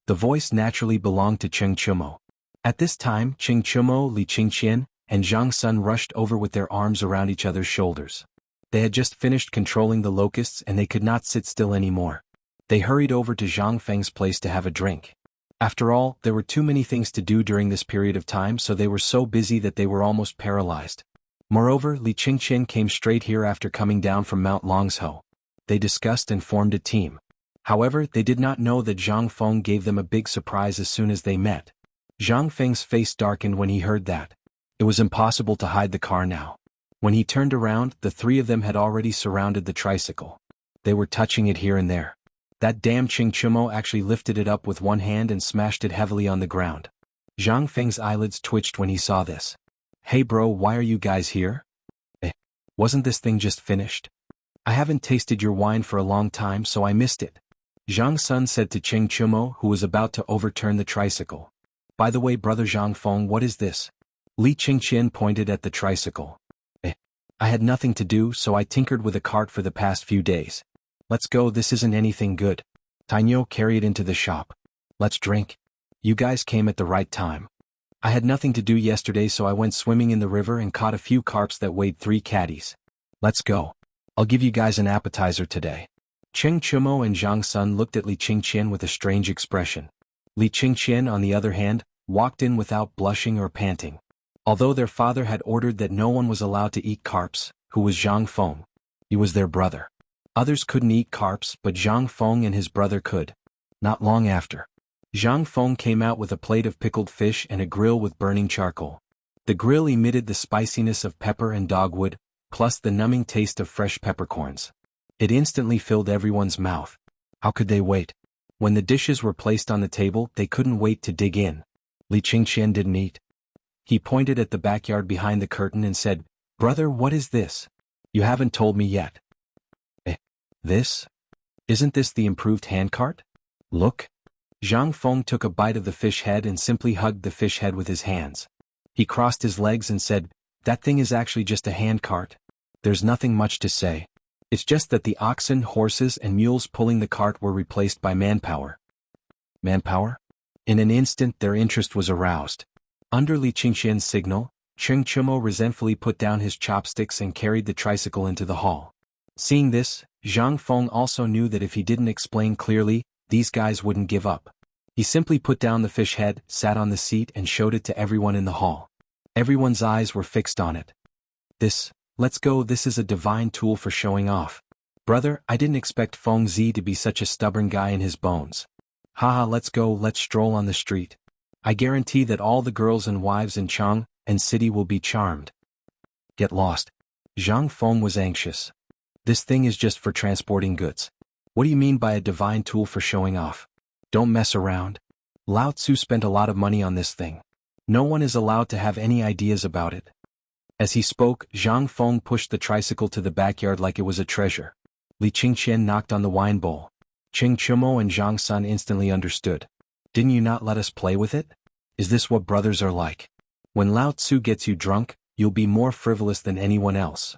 The voice naturally belonged to Cheng Chumo. At this time, Cheng Chumo, Li Qingqian, and Zhang Sun rushed over with their arms around each other's shoulders. They had just finished controlling the locusts and they could not sit still anymore. They hurried over to Zhang Feng's place to have a drink. After all, there were too many things to do during this period of time, so they were so busy that they were almost paralyzed. Moreover, Li Qingqian came straight here after coming down from Mount Longsho. They discussed and formed a team. However, they did not know that Zhang Feng gave them a big surprise as soon as they met. Zhang Feng's face darkened when he heard that. It was impossible to hide the car now. When he turned around, the 3 of them had already surrounded the tricycle. They were touching it here and there. That damn Cheng Chumo actually lifted it up with one hand and smashed it heavily on the ground. Zhang Feng's eyelids twitched when he saw this. Hey bro, why are you guys here? Wasn't this thing just finished? I haven't tasted your wine for a long time, so I missed it. Zhang Sun said to Cheng Chumo, who was about to overturn the tricycle. By the way, brother Zhang Feng, what is this? Li Qingqian pointed at the tricycle. I had nothing to do, so I tinkered with a cart for the past few days. Let's go, this isn't anything good. Tainyo, carry it into the shop. Let's drink. You guys came at the right time. I had nothing to do yesterday, so I went swimming in the river and caught a few carps that weighed 3 caddies. Let's go. I'll give you guys an appetizer today. Cheng Chumo and Zhang Sun looked at Li Qingqian with a strange expression. Li Qingqian, on the other hand, walked in without blushing or panting. Although their father had ordered that no one was allowed to eat carps, who was Zhang Feng. He was their brother. Others couldn't eat carps, but Zhang Feng and his brother could. Not long after, Zhang Feng came out with a plate of pickled fish and a grill with burning charcoal. The grill emitted the spiciness of pepper and dogwood, plus the numbing taste of fresh peppercorns. It instantly filled everyone's mouth. How could they wait? When the dishes were placed on the table, they couldn't wait to dig in. Li Qingqian didn't eat. He pointed at the backyard behind the curtain and said, "Brother, what is this? You haven't told me yet." This? Isn't this the improved handcart? Look. Zhang Feng took a bite of the fish head and simply hugged the fish head with his hands. He crossed his legs and said, "That thing is actually just a handcart. There's nothing much to say. It's just that the oxen, horses, and mules pulling the cart were replaced by manpower." Manpower? In an instant their interest was aroused. Under Li Qingqian's signal, Cheng Chumo resentfully put down his chopsticks and carried the tricycle into the hall. Seeing this, Zhang Feng also knew that if he didn't explain clearly, these guys wouldn't give up. He simply put down the fish head, sat on the seat and showed it to everyone in the hall. Everyone's eyes were fixed on it. Let's go, this is a divine tool for showing off. Brother, I didn't expect Feng Zi to be such a stubborn guy in his bones. Haha, let's go, let's stroll on the street. I guarantee that all the girls and wives in Chang and city will be charmed. Get lost. Zhang Feng was anxious. This thing is just for transporting goods. What do you mean by a divine tool for showing off? Don't mess around. Lao Tzu spent a lot of money on this thing. No one is allowed to have any ideas about it. As he spoke, Zhang Feng pushed the tricycle to the backyard like it was a treasure. Li Qingqian knocked on the wine bowl. Cheng Chumo and Zhang Sun instantly understood. Didn't you not let us play with it? Is this what brothers are like? When Lao Tzu gets you drunk, you'll be more frivolous than anyone else.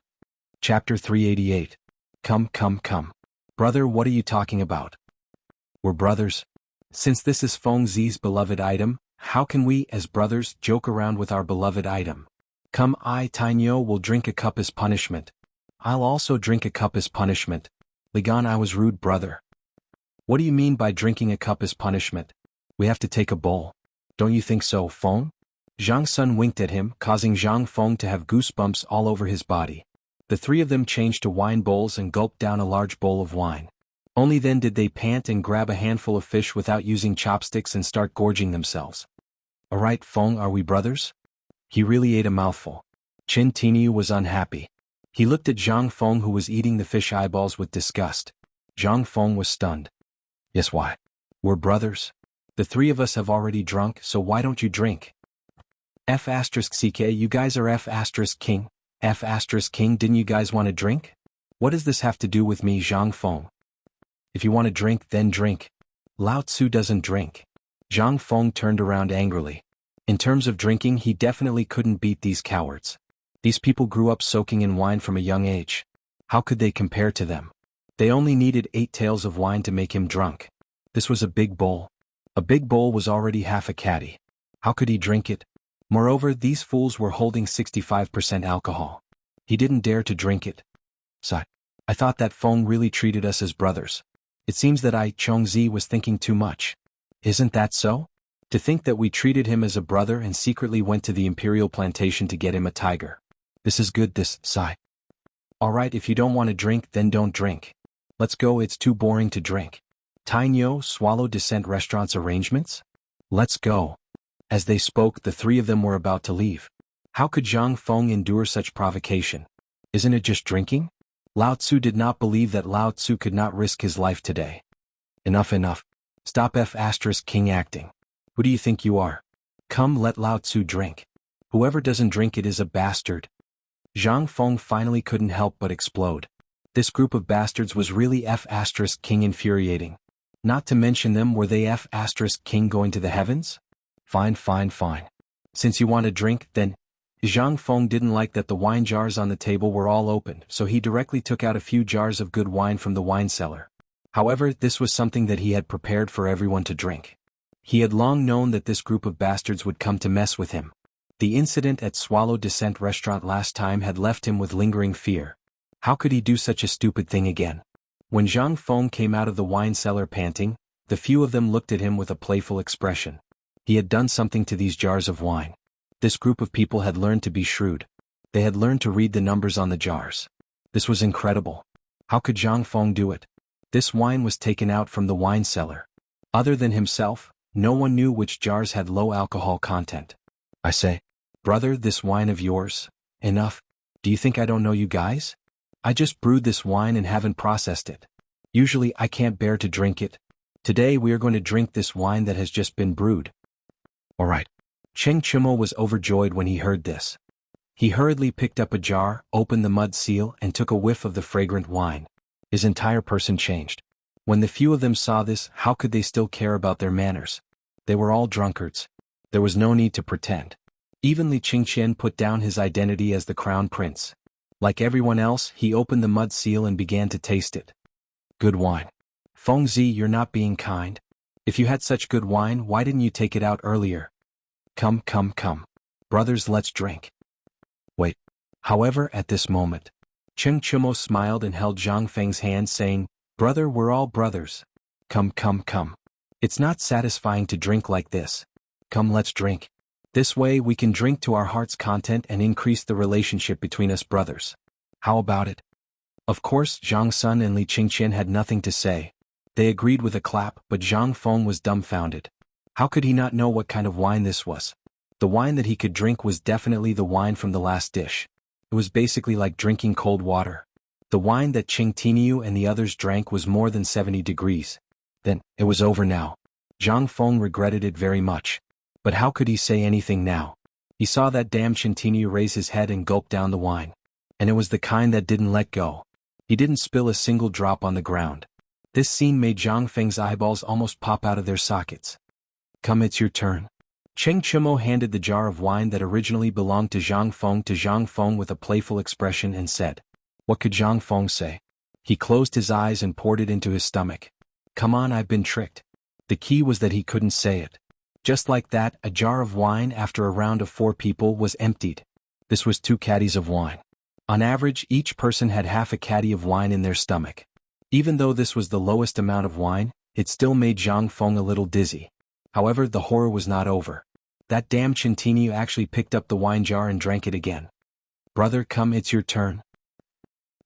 Chapter 388. Come. Brother, what are you talking about? We're brothers. Since this is Feng Zi's beloved item, how can we, as brothers, joke around with our beloved item? Come, I, Tainyo, will drink a cup as punishment. I'll also drink a cup as punishment. Ligan, I was rude, brother. What do you mean by drinking a cup as punishment? We have to take a bowl. Don't you think so, Feng? Zhang Sun winked at him, causing Zhang Feng to have goosebumps all over his body. The three of them changed to wine bowls and gulped down a large bowl of wine. Only then did they pant and grab a handful of fish without using chopsticks and start gorging themselves. Alright, Feng, are we brothers? He really ate a mouthful. Qin Tiniu was unhappy. He looked at Zhang Feng, who was eating the fish eyeballs with disgust. Zhang Feng was stunned. Yes, why? We're brothers. The three of us have already drunk, so why don't you drink? F***ck, you guys are F***king. F***king, didn't you guys want to drink? What does this have to do with me, Zhang Feng? If you want to drink, then drink. Lao Tzu doesn't drink. Zhang Feng turned around angrily. In terms of drinking, he definitely couldn't beat these cowards. These people grew up soaking in wine from a young age. How could they compare to them? They only needed 8 taels of wine to make him drunk. This was a big bowl. A big bowl was already half a caddy. How could he drink it? Moreover, these fools were holding 65% alcohol. He didn't dare to drink it. Sigh. I thought that Feng really treated us as brothers. It seems that Chongzi was thinking too much. Isn't that so? To think that we treated him as a brother and secretly went to the imperial plantation to get him a tiger. This is good, this, sigh. Alright, if you don't want to drink, then don't drink. Let's go, it's too boring to drink. Tainyo, swallow descent restaurant's arrangements? Let's go. As they spoke, the three of them were about to leave. How could Zhang Feng endure such provocation? Isn't it just drinking? Lao Tzu did not believe that Lao Tzu could not risk his life today. Enough. Stop F***king acting. Who do you think you are? Come, let Lao Tzu drink. Whoever doesn't drink it is a bastard. Zhang Feng finally couldn't help but explode. This group of bastards was really F***king infuriating. Not to mention them, were they F***king going to the heavens? Fine. Since you want to drink, then. Zhang Feng didn't like that the wine jars on the table were all open, so he directly took out a few jars of good wine from the wine cellar. However, this was something that he had prepared for everyone to drink. He had long known that this group of bastards would come to mess with him. The incident at Swallow Descent restaurant last time had left him with lingering fear. How could he do such a stupid thing again? When Zhang Feng came out of the wine cellar panting, the few of them looked at him with a playful expression. He had done something to these jars of wine. This group of people had learned to be shrewd. They had learned to read the numbers on the jars. This was incredible. How could Zhang Feng do it? This wine was taken out from the wine cellar. Other than himself, no one knew which jars had low alcohol content. I say, brother, this wine of yours, enough. Do you think I don't know you guys? I just brewed this wine and haven't processed it. Usually I can't bear to drink it. Today we are going to drink this wine that has just been brewed. Alright. Cheng Chimo was overjoyed when he heard this. He hurriedly picked up a jar, opened the mud seal, and took a whiff of the fragrant wine. His entire person changed. When the few of them saw this, how could they still care about their manners? They were all drunkards. There was no need to pretend. Even Li Qingqian put down his identity as the crown prince. Like everyone else, he opened the mud seal and began to taste it. Good wine. Feng Zi, you're not being kind. If you had such good wine, why didn't you take it out earlier? Come. Brothers, let's drink. Wait. However, at this moment, Cheng Chimo smiled and held Zhang Feng's hand, saying, Brother, we're all brothers. Come. It's not satisfying to drink like this. Come, let's drink. This way we can drink to our heart's content and increase the relationship between us brothers. How about it? Of course, Zhang Sun and Li Qingqian had nothing to say. They agreed with a clap, but Zhang Feng was dumbfounded. How could he not know what kind of wine this was? The wine that he could drink was definitely the wine from the last dish. It was basically like drinking cold water. The wine that Qing Tiniu and the others drank was more than 70 degrees. Then, it was over now. Zhang Feng regretted it very much. But how could he say anything now? He saw that damn Qing Tiniu raise his head and gulp down the wine. And it was the kind that didn't let go. He didn't spill a single drop on the ground. This scene made Zhang Feng's eyeballs almost pop out of their sockets. Come, it's your turn. Cheng Chimo handed the jar of wine that originally belonged to Zhang Feng with a playful expression and said, What could Zhang Feng say? He closed his eyes and poured it into his stomach. Come on, I've been tricked. The key was that he couldn't say it. Just like that, a jar of wine after a round of 4 people was emptied. This was 2 caddies of wine. On average, each person had half a caddy of wine in their stomach. Even though this was the lowest amount of wine, it still made Zhang Feng a little dizzy. However, the horror was not over. That damn Chintini actually picked up the wine jar and drank it again. Brother, come, it's your turn.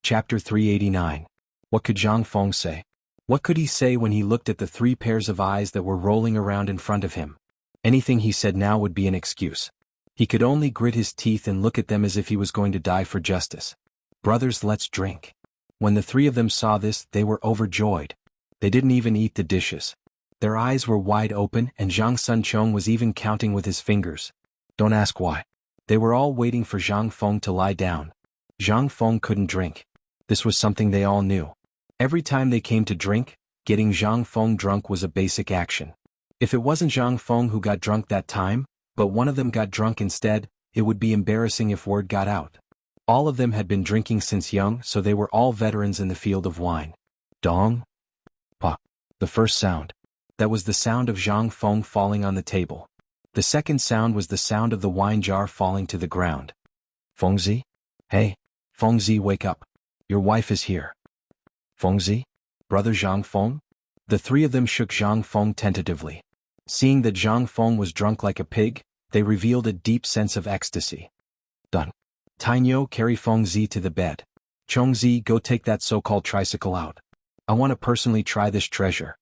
Chapter 389. What could Zhang Feng say? What could he say when he looked at the 3 pairs of eyes that were rolling around in front of him? Anything he said now would be an excuse. He could only grit his teeth and look at them as if he was going to die for justice. Brothers, let's drink. When the 3 of them saw this, they were overjoyed. They didn't even eat the dishes. Their eyes were wide open, and Zhang Sunchong was even counting with his fingers. Don't ask why. They were all waiting for Zhang Feng to lie down. Zhang Feng couldn't drink. This was something they all knew. Every time they came to drink, getting Zhang Feng drunk was a basic action. If it wasn't Zhang Feng who got drunk that time, but one of them got drunk instead, it would be embarrassing if word got out. All of them had been drinking since young, so they were all veterans in the field of wine. Dong? Pa. The first sound. That was the sound of Zhang Feng falling on the table. The second sound was the sound of the wine jar falling to the ground. Fengzi? Hey, Fengzi, wake up. Your wife is here. Fengzi? Brother Zhang Feng? The 3 of them shook Zhang Feng tentatively. Seeing that Zhang Feng was drunk like a pig, they revealed a deep sense of ecstasy. Done. Tainyo, carry Fengzi to the bed. Chongzi, go take that so-called tricycle out. I want to personally try this treasure.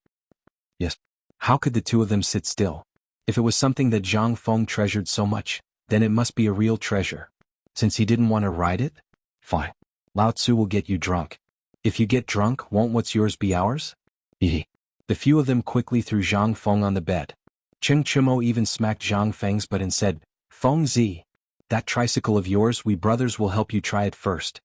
Yes. How could the 2 of them sit still? If it was something that Zhang Feng treasured so much, then it must be a real treasure. Since he didn't want to ride it? Fine. Lao Tzu will get you drunk. If you get drunk, won't what's yours be ours? Hee. The few of them quickly threw Zhang Feng on the bed. Cheng Chimo even smacked Zhang Feng's butt and said, Fengzi, that tricycle of yours, we brothers will help you try it first.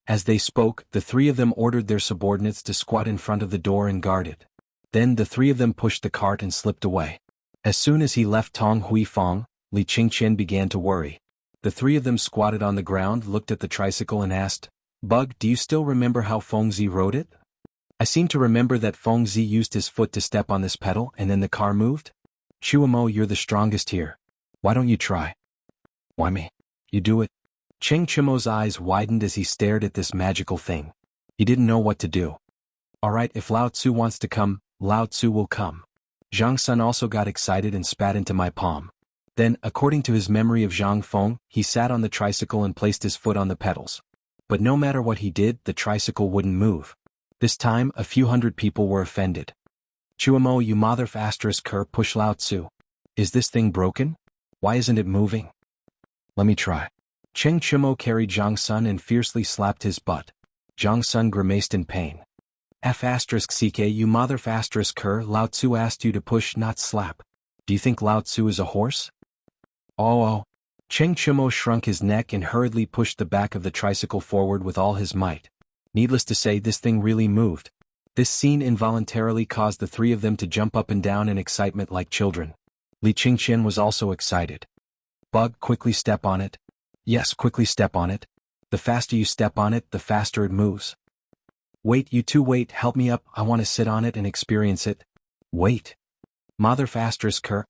As they spoke, the 3 of them ordered their subordinates to squat in front of the door and guard it. Then the 3 of them pushed the cart and slipped away. As soon as he left Tong Hui Fong, Li Qingqian began to worry. The 3 of them squatted on the ground, looked at the tricycle and asked, Bug, do you still remember how Fengzi rode it? I seem to remember that Fengzi used his foot to step on this pedal and then the car moved. Chuamo, you're the strongest here. Why don't you try? Why me? You do it. Cheng Chimo's eyes widened as he stared at this magical thing. He didn't know what to do. Alright, if Lao Tzu wants to come, Lao Tzu will come. Zhang Sun also got excited and spat into my palm. Then, according to his memory of Zhang Feng, he sat on the tricycle and placed his foot on the pedals. But no matter what he did, the tricycle wouldn't move. This time, a few hundred people were offended. Chuamo, you mother ***, push Lao Tzu. Is this thing broken? Why isn't it moving? Let me try. Cheng Chimo carried Zhang Sun and fiercely slapped his butt. Zhang Sun grimaced in pain. ***, you mother ***, Lao Tzu asked you to push, not slap. Do you think Lao Tzu is a horse? Oh. Cheng Chimo shrunk his neck and hurriedly pushed the back of the tricycle forward with all his might. Needless to say, this thing really moved. This scene involuntarily caused the 3 of them to jump up and down in excitement like children. Li Qingqian was also excited. Bug, quickly step on it. Yes, quickly step on it. The faster you step on it, the faster it moves. Wait, you 2 wait, help me up, I want to sit on it and experience it. Wait. Mother ***,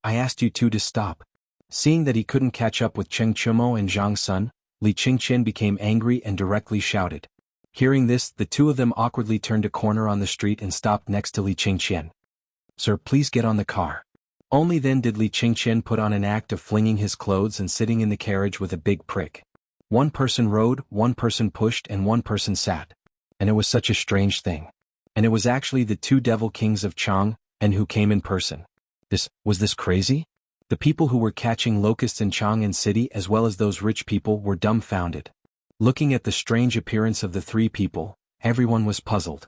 I asked you 2 to stop. Seeing that he couldn't catch up with Cheng Chimo and Zhang Sun, Li Qingqian became angry and directly shouted. Hearing this, the 2 of them awkwardly turned a corner on the street and stopped next to Li Qingqian. Sir, please get on the car. Only then did Li Qingqian put on an act of flinging his clothes and sitting in the carriage with a big prick. 1 person rode, 1 person pushed, and 1 person sat. And it was such a strange thing. And it was actually the 2 devil kings of Chang, and who came in person. Was this crazy? The people who were catching locusts in Chang'an City as well as those rich people were dumbfounded. Looking at the strange appearance of the 3 people, everyone was puzzled.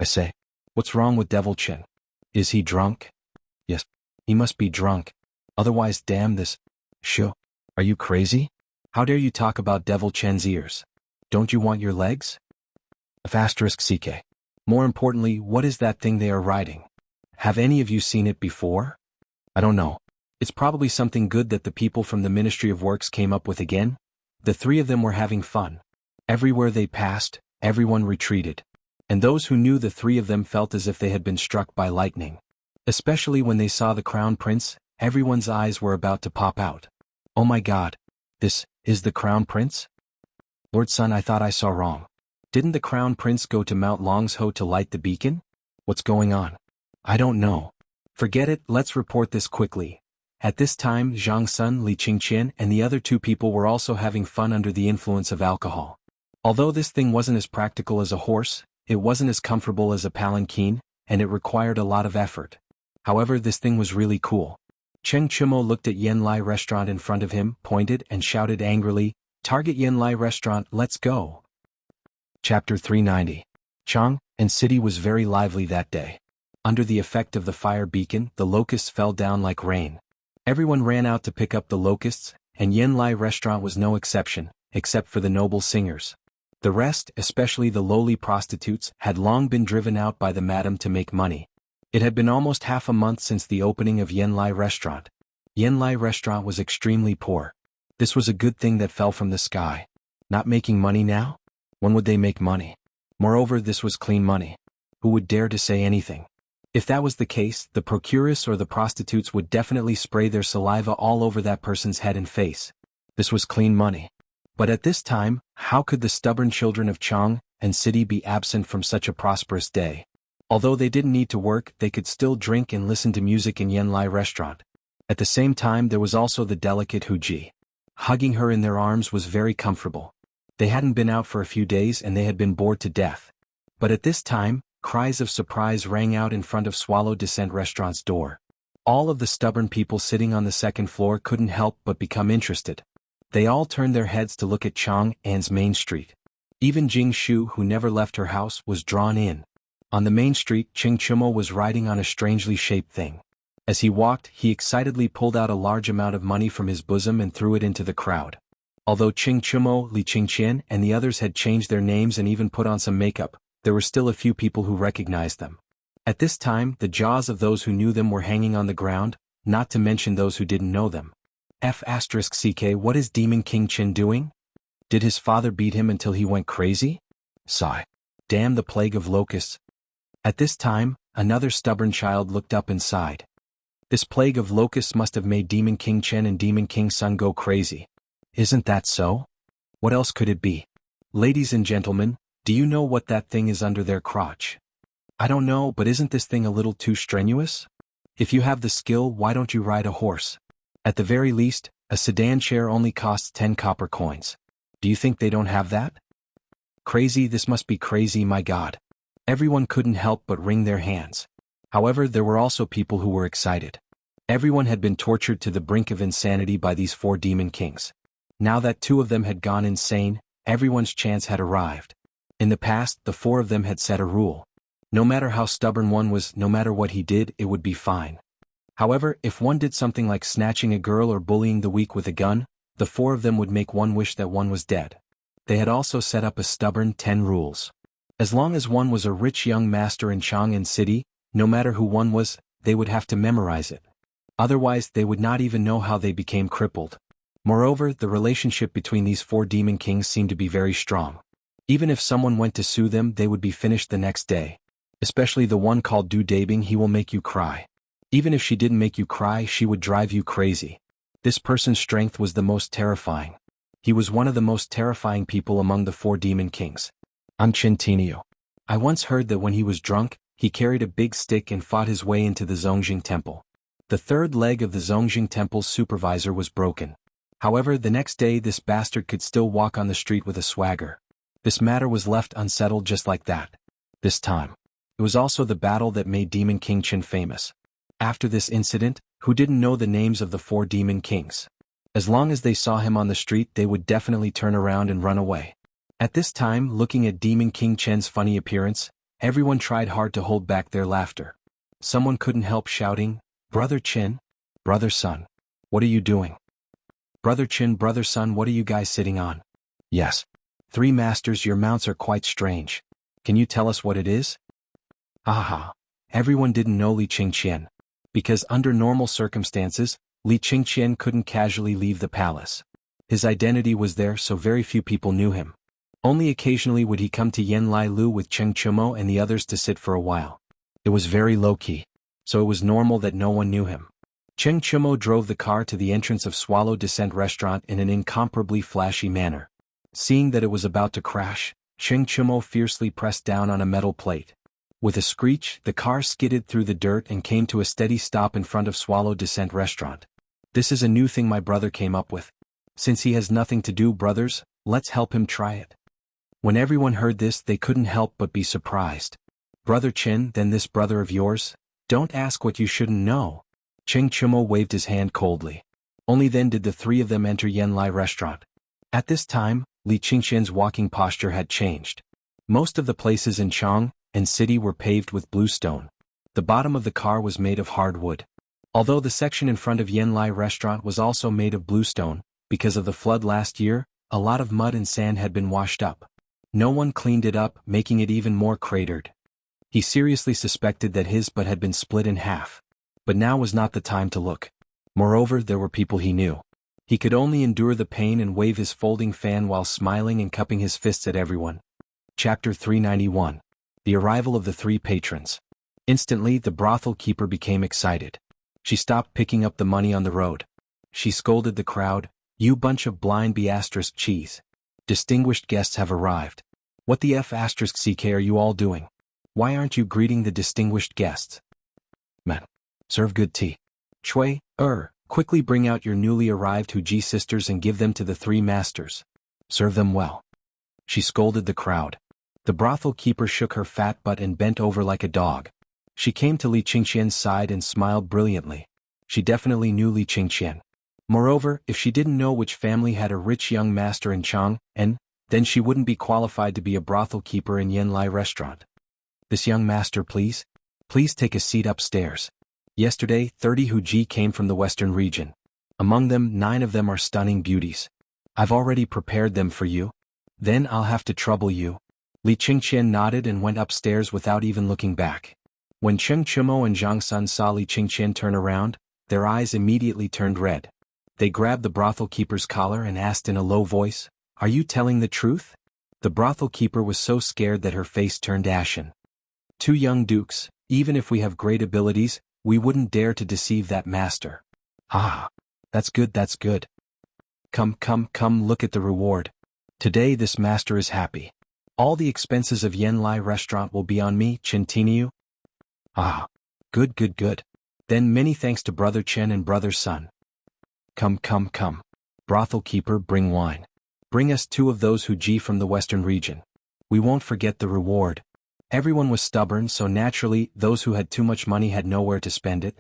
I say, what's wrong with Devil Chin? Is he drunk? Yes, he must be drunk. Otherwise, damn this. Shoo. Are you crazy? How dare you talk about Devil Chen's ears? Don't you want your legs? ***. More importantly, what is that thing they are riding? Have any of you seen it before? I don't know. It's probably something good that the people from the Ministry of Works came up with again. The 3 of them were having fun. Everywhere they passed, everyone retreated. And those who knew the 3 of them felt as if they had been struck by lightning. Especially when they saw the Crown Prince, everyone's eyes were about to pop out. Oh my God. This is the Crown Prince? Lord Sun, I thought I saw wrong. Didn't the Crown Prince go to Mount Longsho to light the beacon? What's going on? I don't know. Forget it, let's report this quickly. At this time Zhang Sun, Li Qingqian and the other two people were also having fun under the influence of alcohol. Although this thing wasn't as practical as a horse, it wasn't as comfortable as a palanquin, and it required a lot of effort. However, this thing was really cool. Cheng Chimo looked at Yen Lai restaurant in front of him, pointed and shouted angrily, "Target Yen Lai restaurant, let's go!" Chapter 390. Chang and city was very lively that day. Under the effect of the fire beacon, the locusts fell down like rain. Everyone ran out to pick up the locusts, and Yen Lai restaurant was no exception, except for the noble singers. The rest, especially the lowly prostitutes, had long been driven out by the madam to make money. It had been almost half a month since the opening of Yen Lai restaurant. Yen Lai restaurant was extremely poor. This was a good thing that fell from the sky. Not making money now? When would they make money? Moreover, this was clean money. Who would dare to say anything? If that was the case, the procuress or the prostitutes would definitely spray their saliva all over that person's head and face. This was clean money. But at this time, how could the stubborn children of Chang and city be absent from such a prosperous day? Although they didn't need to work, they could still drink and listen to music in Yen Lai restaurant. At the same time, there was also the delicate Hu Ji. Hugging her in their arms was very comfortable. They hadn't been out for a few days and they had been bored to death. But at this time, cries of surprise rang out in front of Swallow Descent restaurant's door. All of the stubborn people sitting on the second floor couldn't help but become interested. They all turned their heads to look at Chang An's main street. Even Jing Shu, who never left her house, was drawn in. On the main street, Cheng Chimo was riding on a strangely shaped thing. As he walked, he excitedly pulled out a large amount of money from his bosom and threw it into the crowd. Although Cheng Chimo, Li Qingqian and the others had changed their names and even put on some makeup, there were still a few people who recognized them. At this time, the jaws of those who knew them were hanging on the ground, not to mention those who didn't know them. F***ck, what is Demon King Qin doing? Did his father beat him until he went crazy? Sigh. Damn the plague of locusts. At this time, another stubborn child looked up and sighed. This plague of locusts must have made Demon King Chen and Demon King Sun go crazy. Isn't that so? What else could it be? Ladies and gentlemen, do you know what that thing is under their crotch? I don't know, but isn't this thing a little too strenuous? If you have the skill, why don't you ride a horse? At the very least, a sedan chair only costs 10 copper coins. Do you think they don't have that? Crazy, this must be crazy, my God. Everyone couldn't help but wring their hands. However, there were also people who were excited. Everyone had been tortured to the brink of insanity by these 4 demon kings. Now that 2 of them had gone insane, everyone's chance had arrived. In the past, the 4 of them had set a rule. No matter how stubborn one was, no matter what he did, it would be fine. However, if one did something like snatching a girl or bullying the weak with a gun, the 4 of them would make one wish that one was dead. They had also set up a stubborn 10 rules. As long as one was a rich young master in Chang'an City, no matter who one was, they would have to memorize it. Otherwise, they would not even know how they became crippled. Moreover, the relationship between these 4 demon kings seemed to be very strong. Even if someone went to sue them, they would be finished the next day. Especially the one called Du Dabing, he will make you cry. Even if she didn't make you cry, she would drive you crazy. This person's strength was the most terrifying. He was one of the most terrifying people among the 4 demon kings. I'm Chintinio. I once heard that when he was drunk, he carried a big stick and fought his way into the Zongjing Temple. The 3rd leg of the Zongjing Temple's supervisor was broken. However, the next day this bastard could still walk on the street with a swagger. This matter was left unsettled just like that. This time. It was also the battle that made Demon King Qin famous. After this incident, who didn't know the names of the 4 demon kings? As long as they saw him on the street, they would definitely turn around and run away. At this time, looking at Demon King Chen's funny appearance, everyone tried hard to hold back their laughter. Someone couldn't help shouting, "Brother Chen, brother Sun, what are you doing? Brother Chen, brother Sun, what are you guys sitting on?" Yes. 3 masters, your mounts are quite strange. Can you tell us what it is? Aha. Everyone didn't know Li Qingqian. Because under normal circumstances, Li Qingqian couldn't casually leave the palace. His identity was there, so very few people knew him. Only occasionally would he come to Yen Lai Lu with Cheng Chumo and the others to sit for a while. It was very low-key, so it was normal that no one knew him. Cheng Chumo drove the car to the entrance of Swallow Descent restaurant in an incomparably flashy manner. Seeing that it was about to crash, Cheng Chumo fiercely pressed down on a metal plate. With a screech, the car skidded through the dirt and came to a steady stop in front of Swallow Descent Restaurant. This is a new thing my brother came up with. Since he has nothing to do, brothers, let's help him try it. When everyone heard this, they couldn't help but be surprised. Brother Chen, then this brother of yours? Don't ask what you shouldn't know. Cheng Chumo waved his hand coldly. Only then did the three of them enter Yanlai Restaurant. At this time, Li Qingxian's walking posture had changed. Most of the places in Chang and city were paved with blue stone. The bottom of the car was made of hard wood. Although the section in front of Yanlai Restaurant was also made of blue stone, because of the flood last year, a lot of mud and sand had been washed up. No one cleaned it up, making it even more cratered. He seriously suspected that his butt had been split in half. But now was not the time to look. Moreover, there were people he knew. He could only endure the pain and wave his folding fan while smiling and cupping his fists at everyone. Chapter 391. The arrival of the three patrons. Instantly, the brothel keeper became excited. She stopped picking up the money on the road. She scolded the crowd, "You bunch of blind B** cheese. Distinguished guests have arrived. What the F***ck are you all doing? Why aren't you greeting the distinguished guests? Man, serve good tea. Chui, quickly bring out your newly arrived Huji sisters and give them to the three masters. Serve them well." She scolded the crowd. The brothel keeper shook her fat butt and bent over like a dog. She came to Li Qingxian's side and smiled brilliantly. She definitely knew Li Qingxian. Moreover, if she didn't know which family had a rich young master in Chang, then she wouldn't be qualified to be a brothel keeper in Yanlai Restaurant. "This young master, please. Please take a seat upstairs. Yesterday, 30 Huji came from the western region. Among them, 9 of them are stunning beauties. I've already prepared them for you. Then I'll have to trouble you." Li Qingxian nodded and went upstairs without even looking back. When Cheng Chumo and Zhang Sun saw Li Qingxian turn around, their eyes immediately turned red. They grabbed the brothel keeper's collar and asked in a low voice, "Are you telling the truth?" The brothel keeper was so scared that her face turned ashen. "Two young dukes, even if we have great abilities, we wouldn't dare to deceive that master." "Ah, that's good, that's good. Come, look at the reward. Today this master is happy. All the expenses of Yanlai Restaurant will be on me, Chen Tiniu." "Ah, good. Then many thanks to Brother Chen and Brother Sun. Come. Brothel keeper, bring wine. Bring us 2 of those Huji from the western region. We won't forget the reward." Everyone was stubborn, so naturally, those who had too much money had nowhere to spend it.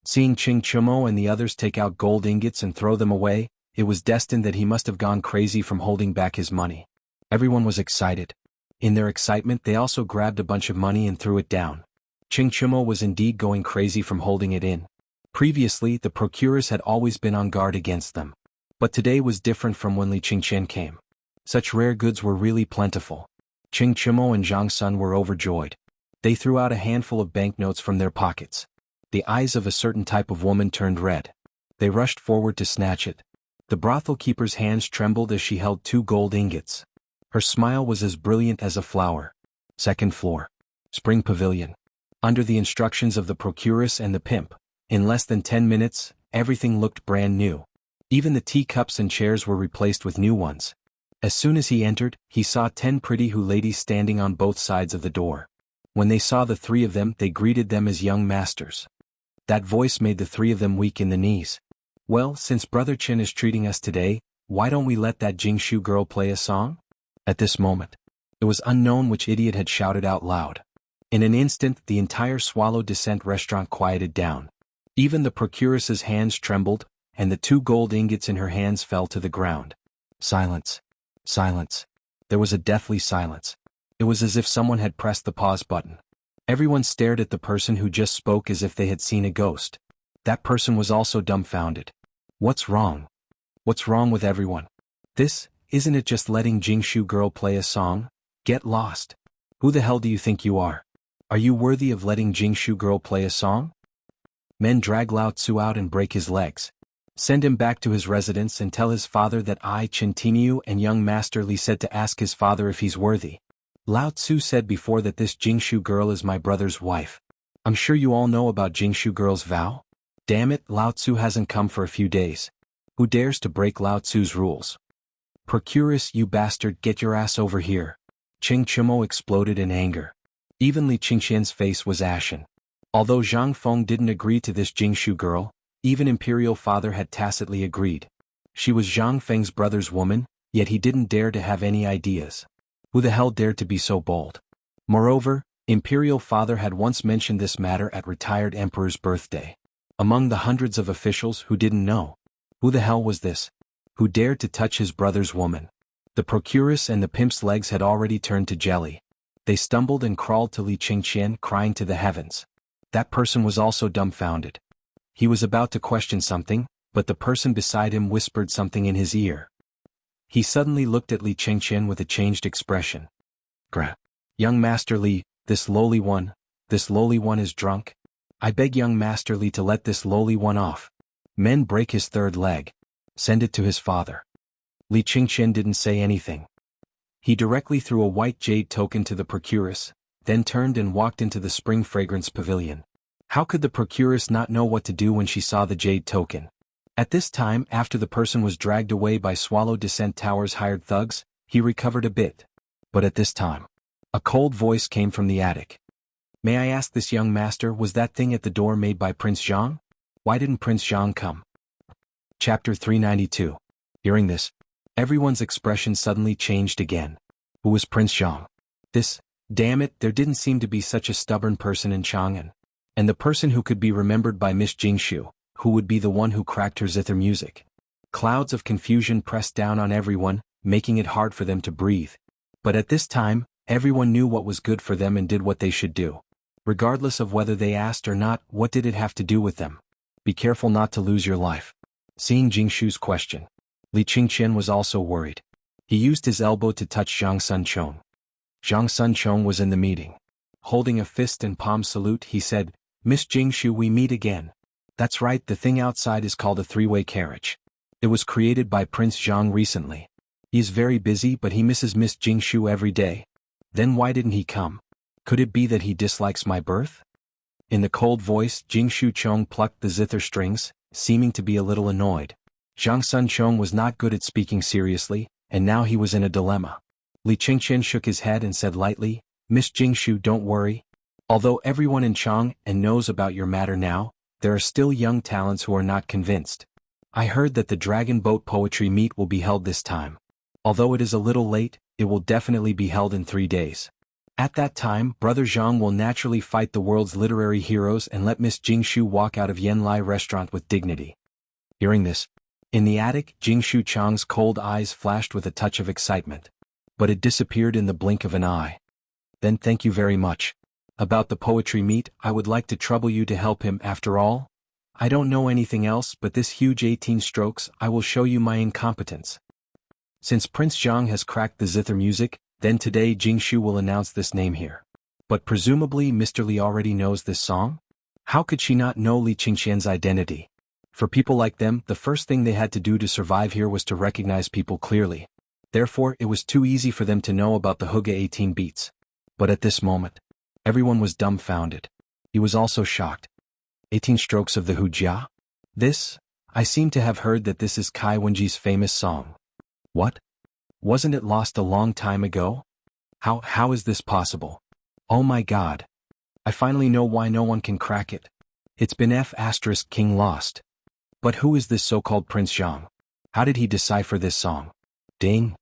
Seeing Ching Chumo and the others take out gold ingots and throw them away, it was destined that he must have gone crazy from holding back his money. Everyone was excited. In their excitement, they also grabbed a bunch of money and threw it down. Ching Chumo was indeed going crazy from holding it in. Previously, the procurers had always been on guard against them. But today was different from when Li Qingxian came. Such rare goods were really plentiful. Ching Chumo and Zhang Sun were overjoyed. They threw out a handful of banknotes from their pockets. The eyes of a certain type of woman turned red. They rushed forward to snatch it. The brothel keeper's hands trembled as she held 2 gold ingots. Her smile was as brilliant as a flower. Second floor. Spring Pavilion. Under the instructions of the procuress and the pimp, in less than 10 minutes, everything looked brand new. Even the teacups and chairs were replaced with new ones. As soon as he entered, he saw 10 pretty ladies standing on both sides of the door. When they saw the 3 of them, they greeted them as young masters. That voice made the 3 of them weak in the knees. "Well, since Brother Chen is treating us today, why don't we let that Jingshu girl play a song?" At this moment, it was unknown which idiot had shouted out loud. In an instant, the entire Swallow Descent restaurant quieted down. Even the procuress's hands trembled, and the 2 gold ingots in her hands fell to the ground. Silence. There was a deathly silence. It was as if someone had pressed the pause button. Everyone stared at the person who just spoke as if they had seen a ghost. That person was also dumbfounded. What's wrong? What's wrong with everyone? Isn't it just letting Jingshu girl play a song? Get lost. Who the hell do you think you are? Are you worthy of letting Jingshu girl play a song? Men drag Lao Tzu out and break his legs. Send him back to his residence and tell his father that I, Chen Tiniu, and young Master Li said to ask his father if he's worthy. Lao Tzu said before that this Jingshu girl is my brother's wife. I'm sure you all know about Jingshu girl's vow. Damn it, Lao Tzu hasn't come for a few days. Who dares to break Lao Tzu's rules? Procuress, you bastard, get your ass over here. Cheng Chumo exploded in anger. Even Li Qingxian's face was ashen. Although Zhang Feng didn't agree to this Jingshu girl, even Imperial Father had tacitly agreed. She was Zhang Feng's brother's woman, yet he didn't dare to have any ideas. Who the hell dared to be so bold? Moreover, Imperial Father had once mentioned this matter at retired Emperor's birthday. Among the hundreds of officials who didn't know. Who the hell was this? Who dared to touch his brother's woman? The procuress and the pimp's legs had already turned to jelly. They stumbled and crawled to Li Qingxian, crying to the heavens. That person was also dumbfounded. He was about to question something, but the person beside him whispered something in his ear. He suddenly looked at Li Qingxian with a changed expression. Grah. Young Master Li, this lowly one is drunk. I beg young Master Li to let this lowly one off. Men break his third leg. Send it to his father. Li Qingxian didn't say anything. He directly threw a white jade token to the procuress, then turned and walked into the spring fragrance pavilion. How could the procuress not know what to do when she saw the jade token? At this time, after the person was dragged away by Swallow Descent Tower's hired thugs, he recovered a bit. But at this time, a cold voice came from the attic. May I ask this young master, was that thing at the door made by Prince Zhang? Why didn't Prince Zhang come? Chapter 392. Hearing this, everyone's expression suddenly changed again. Who was Prince Zhang? Damn it, there didn't seem to be such a stubborn person in Chang'an. And the person who could be remembered by Miss Jingshu, who would be the one who cracked her zither music. Clouds of confusion pressed down on everyone, making it hard for them to breathe. But at this time, everyone knew what was good for them and did what they should do. Regardless of whether they asked or not, what did it have to do with them? Be careful not to lose your life. Seeing Jingshu's question, Li Qingxian was also worried. He used his elbow to touch Zhang Sunchong. Zhang Sunchong was in the meeting. Holding a fist and palm salute, he said, Miss Jingshu, we meet again. That's right, the thing outside is called a three-way carriage. It was created by Prince Zhang recently. He is very busy, but he misses Miss Jingshu every day. Then why didn't he come? Could it be that he dislikes my birth? In the cold voice, Jingshu Chong plucked the zither strings, seeming to be a little annoyed. Zhang Sunchong was not good at speaking seriously, and now he was in a dilemma. Li Qingxian shook his head and said lightly, Miss Jingshu, don't worry. Although everyone in Chang'an knows about your matter now, there are still young talents who are not convinced. I heard that the Dragon Boat Poetry Meet will be held this time. Although it is a little late, it will definitely be held in 3 days. At that time, Brother Zhang will naturally fight the world's literary heroes and let Miss Jingshu walk out of Yanlai restaurant with dignity. Hearing this, in the attic, Jingshu Chang's cold eyes flashed with a touch of excitement. But it disappeared in the blink of an eye. Then thank you very much. About the poetry meet, I would like to trouble you to help him after all. I don't know anything else but this huge 18 strokes. I will show you my incompetence. Since Prince Zhang has cracked the zither music, then today Jingshu will announce this name here. But presumably Mr. Li already knows this song? How could she not know Li Qingxian's identity? For people like them, the first thing they had to do to survive here was to recognize people clearly. Therefore, it was too easy for them to know about the Hygge 18 beats. But at this moment, everyone was dumbfounded. He was also shocked. 18 strokes of the Hujia? I seem to have heard that this is Kai Wenji's famous song. What? Wasn't it lost a long time ago? How is this possible? Oh my god. I finally know why no one can crack it. It's been King lost. But who is this so-called Prince Zhang? How did he decipher this song? Ding!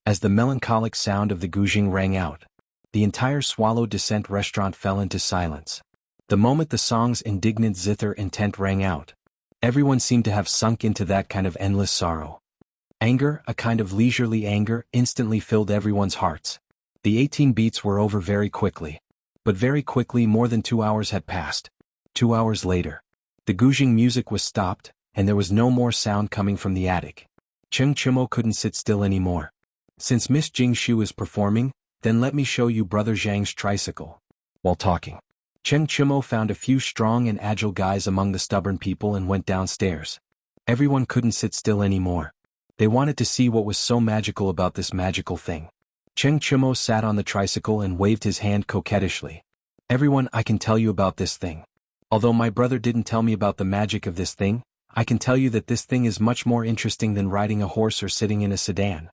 As the melancholic sound of the guzheng rang out, the entire Swallow Descent restaurant fell into silence. The moment the song's indignant zither intent rang out, everyone seemed to have sunk into that kind of endless sorrow. Anger, a kind of leisurely anger, instantly filled everyone's hearts. The 18 beats were over very quickly. But very quickly more than 2 hours had passed. 2 hours later, the guzheng music was stopped, and there was no more sound coming from the attic. Cheng Chimo couldn't sit still anymore. Since Miss Jingshu is performing, then let me show you Brother Zhang's tricycle. While talking, Cheng Chimo found a few strong and agile guys among the stubborn people and went downstairs. Everyone couldn't sit still anymore. They wanted to see what was so magical about this magical thing. Cheng Chimo sat on the tricycle and waved his hand coquettishly. Everyone, I can tell you about this thing. Although my brother didn't tell me about the magic of this thing, I can tell you that this thing is much more interesting than riding a horse or sitting in a sedan.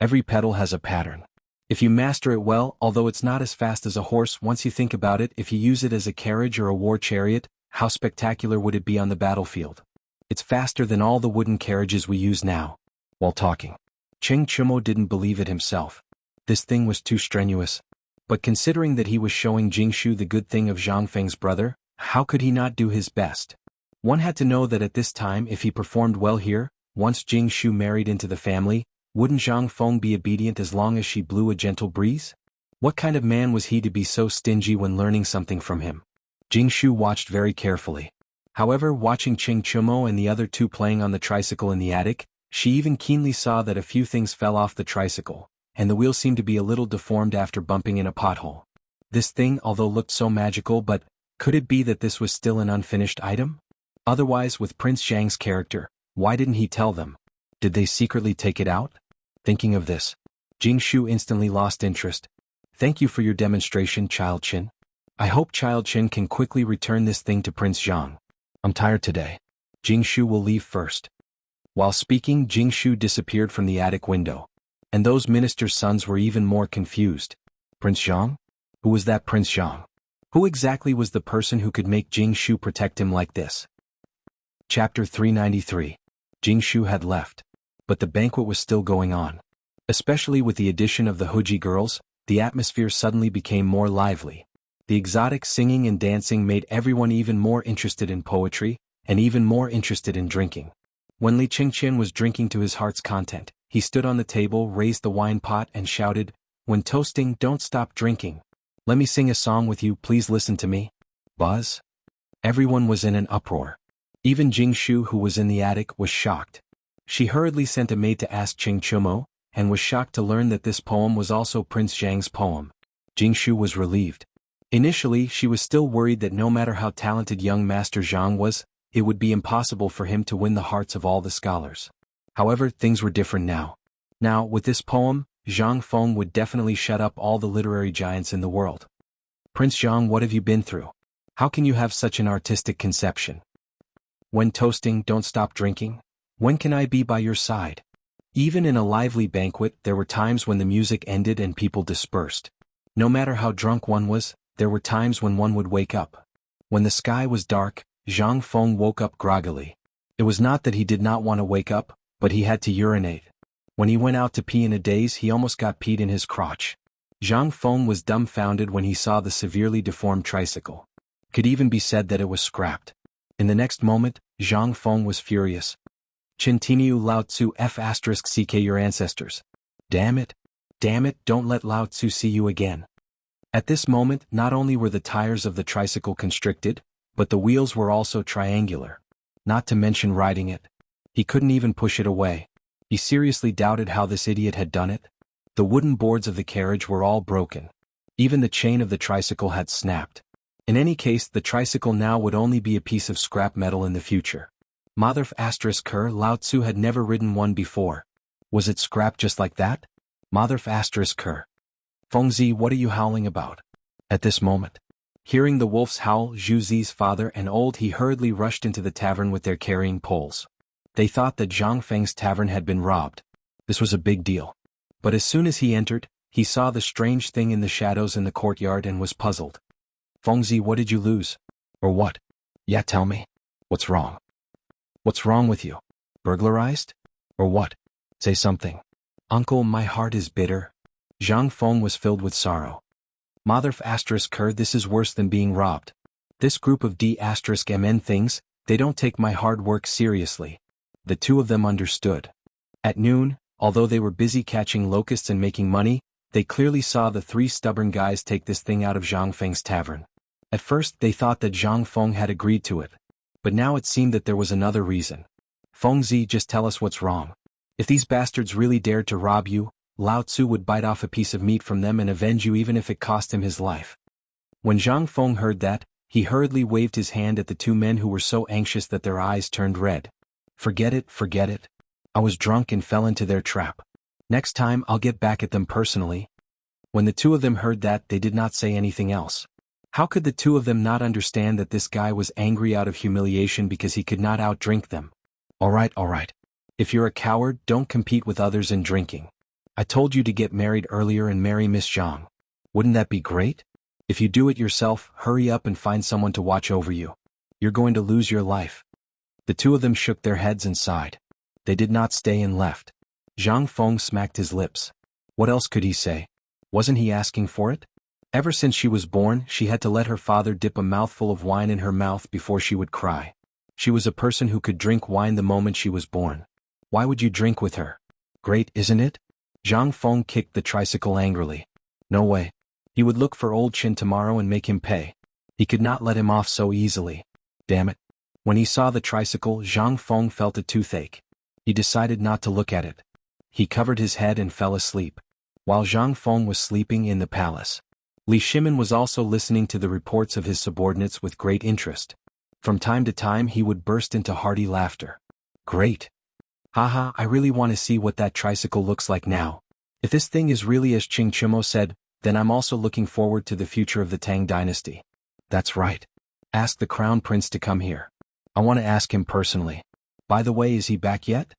Every pedal has a pattern. If you master it well, although it's not as fast as a horse once you think about it, if you use it as a carriage or a war chariot, how spectacular would it be on the battlefield? It's faster than all the wooden carriages we use now. While talking, Cheng Chumo didn't believe it himself. This thing was too strenuous. But considering that he was showing Jingshu the good thing of Zhang Feng's brother, how could he not do his best? One had to know that at this time if he performed well here, once Jingshu married into the family, wouldn't Zhang Feng be obedient as long as she blew a gentle breeze? What kind of man was he to be so stingy when learning something from him? Jingshu watched very carefully. However, watching Cheng Chumo and the other two playing on the tricycle in the attic, she even keenly saw that a few things fell off the tricycle, and the wheel seemed to be a little deformed after bumping in a pothole. This thing, although looked so magical, but could it be that this was still an unfinished item? Otherwise, with Prince Zhang's character, why didn't he tell them? Did they secretly take it out? Thinking of this, Jingshu instantly lost interest. Thank you for your demonstration, Child Qin. I hope Child Qin can quickly return this thing to Prince Zhang. I'm tired today. Jingshu will leave first. While speaking, Jingshu disappeared from the attic window. And those ministers' sons were even more confused. Prince Zhang? Who was that Prince Zhang? Who exactly was the person who could make Jingshu protect him like this? Chapter 393. Jingshu had left. But the banquet was still going on. Especially with the addition of the Huji girls, the atmosphere suddenly became more lively. The exotic singing and dancing made everyone even more interested in poetry, and even more interested in drinking. When Li Qingqian was drinking to his heart's content, he stood on the table, raised the wine pot and shouted, "When toasting, don't stop drinking. Let me sing a song with you, please listen to me." Buzz? Everyone was in an uproar. Even Jingshu, who was in the attic, was shocked. She hurriedly sent a maid to ask Cheng Chumo, and was shocked to learn that this poem was also Prince Zhang's poem. Jingshu was relieved. Initially, she was still worried that no matter how talented young Master Zhang was, it would be impossible for him to win the hearts of all the scholars. However, things were different now. Now, with this poem, Zhang Feng would definitely shut up all the literary giants in the world. Prince Zhang, what have you been through? How can you have such an artistic conception? When toasting, don't stop drinking? When can I be by your side? Even in a lively banquet, there were times when the music ended and people dispersed. No matter how drunk one was, there were times when one would wake up. When the sky was dark, Zhang Feng woke up groggily. It was not that he did not want to wake up, but he had to urinate. When he went out to pee in a daze, he almost got peed in his crotch. Zhang Feng was dumbfounded when he saw the severely deformed tricycle. Could even be said that it was scrapped. In the next moment, Zhang Feng was furious. Chintiniu Lao Tzu F***ck your ancestors. Damn it, don't let Lao Tzu see you again. At this moment, not only were the tires of the tricycle constricted, but the wheels were also triangular. Not to mention riding it. He couldn't even push it away. He seriously doubted how this idiot had done it. The wooden boards of the carriage were all broken. Even the chain of the tricycle had snapped. In any case, the tricycle now would only be a piece of scrap metal in the future. Mother****, Lao Tzu had never ridden one before. Was it scrapped just like that? Mother****. Fengzi, what are you howling about? At this moment, hearing the wolf's howl, Zhu Zi's father and old he hurriedly rushed into the tavern with their carrying poles. They thought that Zhang Feng's tavern had been robbed. This was a big deal. But as soon as he entered, he saw the strange thing in the shadows in the courtyard and was puzzled. Fengzi, what did you lose? Or what? Yeah, tell me. What's wrong? What's wrong with you? Burglarized? Or what? Say something. Uncle, my heart is bitter. Zhang Feng was filled with sorrow. Mother****, this is worse than being robbed. This group of D****mn things, they don't take my hard work seriously. The two of them understood. At noon, although they were busy catching locusts and making money, they clearly saw the three stubborn guys take this thing out of Zhang Feng's tavern. At first, they thought that Zhang Feng had agreed to it. But now it seemed that there was another reason. Fengzi, just tell us what's wrong. If these bastards really dared to rob you, Lao Tzu would bite off a piece of meat from them and avenge you even if it cost him his life. When Zhang Feng heard that, he hurriedly waved his hand at the two men who were so anxious that their eyes turned red. Forget it. I was drunk and fell into their trap. Next time I'll get back at them personally. When the two of them heard that, they did not say anything else. How could the two of them not understand that this guy was angry out of humiliation because he could not outdrink them? All right. If you're a coward, don't compete with others in drinking. I told you to get married earlier and marry Miss Zhang. Wouldn't that be great? If you do it yourself, hurry up and find someone to watch over you. You're going to lose your life." The two of them shook their heads and sighed. They did not stay and left. Zhang Feng smacked his lips. What else could he say? Wasn't he asking for it? Ever since she was born, she had to let her father dip a mouthful of wine in her mouth before she would cry. She was a person who could drink wine the moment she was born. Why would you drink with her? Great, isn't it? Zhang Feng kicked the tricycle angrily. No way. He would look for old Qin tomorrow and make him pay. He could not let him off so easily. Damn it. When he saw the tricycle, Zhang Feng felt a toothache. He decided not to look at it. He covered his head and fell asleep. While Zhang Feng was sleeping in the palace, Li Shimin was also listening to the reports of his subordinates with great interest. From time to time he would burst into hearty laughter. Great. Haha, I really want to see what that tricycle looks like now. If this thing is really as Qing Chimo said, then I'm also looking forward to the future of the Tang Dynasty. That's right. Ask the Crown Prince to come here. I want to ask him personally. By the way, is he back yet?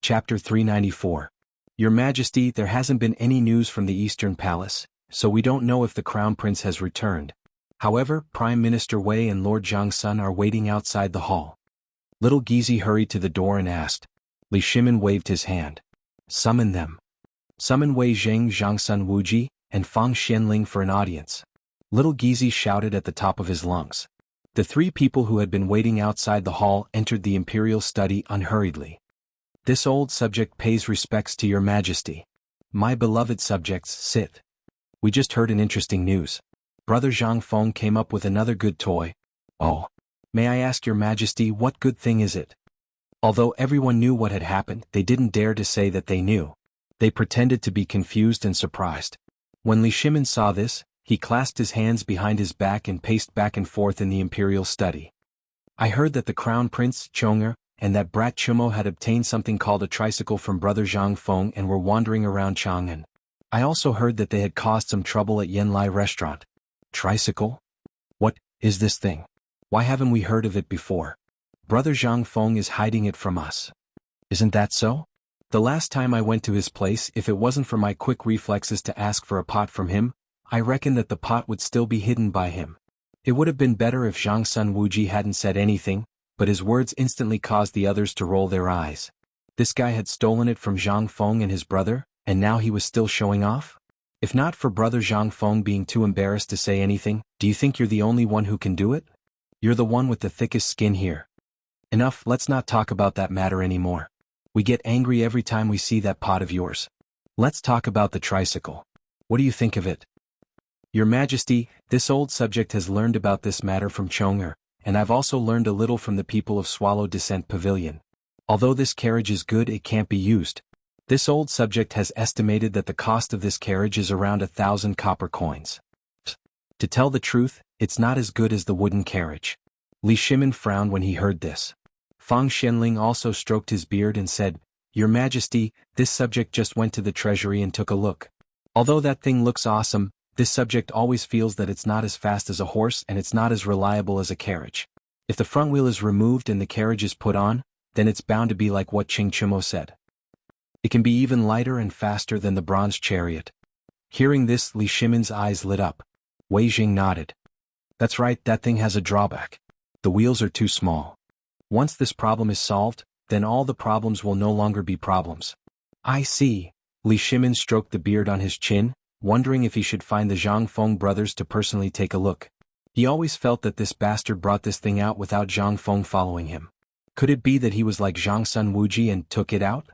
Chapter 394. Your Majesty, there hasn't been any news from the Eastern Palace, so we don't know if the Crown Prince has returned. However, Prime Minister Wei and Lord Zhangsun are waiting outside the hall. Little Gizi hurried to the door and asked. Li Shimin waved his hand. Summon them. Summon Wei Zheng, Zhangsun Wuji, and Fang Xianling for an audience. Little Gizi shouted at the top of his lungs. The three people who had been waiting outside the hall entered the imperial study unhurriedly. This old subject pays respects to your Majesty. My beloved subjects, sit. We just heard an interesting news. Brother Zhang Feng came up with another good toy. Oh. May I ask your Majesty what good thing is it? Although everyone knew what had happened, they didn't dare to say that they knew. They pretended to be confused and surprised. When Li Shimin saw this, he clasped his hands behind his back and paced back and forth in the imperial study. I heard that the Crown Prince, Chong'er, and that brat Chumo had obtained something called a tricycle from Brother Zhang Feng and were wandering around Chang'an. I also heard that they had caused some trouble at Yanlai restaurant. Tricycle? What is this thing? Why haven't we heard of it before? Brother Zhang Feng is hiding it from us. Isn't that so? The last time I went to his place, if it wasn't for my quick reflexes to ask for a pot from him, I reckon that the pot would still be hidden by him. It would have been better if Zhangsun Wuji hadn't said anything, but his words instantly caused the others to roll their eyes. This guy had stolen it from Zhang Feng and his brother, and now he was still showing off? If not for Brother Zhang Feng being too embarrassed to say anything, do you think you're the only one who can do it? You're the one with the thickest skin here. Enough, let's not talk about that matter anymore. We get angry every time we see that pot of yours. Let's talk about the tricycle. What do you think of it? Your Majesty, this old subject has learned about this matter from Chong'er, and I've also learned a little from the people of Swallow Descent Pavilion. Although this carriage is good, it can't be used. This old subject has estimated that the cost of this carriage is around 1,000 copper coins. To tell the truth, it's not as good as the wooden carriage. Li Shimin frowned when he heard this. Fang Xianling also stroked his beard and said, Your Majesty, this subject just went to the treasury and took a look. Although that thing looks awesome, this subject always feels that it's not as fast as a horse and it's not as reliable as a carriage. If the front wheel is removed and the carriage is put on, then it's bound to be like what Qing Chimo said. It can be even lighter and faster than the bronze chariot. Hearing this, Li Shimin's eyes lit up. Wei Jing nodded. That's right, that thing has a drawback. The wheels are too small. Once this problem is solved, then all the problems will no longer be problems. I see. Li Shimin stroked the beard on his chin, wondering if he should find the Zhang Feng brothers to personally take a look. He always felt that this bastard brought this thing out without Zhang Feng following him. Could it be that he was like Zhangsun Wuji and took it out?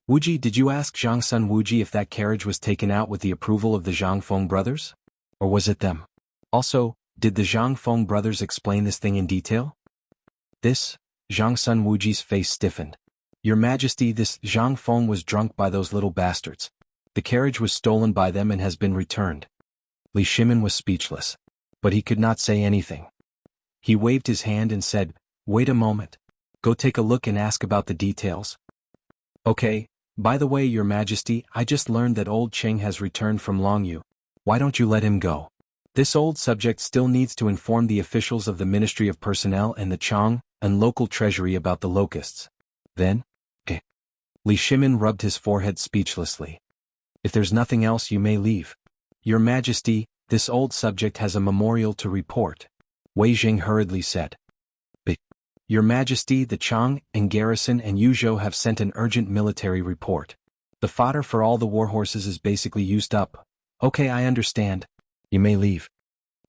Wuji, did you ask Zhangsun Wuji if that carriage was taken out with the approval of the Zhang Feng brothers? Or was it them? Also, did the Zhang Feng brothers explain this thing in detail? This? Zhangsun Wuji's face stiffened. Your Majesty, this Zhang Feng was drunk by those little bastards. The carriage was stolen by them and has been returned. Li Shimin was speechless. But he could not say anything. He waved his hand and said, Wait a moment. Go take a look and ask about the details. Okay, by the way, Your Majesty, I just learned that old Cheng has returned from Longyu. Why don't you let him go? This old subject still needs to inform the officials of the Ministry of Personnel and the Chang and local treasury about the locusts. Then? Li Shimin rubbed his forehead speechlessly. If there's nothing else, you may leave. Your Majesty, this old subject has a memorial to report, Wei Jing hurriedly said. But, Your Majesty, the Chang and garrison and Yuzhou have sent an urgent military report. The fodder for all the warhorses is basically used up. Okay, I understand. You may leave.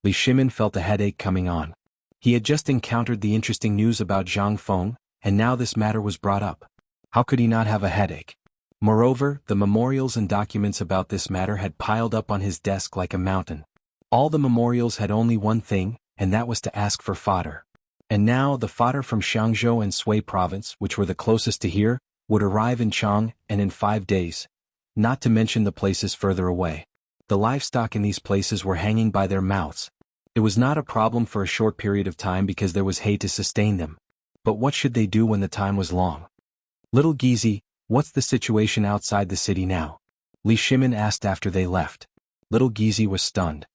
Li Shimin felt a headache coming on. He had just encountered the interesting news about Zhang Feng, and now this matter was brought up. How could he not have a headache? Moreover, the memorials and documents about this matter had piled up on his desk like a mountain. All the memorials had only one thing, and that was to ask for fodder. And now the fodder from Xiangzhou and Sui province, which were the closest to here, would arrive in Chang and in 5 days. Not to mention the places further away. The livestock in these places were hanging by their mouths. It was not a problem for a short period of time because there was hay to sustain them. But what should they do when the time was long? Little Gizi, what's the situation outside the city now? Li Shimin asked after they left. Little Gizi was stunned.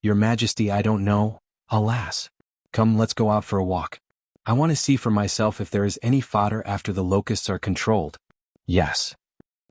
Your Majesty, I don't know, alas. Come, let's go out for a walk. I want to see for myself if there is any fodder after the locusts are controlled. Yes.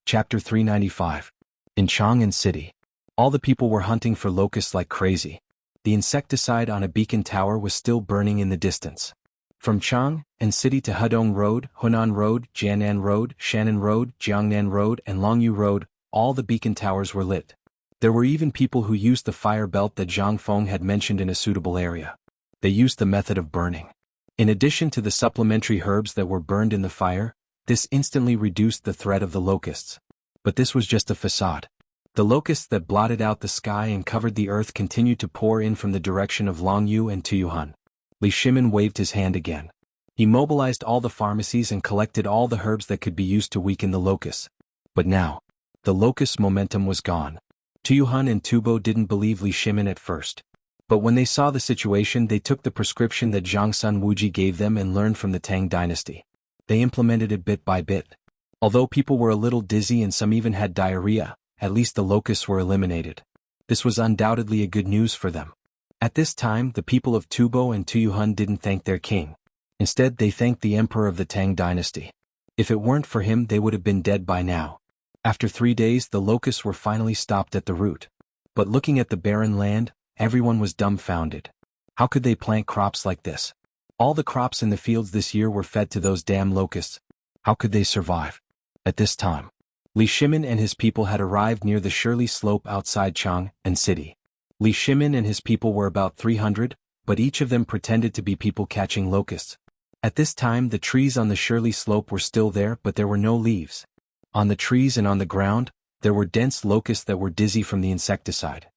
Chapter 395. In Chang'an City. All the people were hunting for locusts like crazy. The insecticide on a beacon tower was still burning in the distance. From Chang'an City to Hedong Road, Hunan Road, Jianan Road, Shannon Road, Jiangnan Road, and Longyu Road, all the beacon towers were lit. There were even people who used the fire belt that Zhang Feng had mentioned in a suitable area. They used the method of burning. In addition to the supplementary herbs that were burned in the fire, this instantly reduced the threat of the locusts. But this was just a facade. The locusts that blotted out the sky and covered the earth continued to pour in from the direction of Longyu and Tuyuhan. Li Shimin waved his hand again. He mobilized all the pharmacies and collected all the herbs that could be used to weaken the locusts. But now, the locust momentum was gone. Tuyuhan and Tubo didn't believe Li Shimin at first. But when they saw the situation, they took the prescription that Zhang Sun Wuji gave them and learned from the Tang Dynasty. They implemented it bit by bit. Although people were a little dizzy and some even had diarrhea, at least the locusts were eliminated. This was undoubtedly a good news for them. At this time, the people of Tubo and Tuyuhan didn't thank their king. Instead, they thanked the emperor of the Tang Dynasty. If it weren't for him, they would have been dead by now. After 3 days, the locusts were finally stopped at the root. But looking at the barren land, everyone was dumbfounded. How could they plant crops like this? All the crops in the fields this year were fed to those damn locusts. How could they survive? At this time, Li Shimin and his people had arrived near the Shirley Slope outside Chang'an City. Li Shimin and his people were about 300, but each of them pretended to be people catching locusts. At this time, the trees on the Shirley Slope were still there, but there were no leaves. On the trees and on the ground, there were dense locusts that were dizzy from the insecticide.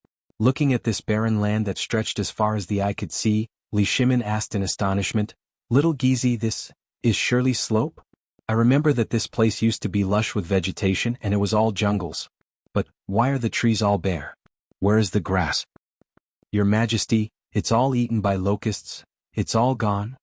Looking at this barren land that stretched as far as the eye could see, Li Shimin asked in astonishment, Little Gizi, this is Shirley Slope? I remember that this place used to be lush with vegetation and it was all jungles. But why are the trees all bare? Where is the grass? Your Majesty, it's all eaten by locusts, it's all gone.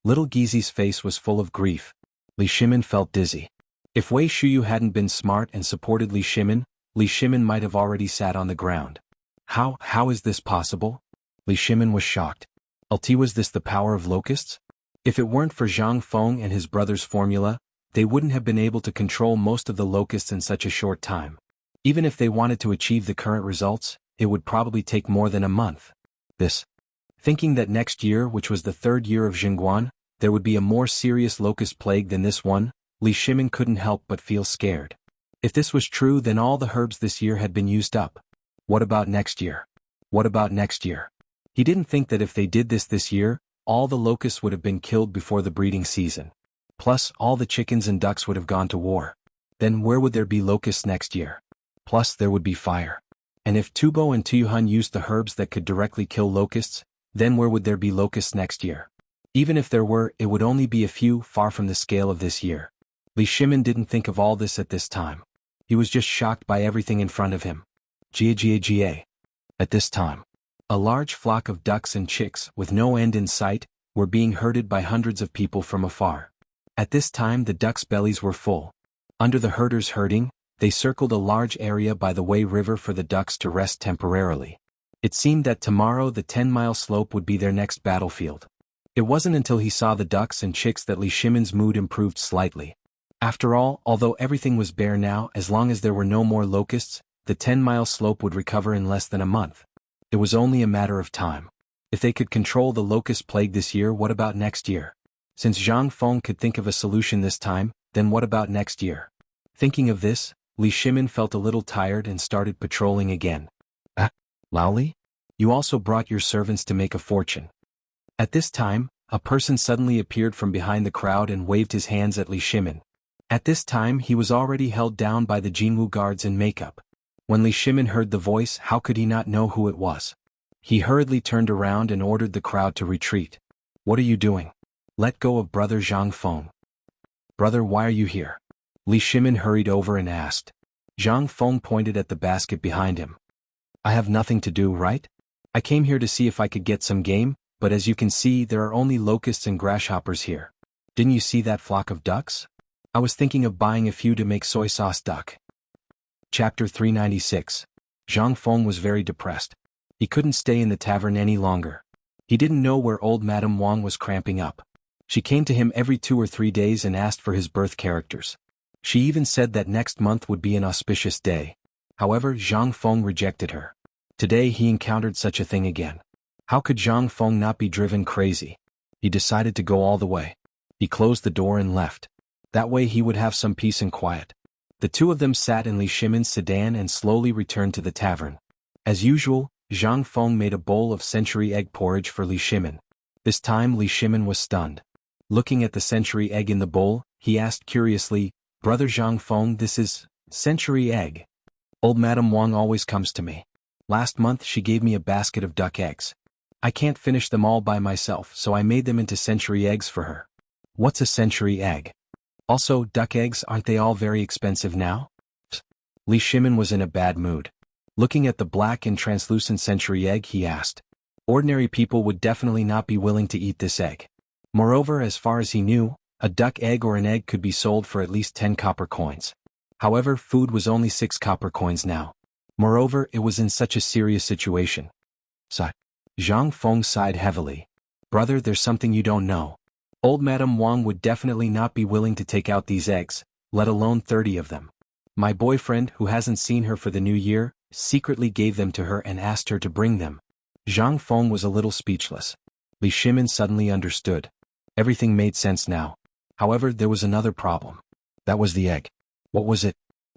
Little Gizi's face was full of grief. Li Shimin felt dizzy. If Wei Shuyu hadn't been smart and supported Li Shimin might have already sat on the ground. How is this possible? Li Shimin was shocked. Was this the power of locusts? If it weren't for Zhang Feng and his brother's formula, they wouldn't have been able to control most of the locusts in such a short time. Even if they wanted to achieve the current results, it would probably take more than a month. Thinking that next year, which was the 3rd year of Jingguan, there would be a more serious locust plague than this one, Li Shimin couldn't help but feel scared. If this was true, then all the herbs this year had been used up. What about next year? What about next year? He didn't think that if they did this year, all the locusts would have been killed before the breeding season. Plus, all the chickens and ducks would have gone to war. Then where would there be locusts next year? Plus, there would be fire. And if Tubo and Tuyuhan used the herbs that could directly kill locusts, then where would there be locusts next year? Even if there were, it would only be a few, far from the scale of this year. Li Shimin didn't think of all this at this time. He was just shocked by everything in front of him. Jia. At this time, a large flock of ducks and chicks, with no end in sight, were being herded by hundreds of people from afar. At this time the ducks' bellies were full. Under the herders herding, they circled a large area by the Wei River for the ducks to rest temporarily. It seemed that tomorrow the 10-mile slope would be their next battlefield. It wasn't until he saw the ducks and chicks that Li Shimin's mood improved slightly. After all, although everything was bare now, as long as there were no more locusts, the 10-mile slope would recover in less than a month. It was only a matter of time. If they could control the locust plague this year, what about next year? Since Zhang Feng could think of a solution this time, then what about next year? Thinking of this, Li Shimin felt a little tired and started patrolling again. Lao Li? You also brought your servants to make a fortune. At this time, a person suddenly appeared from behind the crowd and waved his hands at Li Shimin. At this time he was already held down by the Jinwu guards in makeup. When Li Shimin heard the voice, how could he not know who it was? He hurriedly turned around and ordered the crowd to retreat. What are you doing? Let go of Brother Zhang Feng. Brother, why are you here? Li Shimin hurried over and asked. Zhang Feng pointed at the basket behind him. I have nothing to do, right? I came here to see if I could get some game, but as you can see there are only locusts and grasshoppers here. Didn't you see that flock of ducks? I was thinking of buying a few to make soy sauce duck. Chapter 396. Zhang Feng was very depressed. He couldn't stay in the tavern any longer. He didn't know where old Madame Wang was cramping up. She came to him every 2 or 3 days and asked for his birth characters. She even said that next month would be an auspicious day. However, Zhang Feng rejected her. Today he encountered such a thing again. How could Zhang Feng not be driven crazy? He decided to go all the way. He closed the door and left. That way he would have some peace and quiet. The two of them sat in Li Shimin's sedan and slowly returned to the tavern. As usual, Zhang Feng made a bowl of century egg porridge for Li Shimin. This time Li Shimin was stunned. Looking at the century egg in the bowl, he asked curiously, Brother Zhang Feng, this is century egg. Old Madame Wang always comes to me. Last month she gave me a basket of duck eggs. I can't finish them all by myself, so I made them into century eggs for her. What's a century egg? Also, duck eggs, aren't they all very expensive now? Li Shimin was in a bad mood. Looking at the black and translucent century egg, he asked. Ordinary people would definitely not be willing to eat this egg. Moreover, as far as he knew, a duck egg or an egg could be sold for at least 10 copper coins. However, food was only 6 copper coins now. Moreover, it was in such a serious situation. Zhang Feng sighed heavily. Brother, there's something you don't know. Old Madame Wang would definitely not be willing to take out these eggs, let alone 30 of them. My boyfriend, who hasn't seen her for the new year, secretly gave them to her and asked her to bring them. Zhang Feng was a little speechless. Li Shimin suddenly understood. Everything made sense now. However, there was another problem. That was the egg. What was it?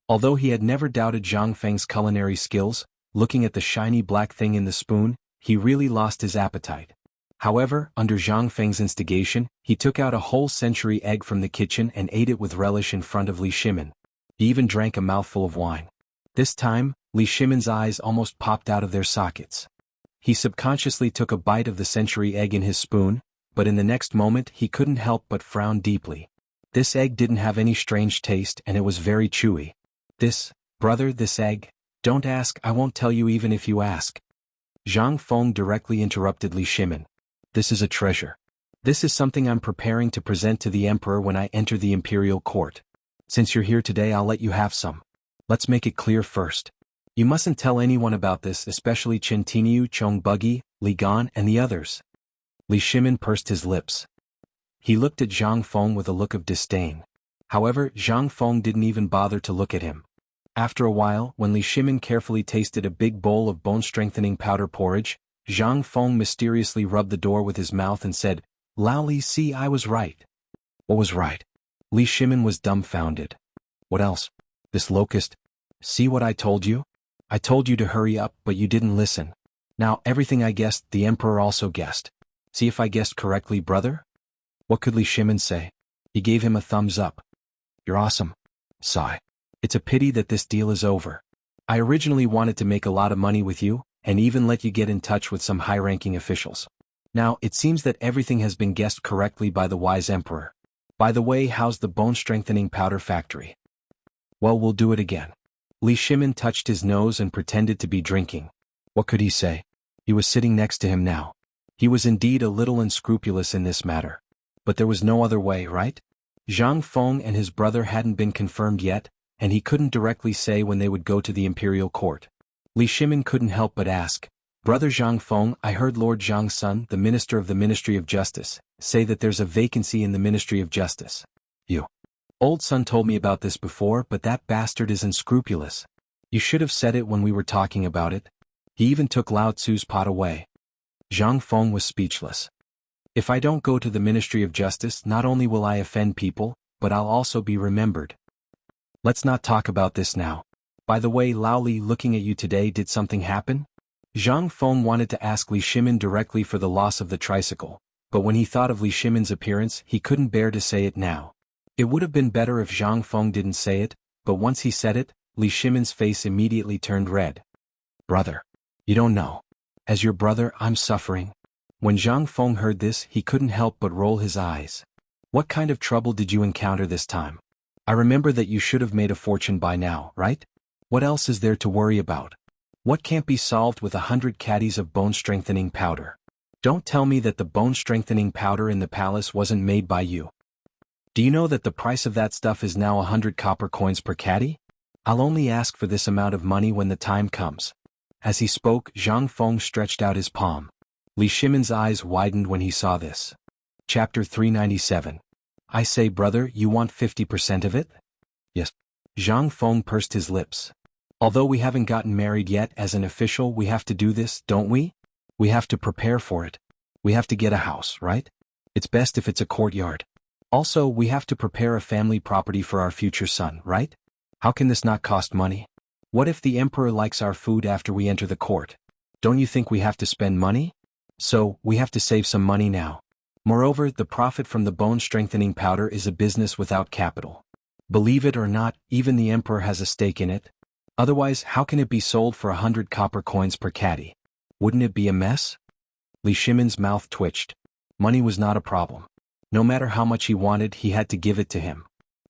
Although he had never doubted Zhang Feng's culinary skills, looking at the shiny black thing in the spoon, he really lost his appetite. However, under Zhang Feng's instigation, he took out a whole century egg from the kitchen and ate it with relish in front of Li Shimin. He even drank a mouthful of wine. This time, Li Shimin's eyes almost popped out of their sockets. He subconsciously took a bite of the century egg in his spoon, but in the next moment he couldn't help but frown deeply. This egg didn't have any strange taste and it was very chewy. Brother, this egg, don't ask, I won't tell you even if you ask. Zhang Feng directly interrupted Li Shimin. This is a treasure. This is something I'm preparing to present to the emperor when I enter the imperial court. Since you're here today, I'll let you have some. Let's make it clear first. You mustn't tell anyone about this, especially Chen Tiniu, Chong Buggy, Li Gan, and the others. Li Shimin pursed his lips. He looked at Zhang Feng with a look of disdain. However, Zhang Feng didn't even bother to look at him. After a while, when Li Shimin carefully tasted a big bowl of bone-strengthening powder porridge, Zhang Feng mysteriously rubbed the door with his mouth and said, Lao Li, see, I was right. What was right? Li Shimin was dumbfounded. What else? This locust? See what I told you? I told you to hurry up, but you didn't listen. Now, everything I guessed, the emperor also guessed. See if I guessed correctly, brother? What could Li Shimin say? He gave him a thumbs up. You're awesome. Sigh. It's a pity that this deal is over. I originally wanted to make a lot of money with you, and even let you get in touch with some high-ranking officials. Now, it seems that everything has been guessed correctly by the wise emperor. By the way, how's the bone-strengthening powder factory? Well, we'll do it again. Li Shimin touched his nose and pretended to be drinking. What could he say? He was sitting next to him now. He was indeed a little unscrupulous in this matter. But there was no other way, right? Zhang Feng and his brother hadn't been confirmed yet, and he couldn't directly say when they would go to the imperial court. Li Shimin couldn't help but ask, Brother Zhang Feng, I heard Lord Zhang's son, the Minister of the Ministry of Justice, say that there's a vacancy in the Ministry of Justice. You. Old son told me about this before, but that bastard is unscrupulous. You should have said it when we were talking about it. He even took Lao Tzu's pot away. Zhang Feng was speechless. If I don't go to the Ministry of Justice, not only will I offend people, but I'll also be remembered. Let's not talk about this now. By the way, Lao Li, looking at you today, did something happen? Zhang Feng wanted to ask Li Shimin directly for the loss of the tricycle, but when he thought of Li Shimin's appearance, he couldn't bear to say it now. It would have been better if Zhang Feng didn't say it, but once he said it, Li Shimin's face immediately turned red. Brother. You don't know. As your brother, I'm suffering. When Zhang Feng heard this, he couldn't help but roll his eyes. What kind of trouble did you encounter this time? I remember that you should have made a fortune by now, right? What else is there to worry about? What can't be solved with 100 caddies of bone-strengthening powder? Don't tell me that the bone-strengthening powder in the palace wasn't made by you. Do you know that the price of that stuff is now 100 copper coins per caddy? I'll only ask for this amount of money when the time comes. As he spoke, Zhang Feng stretched out his palm. Li Shimin's eyes widened when he saw this. Chapter 397. I say, brother, you want 50% of it? Yes. Zhang Feng pursed his lips. Although we haven't gotten married yet, as an official we have to do this, don't we? We have to prepare for it. We have to get a house, right? It's best if it's a courtyard. Also, we have to prepare a family property for our future son, right? How can this not cost money? What if the emperor likes our food after we enter the court? Don't you think we have to spend money? So, we have to save some money now. Moreover, the profit from the bone-strengthening powder is a business without capital. Believe it or not, even the emperor has a stake in it. Otherwise, how can it be sold for 100 copper coins per caddy? Wouldn't it be a mess? Li Shimin's mouth twitched. Money was not a problem. No matter how much he wanted, he had to give it to him.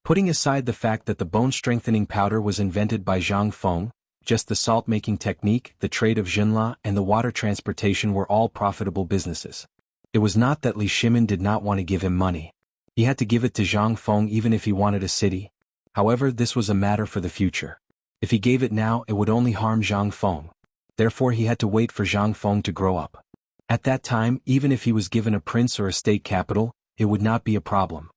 Putting aside the fact that the bone-strengthening powder was invented by Zhang Feng, just the salt-making technique, the trade of Jinla, and the water transportation were all profitable businesses. It was not that Li Shimin did not want to give him money. He had to give it to Zhang Feng even if he wanted a city. However, this was a matter for the future. If he gave it now, it would only harm Zhang Feng. Therefore, he had to wait for Zhang Feng to grow up. At that time, even if he was given a prince or a state capital, it would not be a problem.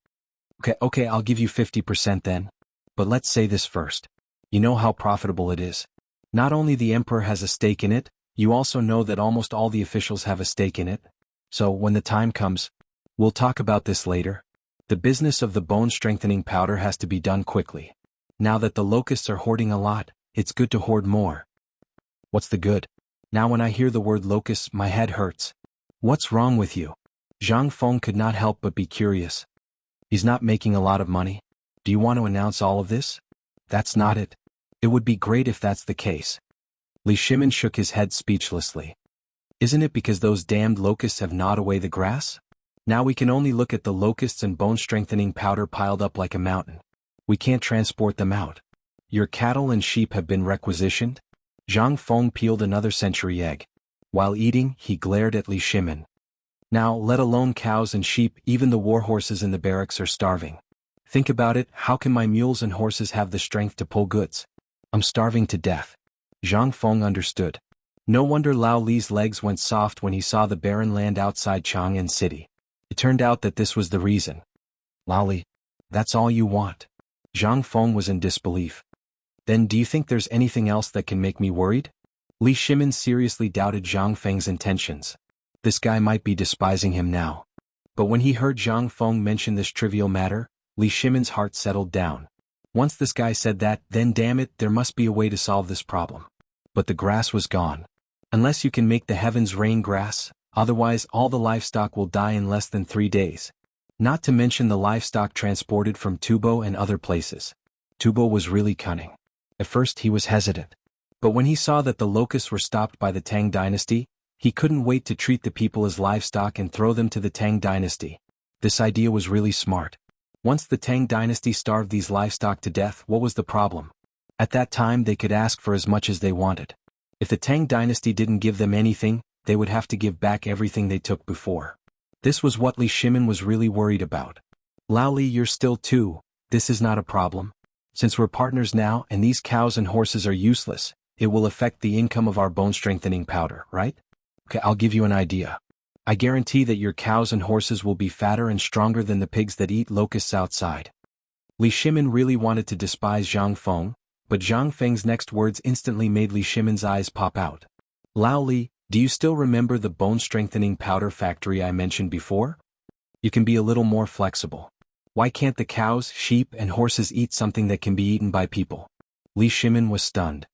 Okay, I'll give you 50% then. But let's say this first. You know how profitable it is. Not only the emperor has a stake in it, you also know that almost all the officials have a stake in it. So, when the time comes, we'll talk about this later. The business of the bone-strengthening powder has to be done quickly. Now that the locusts are hoarding a lot, it's good to hoard more. What's the good? Now when I hear the word locusts, my head hurts. What's wrong with you? Zhang Feng could not help but be curious. He's not making a lot of money. Do you want to announce all of this? That's not it. It would be great if that's the case. Li Shimin shook his head speechlessly. Isn't it because those damned locusts have gnawed away the grass? Now we can only look at the locusts and bone-strengthening powder piled up like a mountain. We can't transport them out. Your cattle and sheep have been requisitioned? Zhang Feng peeled another century egg. While eating, he glared at Li Shimin. Now, let alone cows and sheep, even the war horses in the barracks are starving. Think about it, how can my mules and horses have the strength to pull goods? I'm starving to death. Zhang Feng understood. No wonder Lao Li's legs went soft when he saw the barren land outside Chang'an City. It turned out that this was the reason. Lao Li, that's all you want? Zhang Feng was in disbelief. Then do you think there's anything else that can make me worried? Li Shimin seriously doubted Zhang Feng's intentions. This guy might be despising him now. But when he heard Zhang Feng mention this trivial matter, Li Shimin's heart settled down. Once this guy said that, then damn it, there must be a way to solve this problem. But the grass was gone. Unless you can make the heavens rain grass, otherwise all the livestock will die in less than 3 days. Not to mention the livestock transported from Tubo and other places. Tubo was really cunning. At first he was hesitant. But when he saw that the locusts were stopped by the Tang Dynasty, he couldn't wait to treat the people as livestock and throw them to the Tang Dynasty. This idea was really smart. Once the Tang Dynasty starved these livestock to death, what was the problem? At that time they could ask for as much as they wanted. If the Tang Dynasty didn't give them anything, they would have to give back everything they took before. This was what Li Shimin was really worried about. Lao Li, you're still too. This is not a problem. Since we're partners now and these cows and horses are useless, it will affect the income of our bone-strengthening powder, right? Okay, I'll give you an idea. I guarantee that your cows and horses will be fatter and stronger than the pigs that eat locusts outside. Li Shimin really wanted to despise Zhang Feng, but Zhang Feng's next words instantly made Li Shimin's eyes pop out. Lao Li, do you still remember the bone-strengthening powder factory I mentioned before? You can be a little more flexible. Why can't the cows, sheep, and horses eat something that can be eaten by people? Li Shimin was stunned.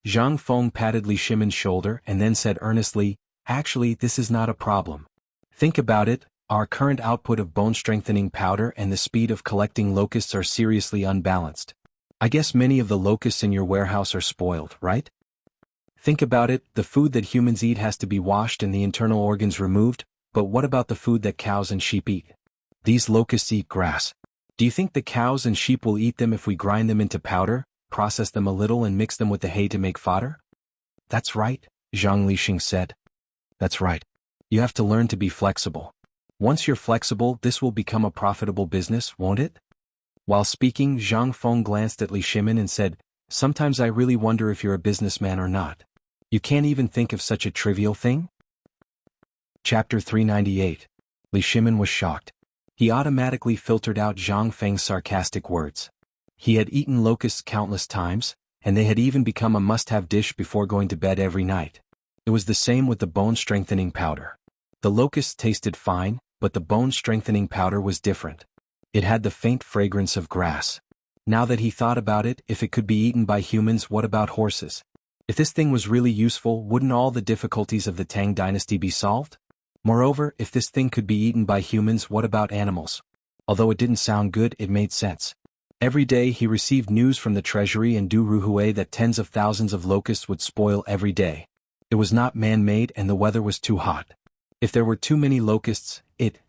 Zhang Feng patted Li Shimin's shoulder and then said earnestly, actually, this is not a problem. Think about it, our current output of bone-strengthening powder and the speed of collecting locusts are seriously unbalanced. I guess many of the locusts in your warehouse are spoiled, right? Think about it, the food that humans eat has to be washed and the internal organs removed, but what about the food that cows and sheep eat? These locusts eat grass. Do you think the cows and sheep will eat them if we grind them into powder, process them a little and mix them with the hay to make fodder? That's right, Zhang Lixing said. That's right. You have to learn to be flexible. Once you're flexible, this will become a profitable business, won't it? While speaking, Zhang Feng glanced at Li Shimin and said, sometimes I really wonder if you're a businessman or not. You can't even think of such a trivial thing? Chapter 398. Li Shimin was shocked. He automatically filtered out Zhang Feng's sarcastic words. He had eaten locusts countless times, and they had even become a must-have dish before going to bed every night. It was the same with the bone-strengthening powder. The locusts tasted fine, but the bone-strengthening powder was different. It had the faint fragrance of grass. Now that he thought about it, if it could be eaten by humans, what about horses? If this thing was really useful, wouldn't all the difficulties of the Tang Dynasty be solved? Moreover, if this thing could be eaten by humans, what about animals? Although it didn't sound good, it made sense. Every day he received news from the treasury in Du Ruhui that tens of thousands of locusts would spoil every day. It was not man-made and the weather was too hot. If there were too many locusts,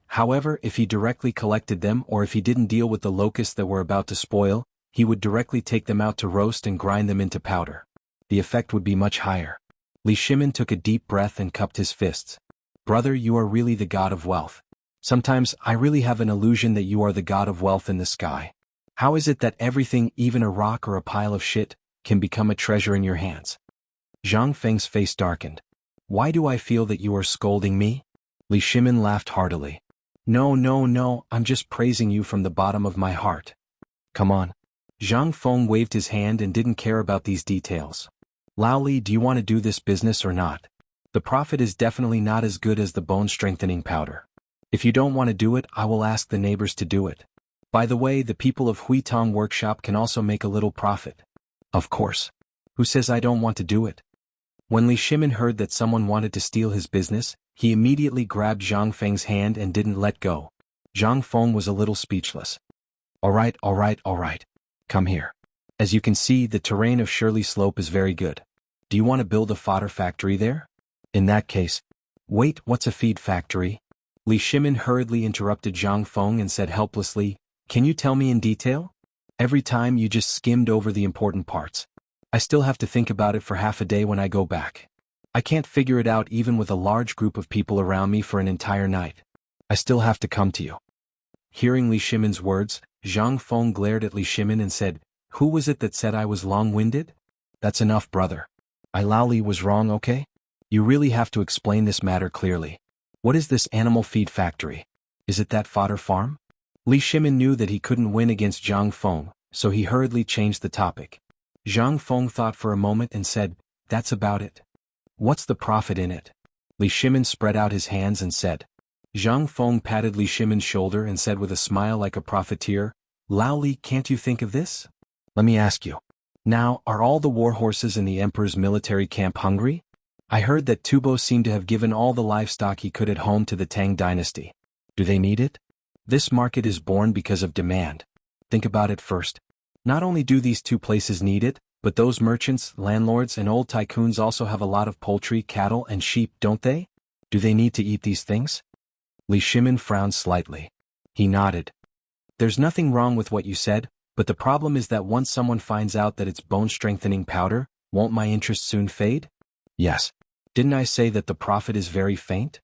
however, if he directly collected them or if he didn't deal with the locusts that were about to spoil, he would directly take them out to roast and grind them into powder. The effect would be much higher. Li Shimin took a deep breath and cupped his fists. Brother, you are really the god of wealth. Sometimes I really have an illusion that you are the god of wealth in the sky. How is it that everything, even a rock or a pile of shit, can become a treasure in your hands? Zhang Feng's face darkened. Why do I feel that you are scolding me? Li Shimin laughed heartily. No, I'm just praising you from the bottom of my heart. Come on. Zhang Feng waved his hand and didn't care about these details. Lao Li, do you want to do this business or not? The profit is definitely not as good as the bone-strengthening powder. If you don't want to do it, I will ask the neighbors to do it. By the way, the people of Huitong Workshop can also make a little profit. Of course. Who says I don't want to do it? When Li Shimin heard that someone wanted to steal his business, he immediately grabbed Zhang Feng's hand and didn't let go. Zhang Feng was a little speechless. All right. Come here. As you can see, the terrain of Shirley Slope is very good. Do you want to build a fodder factory there? In that case. Wait, what's a feed factory? Li Shimin hurriedly interrupted Zhang Feng and said helplessly, can you tell me in detail? Every time you just skimmed over the important parts. I still have to think about it for half a day when I go back. I can't figure it out even with a large group of people around me for an entire night. I still have to come to you. Hearing Li Shimin's words, Zhang Feng glared at Li Shimin and said, who was it that said I was long-winded? That's enough, brother. Lao Li was wrong, okay? You really have to explain this matter clearly. What is this animal feed factory? Is it that fodder farm? Li Shimin knew that he couldn't win against Zhang Feng, so he hurriedly changed the topic. Zhang Feng thought for a moment and said, that's about it. What's the profit in it? Li Shimin spread out his hands and said. Zhang Feng patted Li Shimin's shoulder and said with a smile like a profiteer, Lao Li, can't you think of this? Let me ask you. Now, are all the war horses in the Emperor's military camp hungry? I heard that Tubo seemed to have given all the livestock he could at home to the Tang Dynasty. Do they need it? This market is born because of demand. Think about it first. Not only do these two places need it, but those merchants, landlords, and old tycoons also have a lot of poultry, cattle, and sheep, don't they? Do they need to eat these things? Li Shimin frowned slightly. He nodded. There's nothing wrong with what you said, but the problem is that once someone finds out that it's bone-strengthening powder, won't my interest soon fade? Yes. Didn't I say that the profit is very faint?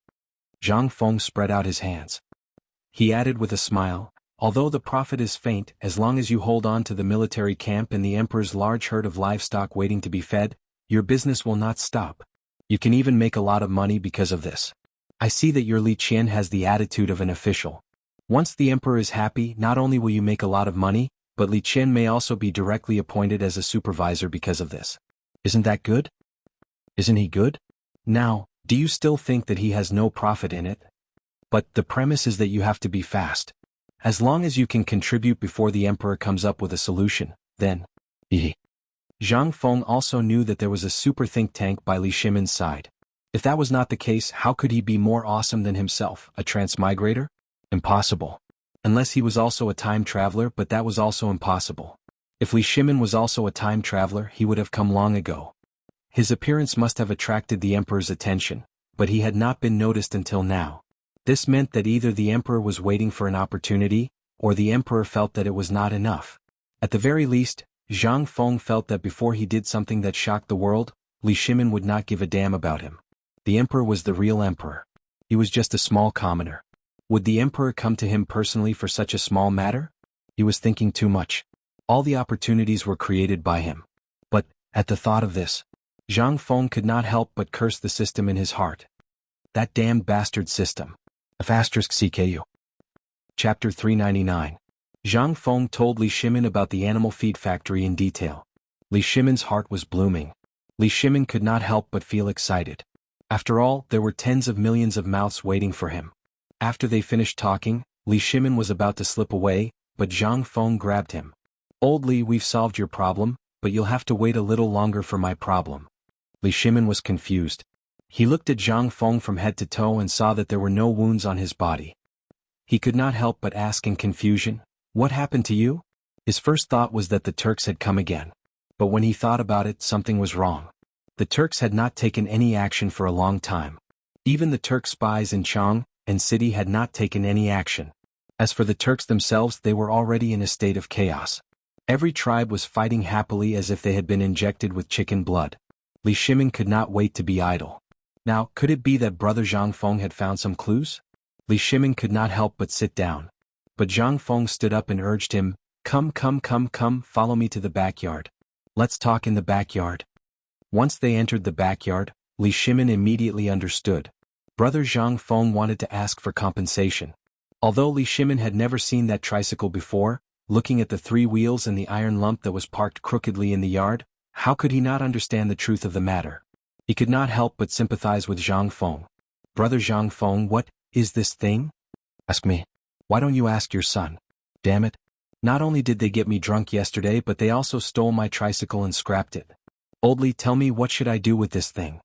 Zhang Feng spread out his hands. He added with a smile, although the profit is faint, as long as you hold on to the military camp and the Emperor's large herd of livestock waiting to be fed, your business will not stop. You can even make a lot of money because of this. I see that your Li Qian has the attitude of an official. Once the Emperor is happy, not only will you make a lot of money, but Li Qin may also be directly appointed as a supervisor because of this. Isn't that good? Isn't he good? Now, do you still think that he has no profit in it? But the premise is that you have to be fast. As long as you can contribute before the emperor comes up with a solution, then. Zhang Feng also knew that there was a super think tank by Li Shimin's side. If that was not the case, how could he be more awesome than himself, a transmigrator? Impossible. Unless he was also a time traveler, but that was also impossible. If Li Shimin was also a time traveler, he would have come long ago. His appearance must have attracted the emperor's attention, but he had not been noticed until now. This meant that either the emperor was waiting for an opportunity, or the emperor felt that it was not enough. At the very least, Zhang Feng felt that before he did something that shocked the world, Li Shimin would not give a damn about him. The emperor was the real emperor. He was just a small commoner. Would the emperor come to him personally for such a small matter? He was thinking too much. All the opportunities were created by him. But, at the thought of this, Zhang Feng could not help but curse the system in his heart. That damned bastard system. *CKU. Chapter 399. Zhang Feng told Li Shimin about the animal feed factory in detail. Li Shimin's heart was blooming. Li Shimin could not help but feel excited. After all, there were tens of millions of mouths waiting for him. After they finished talking, Li Shimin was about to slip away, but Zhang Feng grabbed him. "Old Li, we've solved your problem, but you'll have to wait a little longer for my problem." Li Shimin was confused. He looked at Zhang Feng from head to toe and saw that there were no wounds on his body. He could not help but ask in confusion, "What happened to you?" His first thought was that the Turks had come again. But when he thought about it, something was wrong. The Turks had not taken any action for a long time. Even the Turk spies in Chang and city had not taken any action. As for the Turks themselves, they were already in a state of chaos. Every tribe was fighting happily as if they had been injected with chicken blood. Li Shimin could not wait to be idle. Now, could it be that brother Zhang Feng had found some clues? Li Shimin could not help but sit down. But Zhang Feng stood up and urged him, come, follow me to the backyard. Let's talk in the backyard." Once they entered the backyard, Li Shimin immediately understood. Brother Zhang Feng wanted to ask for compensation. Although Li Shimin had never seen that tricycle before, looking at the 3 wheels and the iron lump that was parked crookedly in the yard, how could he not understand the truth of the matter? He could not help but sympathize with Zhang Feng. "Brother Zhang Feng, what is this thing?" "Ask me. Why don't you ask your son?" "Damn it. Not only did they get me drunk yesterday, but they also stole my tricycle and scrapped it." "Old Li, tell me, what should I do with this thing?"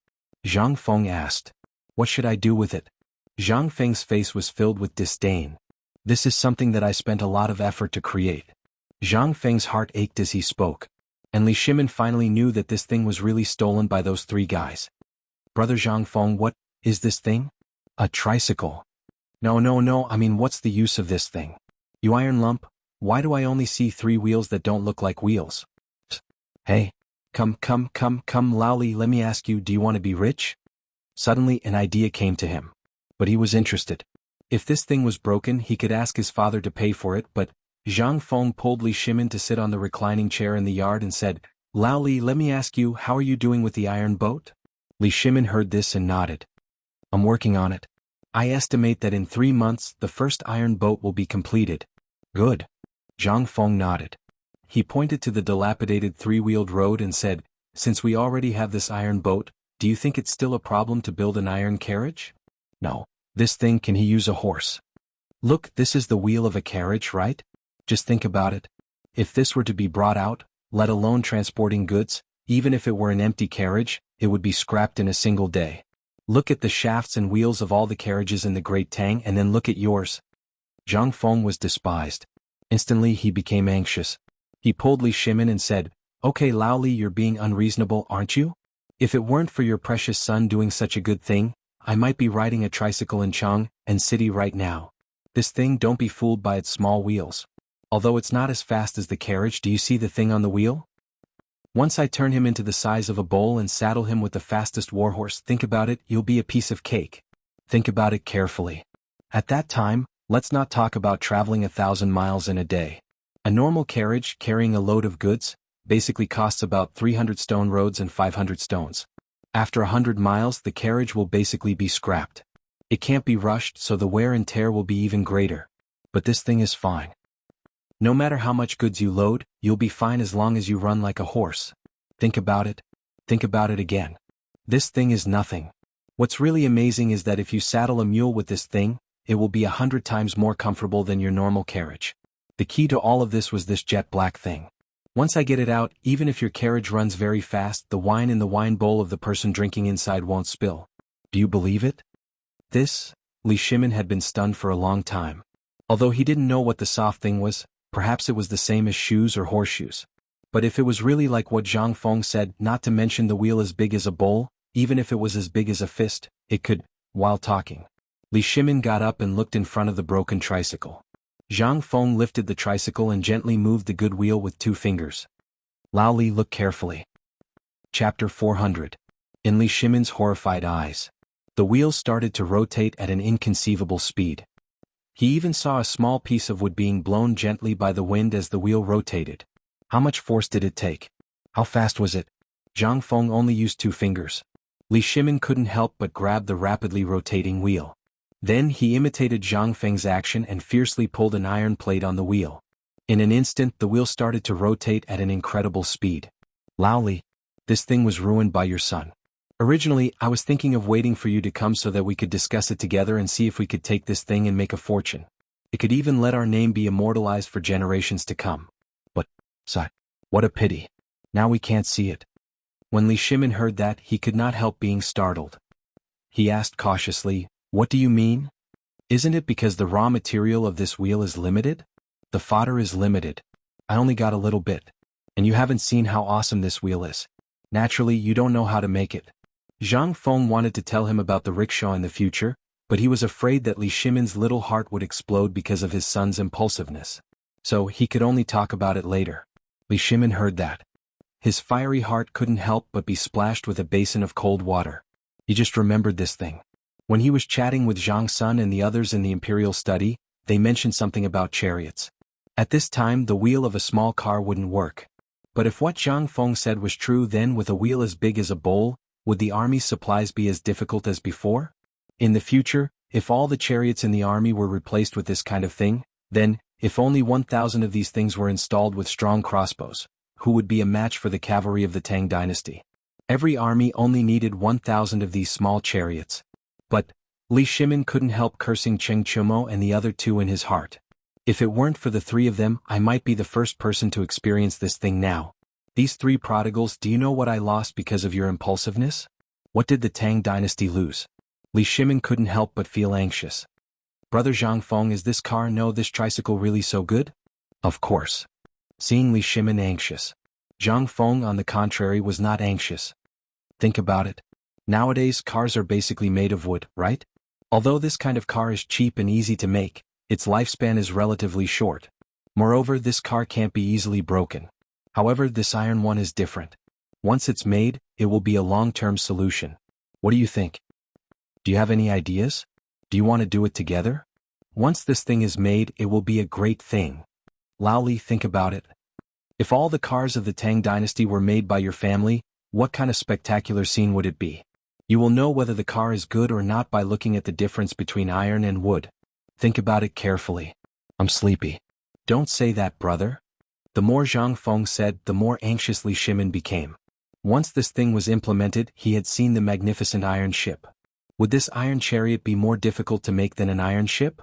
Zhang Feng asked. "What should I do with it?" Zhang Feng's face was filled with disdain. "This is something that I spent a lot of effort to create." Zhang Feng's heart ached as he spoke. And Li Shimin finally knew that this thing was really stolen by those 3 guys. "Brother Zhang Feng, what is this thing?" "A tricycle." No, I mean, what's the use of this thing?" "You iron lump, why do I only see 3 wheels that don't look like wheels?" "Hey, come, Laoli, let me ask you, do you want to be rich?" Suddenly an idea came to him. But he was interested. If this thing was broken, he could ask his father to pay for it, but Zhang Feng pulled Li Shimin to sit on the reclining chair in the yard and said, "Laoli, let me ask you, how are you doing with the iron boat?" Li Shimin heard this and nodded. "I'm working on it. I estimate that in 3 months the first iron boat will be completed." "Good." Zhang Feng nodded. He pointed to the dilapidated 3-wheeled road and said, "Since we already have this iron boat, do you think it's still a problem to build an iron carriage?" "No. This thing, can he use a horse?" "Look, this is the wheel of a carriage, right? Just think about it. If this were to be brought out, let alone transporting goods, even if it were an empty carriage, it would be scrapped in a single day. Look at the shafts and wheels of all the carriages in the Great Tang and then look at yours." Zhang Feng was despised. Instantly he became anxious. He pulled Li Shimin and said, "Okay, Laoli, you're being unreasonable, aren't you? If it weren't for your precious son doing such a good thing, I might be riding a tricycle in Chang and city right now. This thing, don't be fooled by its small wheels. Although it's not as fast as the carriage, do you see the thing on the wheel? Once I turn him into the size of a bowl and saddle him with the fastest warhorse, think about it, you'll be a piece of cake. Think about it carefully. At that time, let's not talk about traveling 1,000 miles in a day. A normal carriage carrying a load of goods basically costs about 300 stone roads and 500 stones. After 100 miles, the carriage will basically be scrapped. It can't be rushed, so the wear and tear will be even greater. But this thing is fine. No matter how much goods you load, you'll be fine as long as you run like a horse. Think about it. Think about it again. This thing is nothing. What's really amazing is that if you saddle a mule with this thing, it will be 100 times more comfortable than your normal carriage. The key to all of this was this jet black thing. Once I get it out, even if your carriage runs very fast, the wine in the wine bowl of the person drinking inside won't spill. Do you believe it? Li Shimin had been stunned for a long time. Although he didn't know what the soft thing was, perhaps it was the same as shoes or horseshoes. But if it was really like what Zhang Feng said, not to mention the wheel as big as a bowl, even if it was as big as a fist, it could, while talking. Li Shimin got up and looked in front of the broken tricycle. Zhang Feng lifted the tricycle and gently moved the good wheel with 2 fingers. Lao Li looked carefully. Chapter 400. In Li Shimin's horrified eyes. The wheel started to rotate at an inconceivable speed. He even saw a small piece of wood being blown gently by the wind as the wheel rotated. How much force did it take? How fast was it? Zhang Feng only used 2 fingers. Li Shimin couldn't help but grab the rapidly rotating wheel. Then he imitated Zhang Feng's action and fiercely pulled an iron plate on the wheel. In an instant the wheel started to rotate at an incredible speed. Lao Li, this thing was ruined by your son. Originally, I was thinking of waiting for you to come so that we could discuss it together and see if we could take this thing and make a fortune. It could even let our name be immortalized for generations to come. But, sigh, what a pity. Now we can't see it. When Li Shimin heard that, he could not help being startled. He asked cautiously, what do you mean? Isn't it because the raw material of this wheel is limited? The fodder is limited. I only got a little bit. And you haven't seen how awesome this wheel is. Naturally, you don't know how to make it. Zhang Feng wanted to tell him about the rickshaw in the future, but he was afraid that Li Shimin's little heart would explode because of his son's impulsiveness. So he could only talk about it later. Li Shimin heard that. His fiery heart couldn't help but be splashed with a basin of cold water. He just remembered this thing. When he was chatting with Zhang Sun and the others in the imperial study, they mentioned something about chariots. At this time the wheel of a small car wouldn't work. But if what Zhang Feng said was true, then with a wheel as big as a bowl, would the army's supplies be as difficult as before? In the future, if all the chariots in the army were replaced with this kind of thing, then, if only 1,000 of these things were installed with strong crossbows, who would be a match for the cavalry of the Tang Dynasty? Every army only needed 1,000 of these small chariots. But, Li Shimin couldn't help cursing Cheng Chumo and the other 2 in his heart. If it weren't for the 3 of them, I might be the first person to experience this thing now. These 3 prodigals, do you know what I lost because of your impulsiveness? What did the Tang Dynasty lose? Li Shimin couldn't help but feel anxious. Brother Zhang Feng, is this this tricycle really so good? Of course. Seeing Li Shimin anxious. Zhang Feng, on the contrary, was not anxious. Think about it. Nowadays cars are basically made of wood, right? Although this kind of car is cheap and easy to make, its lifespan is relatively short. Moreover, this car can't be easily broken. However, this iron one is different. Once it's made, it will be a long-term solution. What do you think? Do you have any ideas? Do you want to do it together? Once this thing is made, it will be a great thing. Lao Li, think about it. If all the cars of the Tang Dynasty were made by your family, what kind of spectacular scene would it be? You will know whether the car is good or not by looking at the difference between iron and wood. Think about it carefully. I'm sleepy. Don't say that, brother. The more Zhang Feng said, the more anxious Li Shimin became. Once this thing was implemented, he had seen the magnificent iron ship. Would this iron chariot be more difficult to make than an iron ship?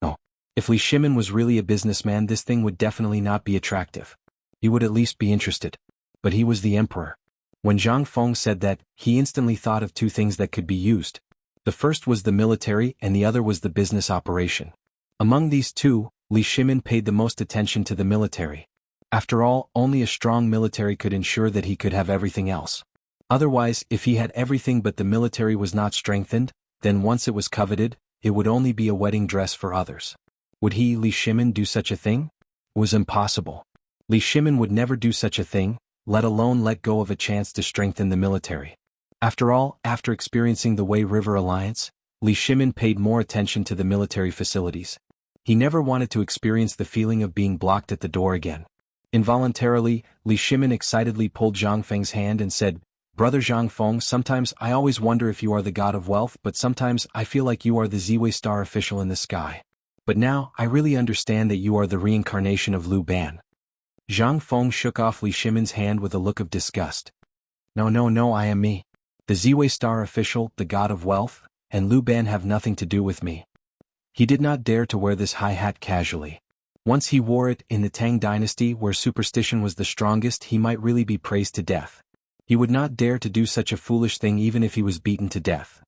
No. If Li Shimin was really a businessman, this thing would definitely not be attractive. He would at least be interested. But he was the emperor. When Zhang Feng said that, he instantly thought of 2 things that could be used. The first was the military and the other was the business operation. Among these 2, Li Shimin paid the most attention to the military. After all, only a strong military could ensure that he could have everything else. Otherwise, if he had everything but the military was not strengthened, then once it was coveted, it would only be a wedding dress for others. Would he, Li Shimin, do such a thing? It was impossible. Li Shimin would never do such a thing, let alone let go of a chance to strengthen the military. After all, after experiencing the Wei River Alliance, Li Shimin paid more attention to the military facilities. He never wanted to experience the feeling of being blocked at the door again. Involuntarily, Li Shimin excitedly pulled Zhang Feng's hand and said, Brother Zhang Feng, sometimes I always wonder if you are the god of wealth, but sometimes I feel like you are the Ziwei star official in the sky. But now, I really understand that you are the reincarnation of Lu Ban. Zhang Feng shook off Li Shimon's hand with a look of disgust. No, no, no, I am me. The Ziwei Star official, the god of wealth, and Lu Ban have nothing to do with me. He did not dare to wear this high hat casually. Once he wore it in the Tang Dynasty where superstition was the strongest, he might really be praised to death. He would not dare to do such a foolish thing even if he was beaten to death.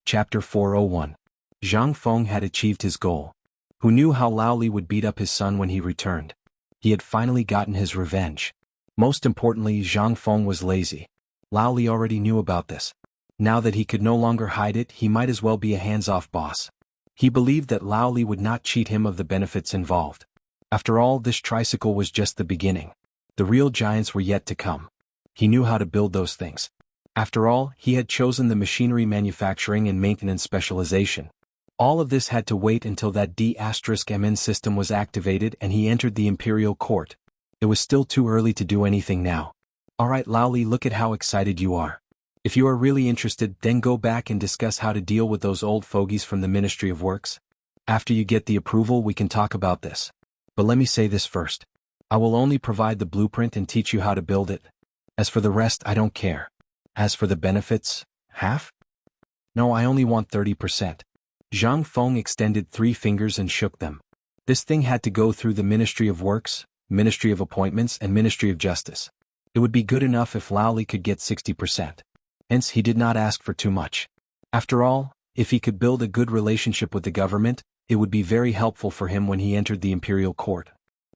Chapter 401. Zhang Feng had achieved his goal. Who knew how Lao Li would beat up his son when he returned? He had finally gotten his revenge. Most importantly, Zhang Feng was lazy. Lao Li already knew about this. Now that he could no longer hide it, he might as well be a hands-off boss. He believed that Lao Li would not cheat him of the benefits involved. After all, this tricycle was just the beginning. The real giants were yet to come. He knew how to build those things. After all, he had chosen the machinery manufacturing and maintenance specialization. All of this had to wait until that D*MN system was activated and he entered the imperial court. It was still too early to do anything now. Alright Lao Li, look at how excited you are. If you are really interested, then go back and discuss how to deal with those old fogies from the Ministry of Works. After you get the approval, we can talk about this. But let me say this first. I will only provide the blueprint and teach you how to build it. As for the rest, I don't care. As for the benefits, half? No, I only want 30%. Zhang Feng extended 3 fingers and shook them. This thing had to go through the Ministry of Works, Ministry of Appointments and Ministry of Justice. It would be good enough if Lao Li could get 60%. Hence he did not ask for too much. After all, if he could build a good relationship with the government, it would be very helpful for him when he entered the imperial court.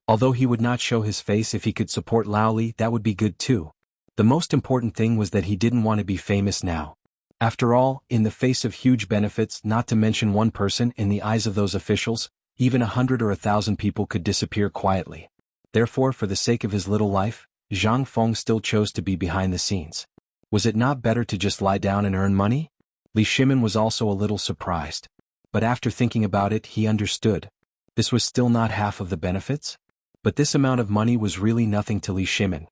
Although he would not show his face, if he could support Lao Li, that would be good too. The most important thing was that he didn't want to be famous now. After all, in the face of huge benefits, not to mention one person, in the eyes of those officials, even 100 or 1,000 people could disappear quietly. Therefore, for the sake of his little life, Zhang Feng still chose to be behind the scenes. Was it not better to just lie down and earn money? Li Shimin was also a little surprised. But after thinking about it, he understood. This was still not half of the benefits? But this amount of money was really nothing to Li Shimin.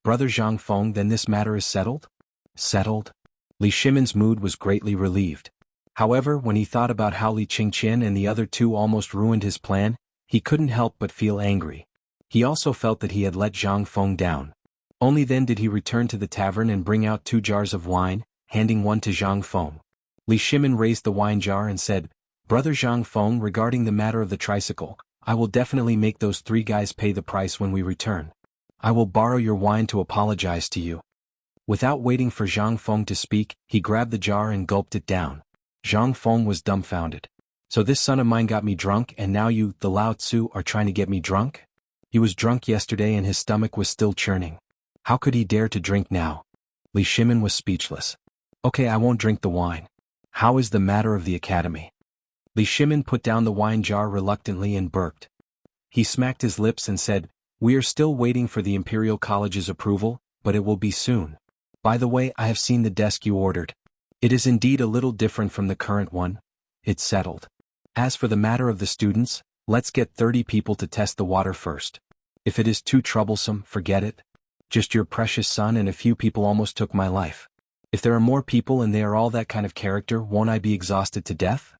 Brother Zhang Feng, then this matter is settled? Settled? Li Shimin's mood was greatly relieved. However, when he thought about how Li Qingqian and the other 2 almost ruined his plan, he couldn't help but feel angry. He also felt that he had let Zhang Feng down. Only then did he return to the tavern and bring out 2 jars of wine, handing one to Zhang Feng. Li Shimin raised the wine jar and said, Brother Zhang Feng, regarding the matter of the tricycle, I will definitely make those 3 guys pay the price when we return. I will borrow your wine to apologize to you. Without waiting for Zhang Feng to speak, he grabbed the jar and gulped it down. Zhang Feng was dumbfounded. So this son of mine got me drunk and now you, the Lao Tzu, are trying to get me drunk? He was drunk yesterday and his stomach was still churning. How could he dare to drink now? Li Shimin was speechless. Okay, I won't drink the wine. How is the matter of the academy? Li Shimin put down the wine jar reluctantly and burped. He smacked his lips and said, We are still waiting for the Imperial College's approval, but it will be soon. By the way, I have seen the desk you ordered. It is indeed a little different from the current one. It's settled. As for the matter of the students, let's get 30 people to test the water first. If it is too troublesome, forget it. Just your precious son and a few people almost took my life. If there are more people and they are all that kind of character, won't I be exhausted to death?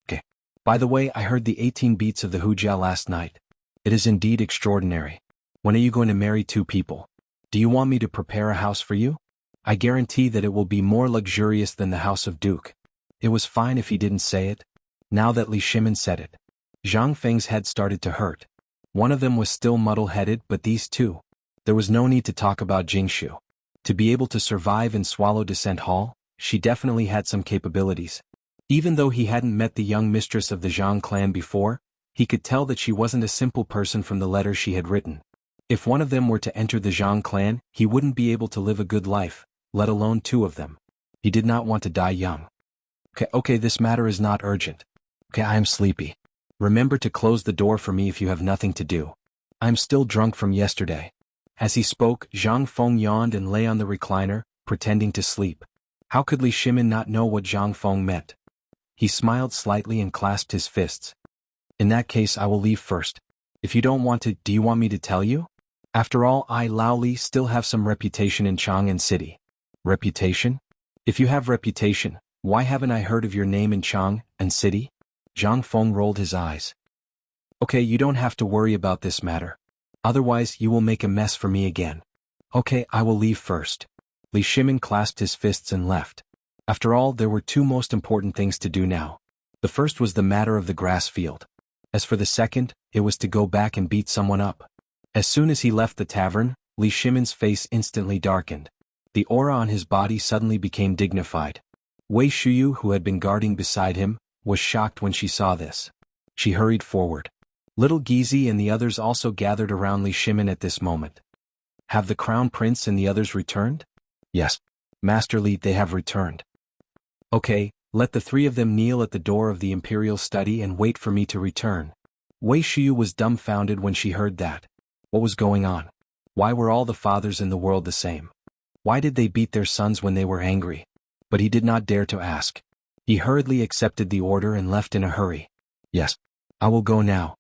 Okay. By the way, I heard the 18 beats of the Hujia last night. It is indeed extraordinary. When are you going to marry 2 people? Do you want me to prepare a house for you? I guarantee that it will be more luxurious than the house of Duke. It was fine if he didn't say it. Now that Li Shimin said it. Zhang Feng's head started to hurt. One of them was still muddle-headed, but these 2. There was no need to talk about Jingshu. To be able to survive and swallow Descent Hall, she definitely had some capabilities. Even though he hadn't met the young mistress of the Zhang clan before, he could tell that she wasn't a simple person from the letters she had written. If one of them were to enter the Zhang clan, he wouldn't be able to live a good life, let alone 2 of them. He did not want to die young. Okay, this matter is not urgent. Okay, I am sleepy. Remember to close the door for me if you have nothing to do. I am still drunk from yesterday. As he spoke, Zhang Feng yawned and lay on the recliner, pretending to sleep. How could Li Shimin not know what Zhang Feng meant? He smiled slightly and clasped his fists. In that case, I will leave first. If you don't want to, do you want me to tell you? After all, I, Lao Li, still have some reputation in Chang'an City. Reputation? If you have reputation, why haven't I heard of your name in Chang'an City? Zhang Feng rolled his eyes. Okay, you don't have to worry about this matter. Otherwise you will make a mess for me again. Okay, I will leave first. Li Shimin clasped his fists and left. After all, there were two most important things to do now. The first was the matter of the grass field. As for the second, it was to go back and beat someone up. As soon as he left the tavern, Li Shimin's face instantly darkened. The aura on his body suddenly became dignified. Wei Shuyu, who had been guarding beside him, was shocked when she saw this. She hurried forward. Little Gizi and the others also gathered around Li Shimin at this moment. Have the Crown Prince and the others returned? Yes. Master Li, they have returned. Okay, let the three of them kneel at the door of the Imperial study and wait for me to return. Wei Shuyu was dumbfounded when she heard that. What was going on? Why were all the fathers in the world the same? Why did they beat their sons when they were angry? But he did not dare to ask. He hurriedly accepted the order and left in a hurry. Yes. I will go now.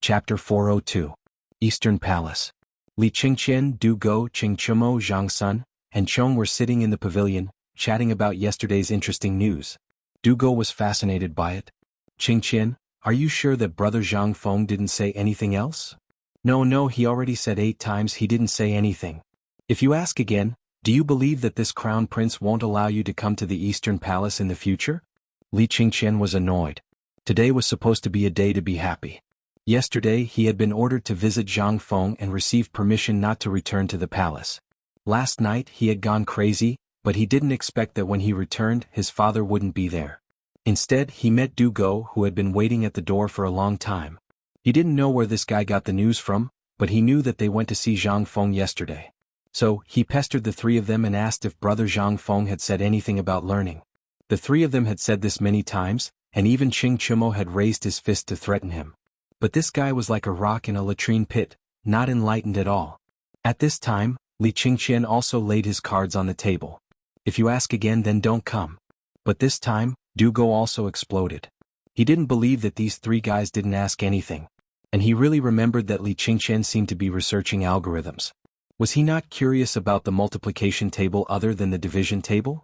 Chapter 402. Eastern Palace. Li Qingqian, Du Go, Qingchumo, Zhang Sun, and Chong were sitting in the pavilion, chatting about yesterday's interesting news. Du Go was fascinated by it. Qingqian, are you sure that brother Zhang Feng didn't say anything else? No, he already said 8 times he didn't say anything. If you ask again, do you believe that this crown prince won't allow you to come to the Eastern Palace in the future? Li Qingqian was annoyed. Today was supposed to be a day to be happy. Yesterday he had been ordered to visit Zhang Feng and received permission not to return to the palace. Last night he had gone crazy, but he didn't expect that when he returned his father wouldn't be there. Instead he met Du Go, who had been waiting at the door for a long time. He didn't know where this guy got the news from, but he knew that they went to see Zhang Feng yesterday. So, he pestered the three of them and asked if brother Zhang Feng had said anything about learning. The three of them had said this many times, and even Qing Chumo had raised his fist to threaten him. But this guy was like a rock in a latrine pit, not enlightened at all. At this time, Li Qingqian also laid his cards on the table. If you ask again, then don't come. But this time, Du Go also exploded. He didn't believe that these three guys didn't ask anything. And he really remembered that Li Qingqian seemed to be researching algorithms. Was he not curious about the multiplication table other than the division table?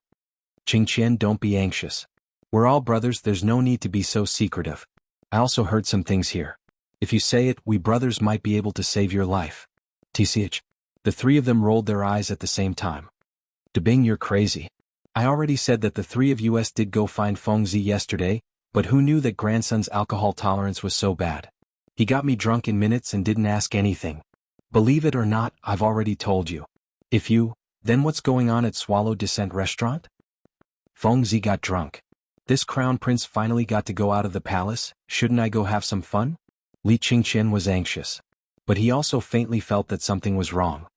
Qingqian, don't be anxious. We're all brothers, there's no need to be so secretive. I also heard some things here. If you say it, we brothers might be able to save your life. TCH. The three of them rolled their eyes at the same time. Debing, you're crazy. I already said that the three of us did go find Fengzi yesterday, but who knew that grandson's alcohol tolerance was so bad? He got me drunk in minutes and didn't ask anything. Believe it or not, I've already told you. If you, then what's going on at Swallow Descent Restaurant? Fengzi got drunk. This crown prince finally got to go out of the palace, shouldn't I go have some fun? Li Qingqian was anxious. But he also faintly felt that something was wrong.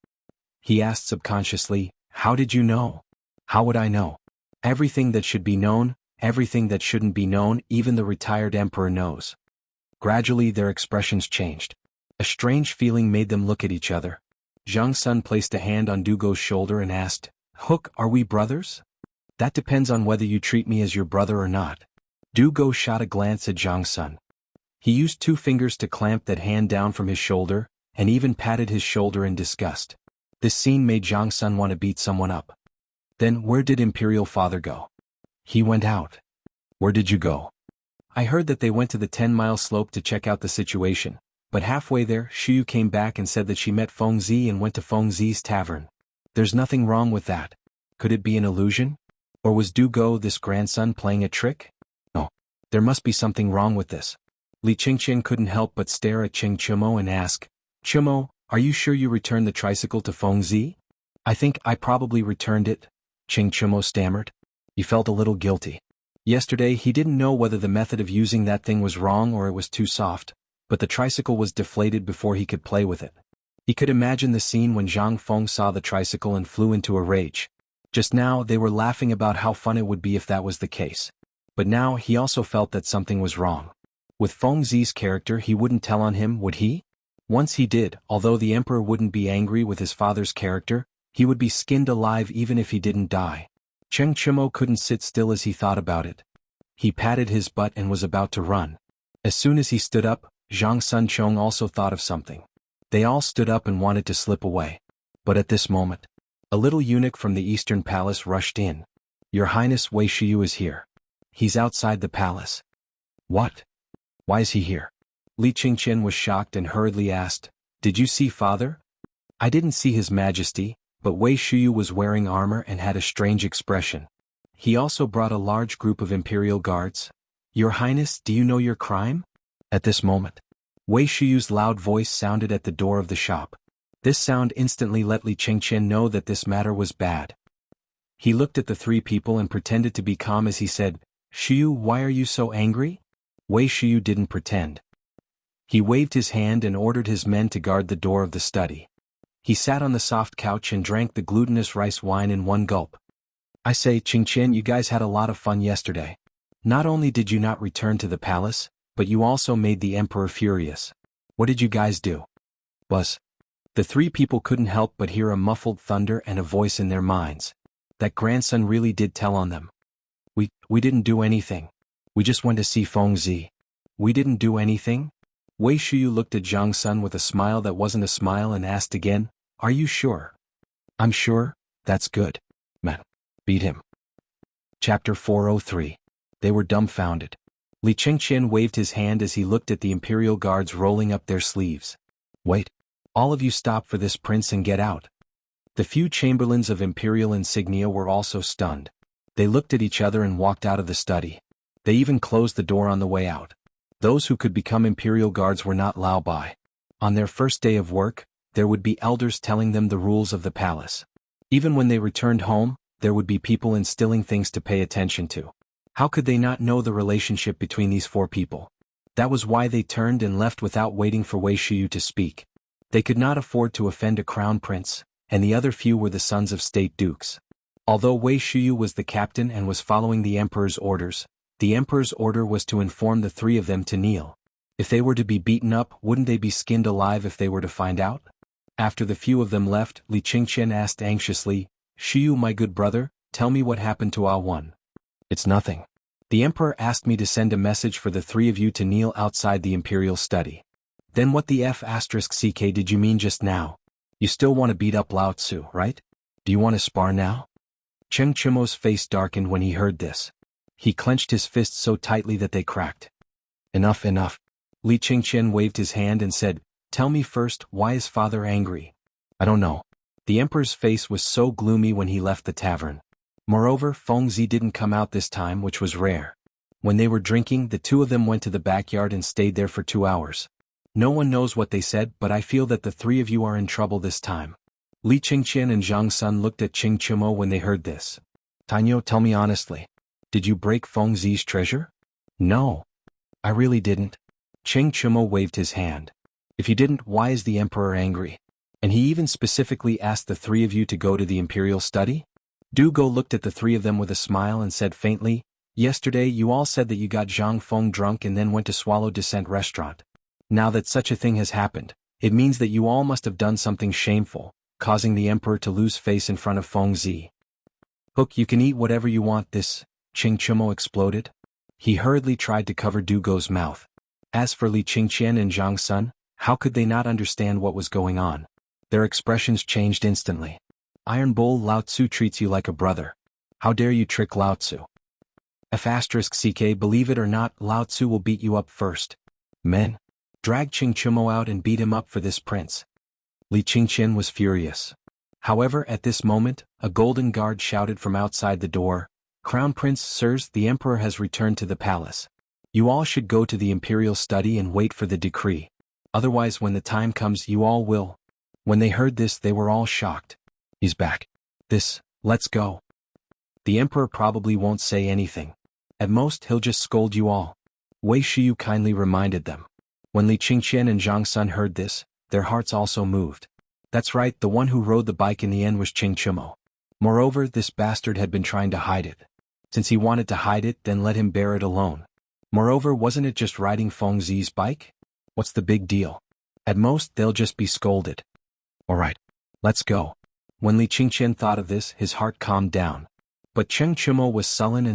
He asked subconsciously, how did you know? How would I know? Everything that should be known, everything that shouldn't be known, even the retired emperor knows. Gradually their expressions changed. A strange feeling made them look at each other. Zhang Sun placed a hand on Du Go's shoulder and asked, Hook, are we brothers? That depends on whether you treat me as your brother or not. Du Go shot a glance at Zhang Sun. He used 2 fingers to clamp that hand down from his shoulder, and even patted his shoulder in disgust. This scene made Zhang Sun want to beat someone up. Then, where did Imperial Father go? He went out. Where did you go? I heard that they went to the 10-mile slope to check out the situation. But halfway there, Shuyu came back and said that she met Fengzi and went to Fengzi's tavern. There's nothing wrong with that. Could it be an illusion? Or was Du Go, this grandson, playing a trick? No. There must be something wrong with this. Li Qingqian couldn't help but stare at Qing Chumo and ask, Chumo, are you sure you returned the tricycle to Fengzi? I think I probably returned it, Qing Chumo stammered. He felt a little guilty. Yesterday he didn't know whether the method of using that thing was wrong or it was too soft. But the tricycle was deflated before he could play with it. He could imagine the scene when Zhang Feng saw the tricycle and flew into a rage. Just now they were laughing about how fun it would be if that was the case. But now he also felt that something was wrong. With Fengzi's character he wouldn't tell on him, would he? Once he did, although the emperor wouldn't be angry with his father's character, he would be skinned alive even if he didn't die. Cheng Chimo couldn't sit still as he thought about it. He patted his butt and was about to run. As soon as he stood up, Zhang Sun Chong also thought of something. They all stood up and wanted to slip away. But at this moment, a little eunuch from the Eastern Palace rushed in. Your Highness, Wei Shiyu is here. He's outside the palace. What? Why is he here? Li Qingqian was shocked and hurriedly asked, Did you see father? I didn't see his majesty, but Wei Shuyu was wearing armor and had a strange expression. He also brought a large group of imperial guards. Your Highness, do you know your crime? At this moment, Wei Shuyu's loud voice sounded at the door of the shop. This sound instantly let Li Qingqian know that this matter was bad. He looked at the three people and pretended to be calm as he said, Shuyu, why are you so angry? Wei Shuyu didn't pretend. He waved his hand and ordered his men to guard the door of the study. He sat on the soft couch and drank the glutinous rice wine in one gulp. I say, Qingqian, you guys had a lot of fun yesterday. Not only did you not return to the palace, but you also made the emperor furious. What did you guys do? Buzz. The three people couldn't help but hear a muffled thunder and a voice in their minds. That grandson really did tell on them. We didn't do anything. We just went to see Feng Zi. We didn't do anything? Wei Shuyu looked at Zhang Sun with a smile that wasn't a smile and asked again, Are you sure? I'm sure. That's good. Man. Beat him. Chapter 403. They were dumbfounded. Li Qingqian waved his hand as he looked at the imperial guards rolling up their sleeves. Wait. All of you stop for this prince and get out. The few chamberlains of imperial insignia were also stunned. They looked at each other and walked out of the study. They even closed the door on the way out. Those who could become imperial guards were not Lao Bai. On their first day of work, there would be elders telling them the rules of the palace. Even when they returned home, there would be people instilling things to pay attention to. How could they not know the relationship between these four people? That was why they turned and left without waiting for Wei Shuyu to speak. They could not afford to offend a crown prince, and the other few were the sons of state dukes. Although Wei Shuyu was the captain and was following the emperor's orders, the emperor's order was to inform the three of them to kneel. If they were to be beaten up, wouldn't they be skinned alive if they were to find out? After the few of them left, Li Qingqian asked anxiously, Shuyu, my good brother, tell me what happened to A1. It's nothing. The emperor asked me to send a message for the three of you to kneel outside the imperial study. Then what the F***ck did you mean just now? You still want to beat up Lao Tzu, right? Do you want to spar now? Cheng Chimo's face darkened when he heard this. He clenched his fists so tightly that they cracked. Enough. Li Qingqian waved his hand and said, Tell me first, why is father angry? I don't know. The emperor's face was so gloomy when he left the tavern. Moreover, Feng Zi didn't come out this time, which was rare. When they were drinking, the two of them went to the backyard and stayed there for 2 hours. No one knows what they said, but I feel that the three of you are in trouble this time. Li Qingqian and Zhang Sun looked at Cheng Chimo when they heard this. Tanyo, tell me honestly. Did you break Feng Zi's treasure? No. I really didn't. Cheng Chimo waved his hand. If you didn't, why is the emperor angry? And he even specifically asked the three of you to go to the imperial study? Du Go looked at the three of them with a smile and said faintly, Yesterday you all said that you got Zhang Feng drunk and then went to Swallow Descent restaurant. Now that such a thing has happened, it means that you all must have done something shameful, causing the emperor to lose face in front of Feng Zi. Hook, you can eat whatever you want this, Cheng Chimo exploded. He hurriedly tried to cover Du Go's mouth. As for Li Qingqian and Zhang Sun, how could they not understand what was going on? Their expressions changed instantly. Iron Bull, Lao Tzu treats you like a brother. How dare you trick Lao Tzu? F***ck, believe it or not, Lao Tzu will beat you up first. Men, drag Cheng Chimo out and beat him up for this prince. Li Qingqian was furious. However, at this moment, a golden guard shouted from outside the door, Crown Prince, sirs, the emperor has returned to the palace. You all should go to the imperial study and wait for the decree. Otherwise, when the time comes, you all will. When they heard this, they were all shocked. He's back. Let's go. The emperor probably won't say anything. At most, he'll just scold you all. Wei Shuyu kindly reminded them. When Li Qingqian and Zhang Sun heard this, their hearts also moved. That's right, the one who rode the bike in the end was Cheng Chimo. Moreover, this bastard had been trying to hide it. Since he wanted to hide it, then let him bear it alone. Moreover, wasn't it just riding Feng Zi's bike? What's the big deal? At most, they'll just be scolded. Alright, let's go. When Li Qingqian thought of this, his heart calmed down. But Cheng Chimo was sullen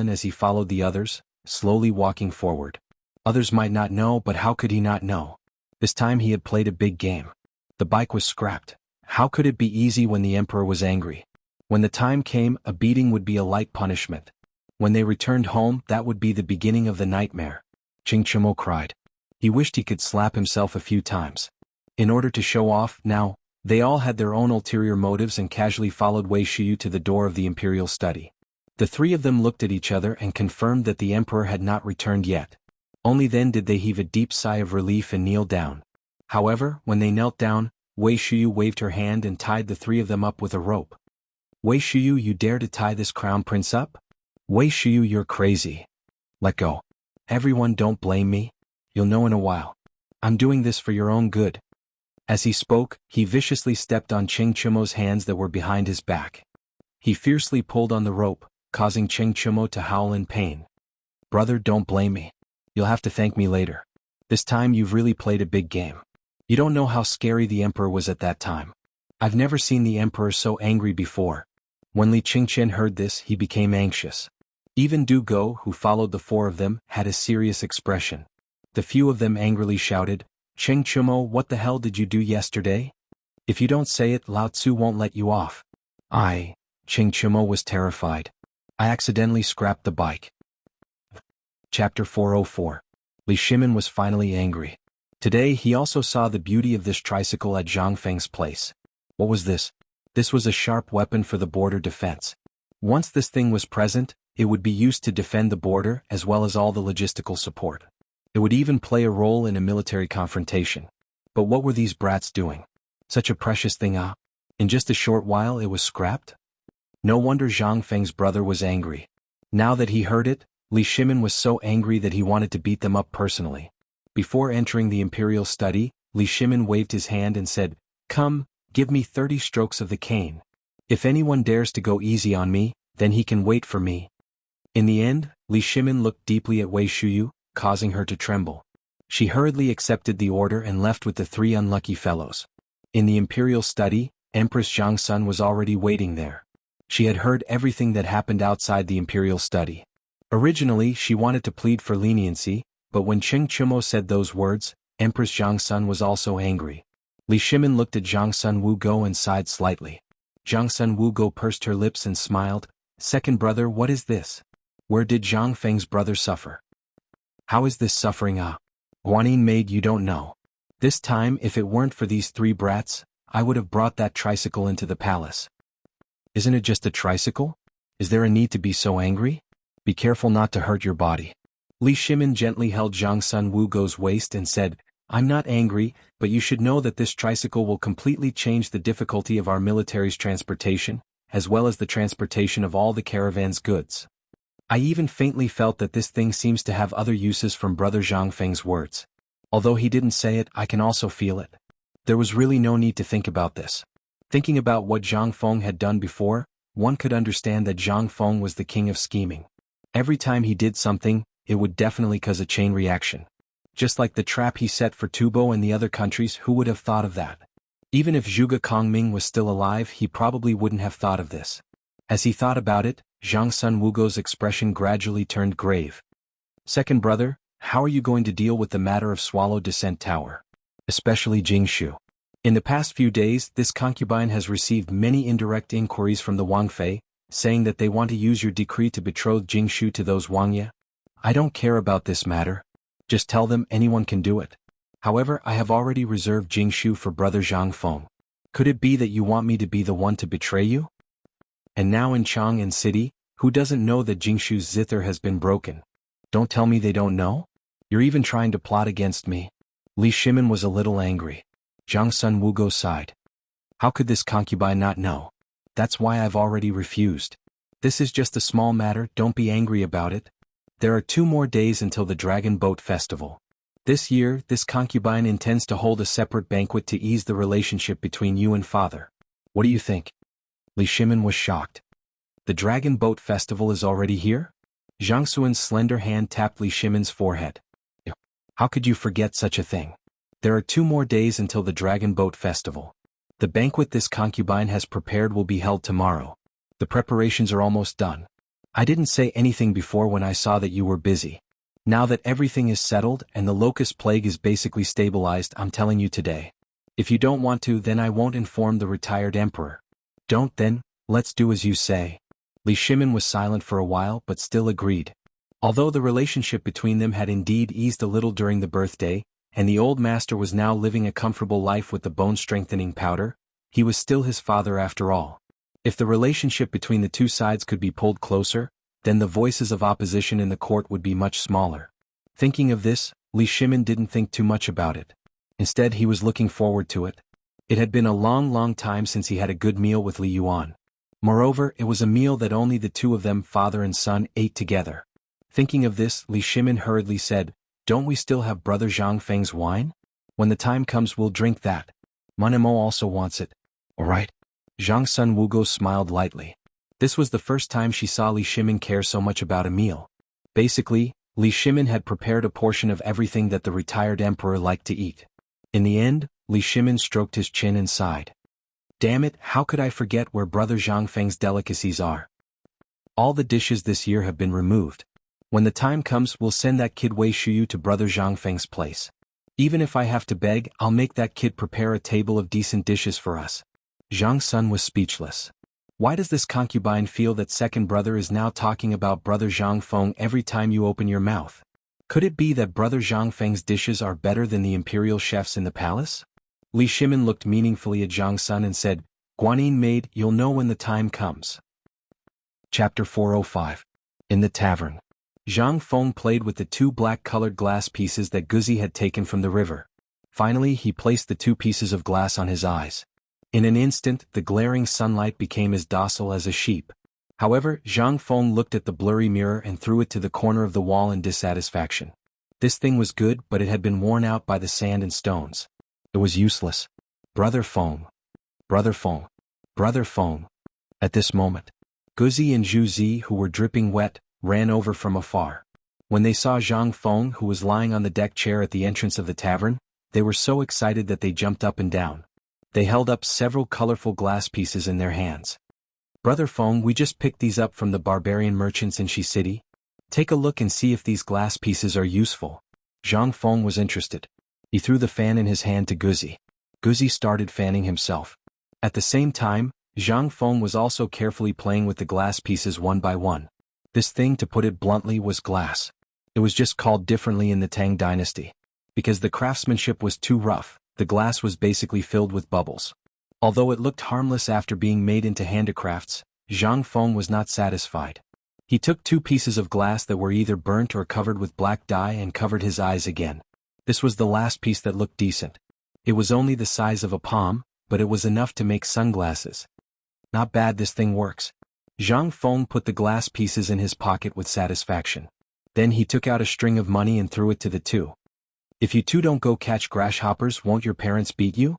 as he followed the others, slowly walking forward. Others might not know, but how could he not know? This time he had played a big game. The bike was scrapped. How could it be easy when the emperor was angry? When the time came, a beating would be a light punishment. When they returned home, that would be the beginning of the nightmare. Qing Chimo cried. He wished he could slap himself a few times. In order to show off, now, they all had their own ulterior motives and casually followed Wei Shuyu to the door of the imperial study. The three of them looked at each other and confirmed that the emperor had not returned yet. Only then did they heave a deep sigh of relief and kneel down. However, when they knelt down, Wei Shuyu waved her hand and tied the three of them up with a rope. Wei Shuyu, you dare to tie this crown prince up? Wei Shuyu, you're crazy. Let go. Everyone, don't blame me. You'll know in a while. I'm doing this for your own good. As he spoke, he viciously stepped on Qing Chimo's hands that were behind his back. He fiercely pulled on the rope, causing Qing Chimo to howl in pain. Brother, don't blame me. You'll have to thank me later. This time you've really played a big game. You don't know how scary the emperor was at that time. I've never seen the emperor so angry before. When Li Qingqian heard this, he became anxious. Even Du Go, who followed the four of them, had a serious expression. The few of them angrily shouted, Qing Chimo, what the hell did you do yesterday? If you don't say it, Lao Tzu won't let you off. Qing Chimo was terrified. I accidentally scrapped the bike. Chapter 404. Li Shimin was finally angry. Today he also saw the beauty of this tricycle at Zhang Feng's place. What was this? This was a sharp weapon for the border defense. Once this thing was present, it would be used to defend the border as well as all the logistical support. It would even play a role in a military confrontation. But what were these brats doing? Such a precious thing, in just a short while it was scrapped? No wonder Zhang Feng's brother was angry. Now that he heard it, Li Shimin was so angry that he wanted to beat them up personally. Before entering the imperial study, Li Shimin waved his hand and said, Come, give me 30 strokes of the cane. If anyone dares to go easy on me, then he can wait for me. In the end, Li Shimin looked deeply at Wei Shuyu, causing her to tremble. She hurriedly accepted the order and left with the three unlucky fellows. In the imperial study, Empress Zhang Sun was already waiting there. She had heard everything that happened outside the imperial study. Originally, she wanted to plead for leniency, but when Qing Chimo said those words, Empress Zhang Sun was also angry. Li Shimin looked at Zhang Sun Wugo and sighed slightly. Zhang Sun Wugo pursed her lips and smiled. Second brother, what is this? Where did Zhang Feng's brother suffer? How is this suffering? Guanyin maid, you don't know. This time, if it weren't for these three brats, I would have brought that tricycle into the palace. Isn't it just a tricycle? Is there a need to be so angry? Be careful not to hurt your body. Li Shimin gently held Zhang Sun Wugo's waist and said, I'm not angry, but you should know that this tricycle will completely change the difficulty of our military's transportation, as well as the transportation of all the caravan's goods. I even faintly felt that this thing seems to have other uses from Brother Zhang Feng's words. Although he didn't say it, I can also feel it. There was really no need to think about this. Thinking about what Zhang Feng had done before, one could understand that Zhang Feng was the king of scheming. Every time he did something, it would definitely cause a chain reaction. Just like the trap he set for Tubo and the other countries, who would have thought of that? Even if Zhuge Kongming was still alive, he probably wouldn't have thought of this. As he thought about it, Zhang Sun Wugo's expression gradually turned grave. Second brother, how are you going to deal with the matter of Swallow Descent Tower? Especially Jingshu. In the past few days, this concubine has received many indirect inquiries from the Wangfei, saying that they want to use your decree to betroth Jingshu to those Wangya. I don't care about this matter. Just tell them anyone can do it. However, I have already reserved Jingshu for Brother Zhang Feng. Could it be that you want me to be the one to betray you? And now in Chang'an City, who doesn't know that Jingshu's zither has been broken? Don't tell me they don't know? You're even trying to plot against me. Li Shimin was a little angry. Zhang Sun Wugo sighed. How could this concubine not know? That's why I've already refused. This is just a small matter, don't be angry about it. There are 2 more days until the Dragon Boat Festival. This year, this concubine intends to hold a separate banquet to ease the relationship between you and father. What do you think? Li Shimin was shocked. The Dragon Boat Festival is already here? Zhang Suan's slender hand tapped Li Shimin's forehead. How could you forget such a thing? There are 2 more days until the Dragon Boat Festival. The banquet this concubine has prepared will be held tomorrow. The preparations are almost done. I didn't say anything before when I saw that you were busy. Now that everything is settled and the locust plague is basically stabilized, I'm telling you today. If you don't want to, then I won't inform the retired emperor. Don't then, let's do as you say. Li Shimin was silent for a while but still agreed. Although the relationship between them had indeed eased a little during the birthday, and the old master was now living a comfortable life with the bone-strengthening powder, he was still his father after all. If the relationship between the two sides could be pulled closer, then the voices of opposition in the court would be much smaller. Thinking of this, Li Shimin didn't think too much about it. Instead, he was looking forward to it. It had been a long time since he had a good meal with Li Yuan. Moreover, it was a meal that only the two of them, father and son, ate together. Thinking of this, Li Shimin hurriedly said, "Don't we still have Brother Zhang Feng's wine? When the time comes we'll drink that. Manemo also wants it." "All right." Zhang Sun Wugo smiled lightly. This was the first time she saw Li Shimin care so much about a meal. Basically, Li Shimin had prepared a portion of everything that the retired emperor liked to eat. In the end, Li Shimin stroked his chin and sighed. "Damn it, how could I forget where Brother Zhang Feng's delicacies are? All the dishes this year have been removed. When the time comes we'll send that kid Wei Shuyu to Brother Zhang Feng's place. Even if I have to beg, I'll make that kid prepare a table of decent dishes for us." Zhang Sun was speechless. Why does this concubine feel that second brother is now talking about Brother Zhang Feng every time you open your mouth? Could it be that Brother Zhang Feng's dishes are better than the imperial chefs in the palace? Li Shimin looked meaningfully at Zhang Sun and said, "Guanyin maid, you'll know when the time comes." Chapter 405. In the tavern. Zhang Feng played with the two black-colored glass pieces that Guzi had taken from the river. Finally, he placed the two pieces of glass on his eyes. In an instant, the glaring sunlight became as docile as a sheep. However, Zhang Feng looked at the blurry mirror and threw it to the corner of the wall in dissatisfaction. This thing was good, but it had been worn out by the sand and stones. It was useless. Brother Feng. Brother Feng. Brother Feng. At this moment, Guzi and Zhu Zi, who were dripping wet, ran over from afar. When they saw Zhang Feng, who was lying on the deck chair at the entrance of the tavern, they were so excited that they jumped up and down. They held up several colorful glass pieces in their hands. "Brother Feng, we just picked these up from the barbarian merchants in Shi City. Take a look and see if these glass pieces are useful." Zhang Feng was interested. He threw the fan in his hand to Guzi. Guzi started fanning himself. At the same time, Zhang Feng was also carefully playing with the glass pieces one by one. This thing, to put it bluntly, was glass. It was just called differently in the Tang Dynasty. Because the craftsmanship was too rough, the glass was basically filled with bubbles. Although it looked harmless after being made into handicrafts, Zhang Feng was not satisfied. He took two pieces of glass that were either burnt or covered with black dye and covered his eyes again. This was the last piece that looked decent. It was only the size of a palm, but it was enough to make sunglasses. "Not bad, this thing works." Zhang Feng put the glass pieces in his pocket with satisfaction. Then he took out a string of money and threw it to the two. "If you two don't go catch grasshoppers, won't your parents beat you?"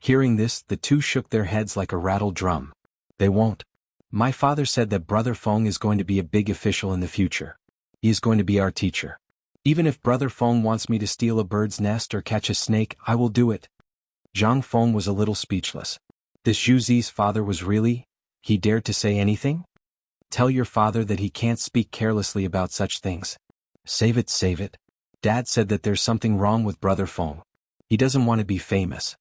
Hearing this, the two shook their heads like a rattled drum. "They won't. My father said that Brother Feng is going to be a big official in the future. He is going to be our teacher. Even if Brother Feng wants me to steal a bird's nest or catch a snake, I will do it." Zhang Feng was a little speechless. This Zhu Zi's father was really... He dared to say anything? "Tell your father that he can't speak carelessly about such things. Save it, save it. Dad said that there's something wrong with Brother Feng. He doesn't want to be famous."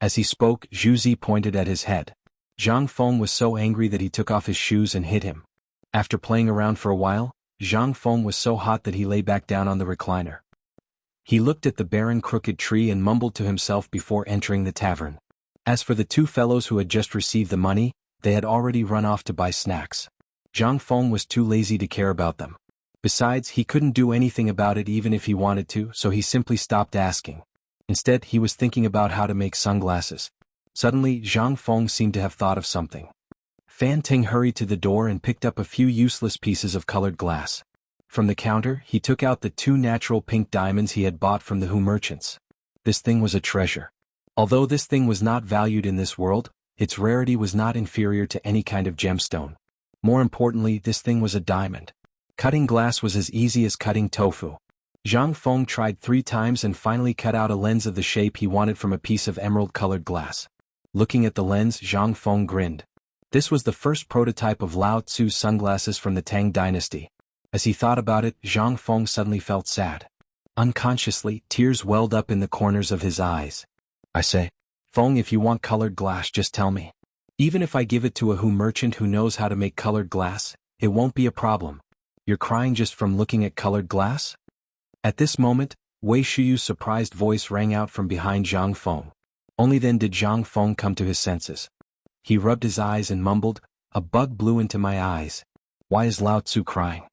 As he spoke, Zhu Zi pointed at his head. Zhang Feng was so angry that he took off his shoes and hit him. After playing around for a while, Zhang Feng was so hot that he lay back down on the recliner. He looked at the barren crooked tree and mumbled to himself before entering the tavern. As for the two fellows who had just received the money, they had already run off to buy snacks. Zhang Feng was too lazy to care about them. Besides, he couldn't do anything about it even if he wanted to, so he simply stopped asking. Instead, he was thinking about how to make sunglasses. Suddenly, Zhang Feng seemed to have thought of something. Fan Ting hurried to the door and picked up a few useless pieces of colored glass. From the counter, he took out the two natural pink diamonds he had bought from the Hu merchants. This thing was a treasure. Although this thing was not valued in this world, its rarity was not inferior to any kind of gemstone. More importantly, this thing was a diamond. Cutting glass was as easy as cutting tofu. Zhang Feng tried 3 times and finally cut out a lens of the shape he wanted from a piece of emerald-colored glass. Looking at the lens, Zhang Feng grinned. This was the first prototype of Lao Tzu's sunglasses from the Tang Dynasty. As he thought about it, Zhang Feng suddenly felt sad. Unconsciously, tears welled up in the corners of his eyes. "I say, Feng, if you want colored glass, just tell me. Even if I give it to a Hu merchant who knows how to make colored glass, it won't be a problem. You're crying just from looking at colored glass? At this moment, Wei Shuyu's surprised voice rang out from behind Zhang Feng. Only then did Zhang Feng come to his senses. He rubbed his eyes and mumbled, "A bug blew into my eyes. Why is Lao Tzu crying?"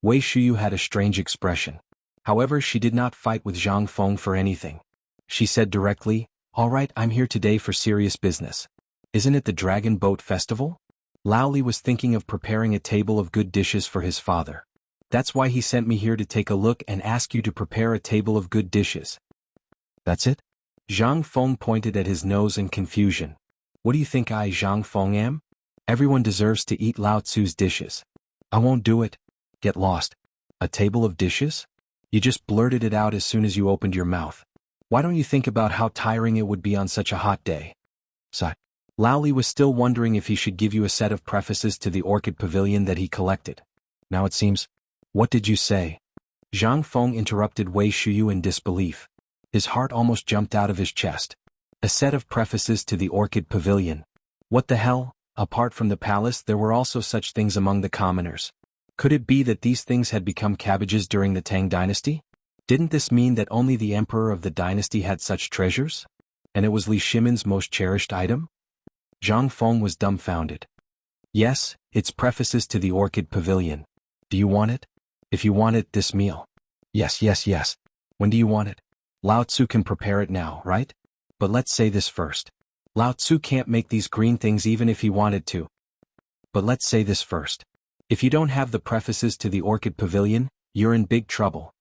Wei Shuyu had a strange expression. However, she did not fight with Zhang Feng for anything. She said directly, "All right, I'm here today for serious business. Isn't it the Dragon Boat Festival?" Lao Li was thinking of preparing a table of good dishes for his father. "That's why he sent me here to take a look and ask you to prepare a table of good dishes." "That's it?" Zhang Feng pointed at his nose in confusion. "What do you think I, Zhang Feng, am? Everyone deserves to eat Lao Tzu's dishes. I won't do it. Get lost. A table of dishes? You just blurted it out as soon as you opened your mouth. Why don't you think about how tiring it would be on such a hot day?" Sigh. Lao Li was still wondering if he should give you a set of prefaces to the orchid pavilion that he collected. Now it seems. "What did you say?" Zhang Feng interrupted Wei Shuyu in disbelief. His heart almost jumped out of his chest. A set of prefaces to the orchid pavilion. What the hell? Apart from the palace, there were also such things among the commoners. Could it be that these things had become cabbages during the Tang Dynasty? Didn't this mean that only the emperor of the dynasty had such treasures? And it was Li Shimin's most cherished item? Zhang Feng was dumbfounded. "Yes, it's prefaces to the orchid pavilion. Do you want it? If you want it, this meal." "Yes, yes, yes. When do you want it?" "Lao Tzu can prepare it now, right? But let's say this first. Lao Tzu can't make these green things even if he wanted to. But let's say this first. If you don't have the prefaces to the orchid pavilion, you're in big trouble."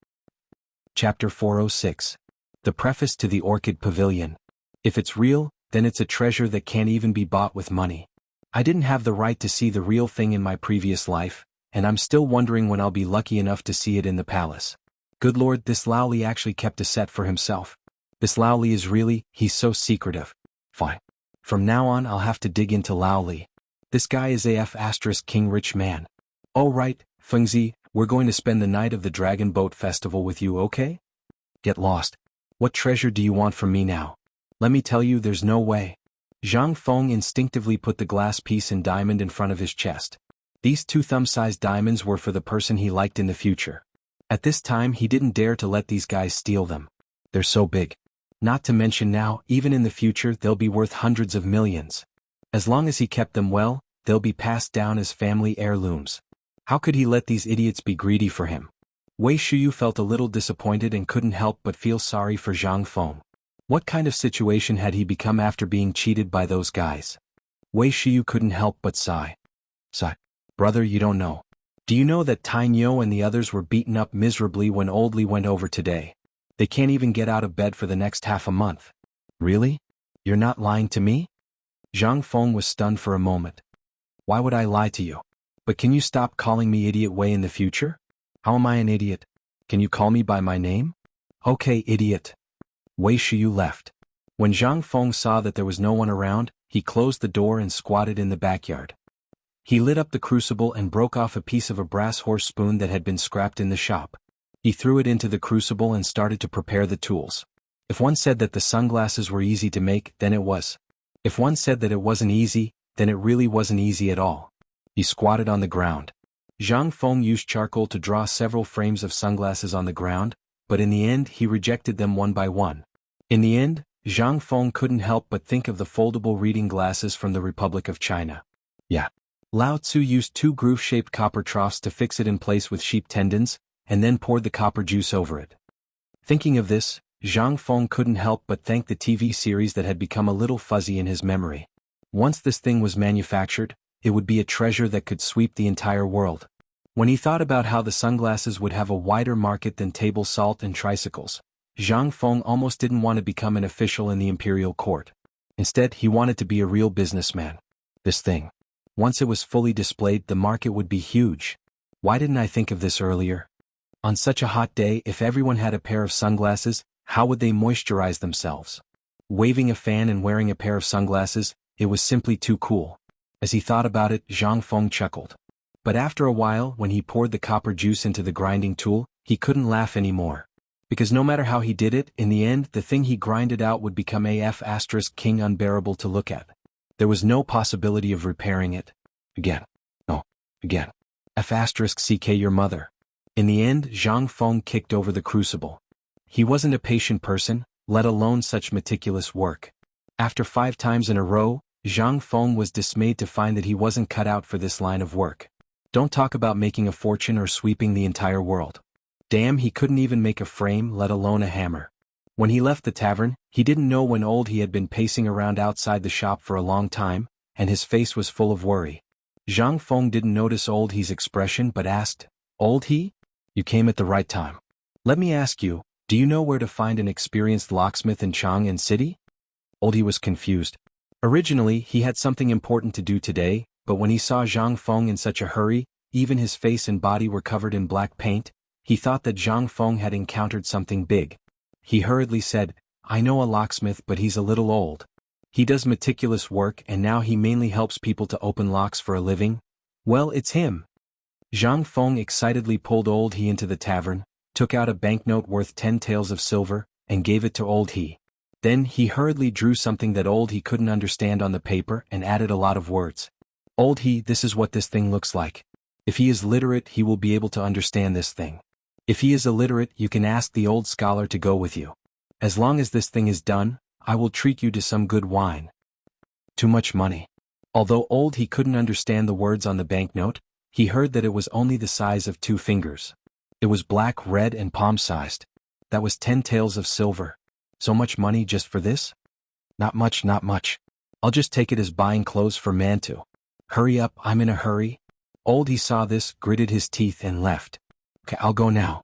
Chapter 406. The preface to the orchid pavilion. If it's real, then it's a treasure that can't even be bought with money. I didn't have the right to see the real thing in my previous life, and I'm still wondering when I'll be lucky enough to see it in the palace. Good Lord, this Lao Li actually kept a set for himself. This Lao Li is really, he's so secretive. Fine. From now on I'll have to dig into Lao Li. This guy is AF * King Rich Man. "Oh right, Fengzi, we're going to spend the night of the Dragon Boat Festival with you, okay? Get lost. What treasure do you want from me now? Let me tell you, there's no way." Zhang Feng instinctively put the glass piece and diamond in front of his chest. These 2 thumb-sized diamonds were for the person he liked in the future. At this time he didn't dare to let these guys steal them. They're so big. Not to mention now, even in the future they'll be worth hundreds of millions. As long as he kept them well, they'll be passed down as family heirlooms. How could he let these idiots be greedy for him? Wei Shuyu felt a little disappointed and couldn't help but feel sorry for Zhang Feng. What kind of situation had he become after being cheated by those guys? Wei Shuyu couldn't help but sigh. Sigh. "Brother, you don't know. Do you know that Tang and the others were beaten up miserably when Old Li went over today? They can't even get out of bed for the next half a month." "Really? You're not lying to me?" Zhang Feng was stunned for a moment. "Why would I lie to you? But can you stop calling me Idiot Wei in the future? How am I an idiot? Can you call me by my name?" "Okay, idiot." Wei Shuyu left. When Zhang Feng saw that there was no one around, he closed the door and squatted in the backyard. He lit up the crucible and broke off a piece of a brass horse spoon that had been scrapped in the shop. He threw it into the crucible and started to prepare the tools. If one said that the sunglasses were easy to make, then it was. If one said that it wasn't easy, then it really wasn't easy at all. He squatted on the ground. Zhang Feng used charcoal to draw several frames of sunglasses on the ground, but in the end he rejected them one by one. In the end, Zhang Feng couldn't help but think of the foldable reading glasses from the Republic of China. Yeah. Lao Tzu used 2 groove-shaped copper troughs to fix it in place with sheep tendons, and then poured the copper juice over it. Thinking of this, Zhang Feng couldn't help but thank the TV series that had become a little fuzzy in his memory. Once this thing was manufactured, it would be a treasure that could sweep the entire world. When he thought about how the sunglasses would have a wider market than table salt and tricycles, Zhang Feng almost didn't want to become an official in the imperial court. Instead, he wanted to be a real businessman. This thing. Once it was fully displayed, the market would be huge. Why didn't I think of this earlier? On such a hot day, if everyone had a pair of sunglasses, how would they moisturize themselves? Waving a fan and wearing a pair of sunglasses, it was simply too cool. As he thought about it, Zhang Feng chuckled. But after a while, when he poured the copper juice into the grinding tool, he couldn't laugh anymore. Because no matter how he did it, in the end, the thing he grinded out would become AF * King unbearable to look at. There was no possibility of repairing it. Again. No. Again. F***ck your mother. In the end, Zhang Feng kicked over the crucible. He wasn't a patient person, let alone such meticulous work. After 5 times in a row, Zhang Feng was dismayed to find that he wasn't cut out for this line of work. Don't talk about making a fortune or sweeping the entire world. Damn, he couldn't even make a frame, let alone a hammer. When he left the tavern, he didn't know when he had been pacing around outside the shop for a long time, and his face was full of worry. Zhang Feng didn't notice He's expression but asked, He? You came at the right time. Let me ask you, do you know where to find an experienced locksmith in Chang'an City? He was confused. Originally, he had something important to do today, but when he saw Zhang Feng in such a hurry, even his face and body were covered in black paint, he thought that Zhang Feng had encountered something big. He hurriedly said, I know a locksmith but he's a little old. He does meticulous work and now he mainly helps people to open locks for a living. Well, it's him. Zhang Feng excitedly pulled He into the tavern, took out a banknote worth 10 taels of silver, and gave it to He. Then he hurriedly drew something that He couldn't understand on the paper and added a lot of words. He, this is what this thing looks like. If he is literate, he will be able to understand this thing. If he is illiterate, you can ask the old scholar to go with you. As long as this thing is done, I will treat you to some good wine. Too much money. Although He couldn't understand the words on the banknote, he heard that it was only the size of 2 fingers. It was black, red, and palm-sized. That was 10 taels of silver. So much money just for this? Not much, not much. I'll just take it as buying clothes for Mantu. Hurry up, I'm in a hurry. He saw this, gritted his teeth and left. Okay, I'll go now.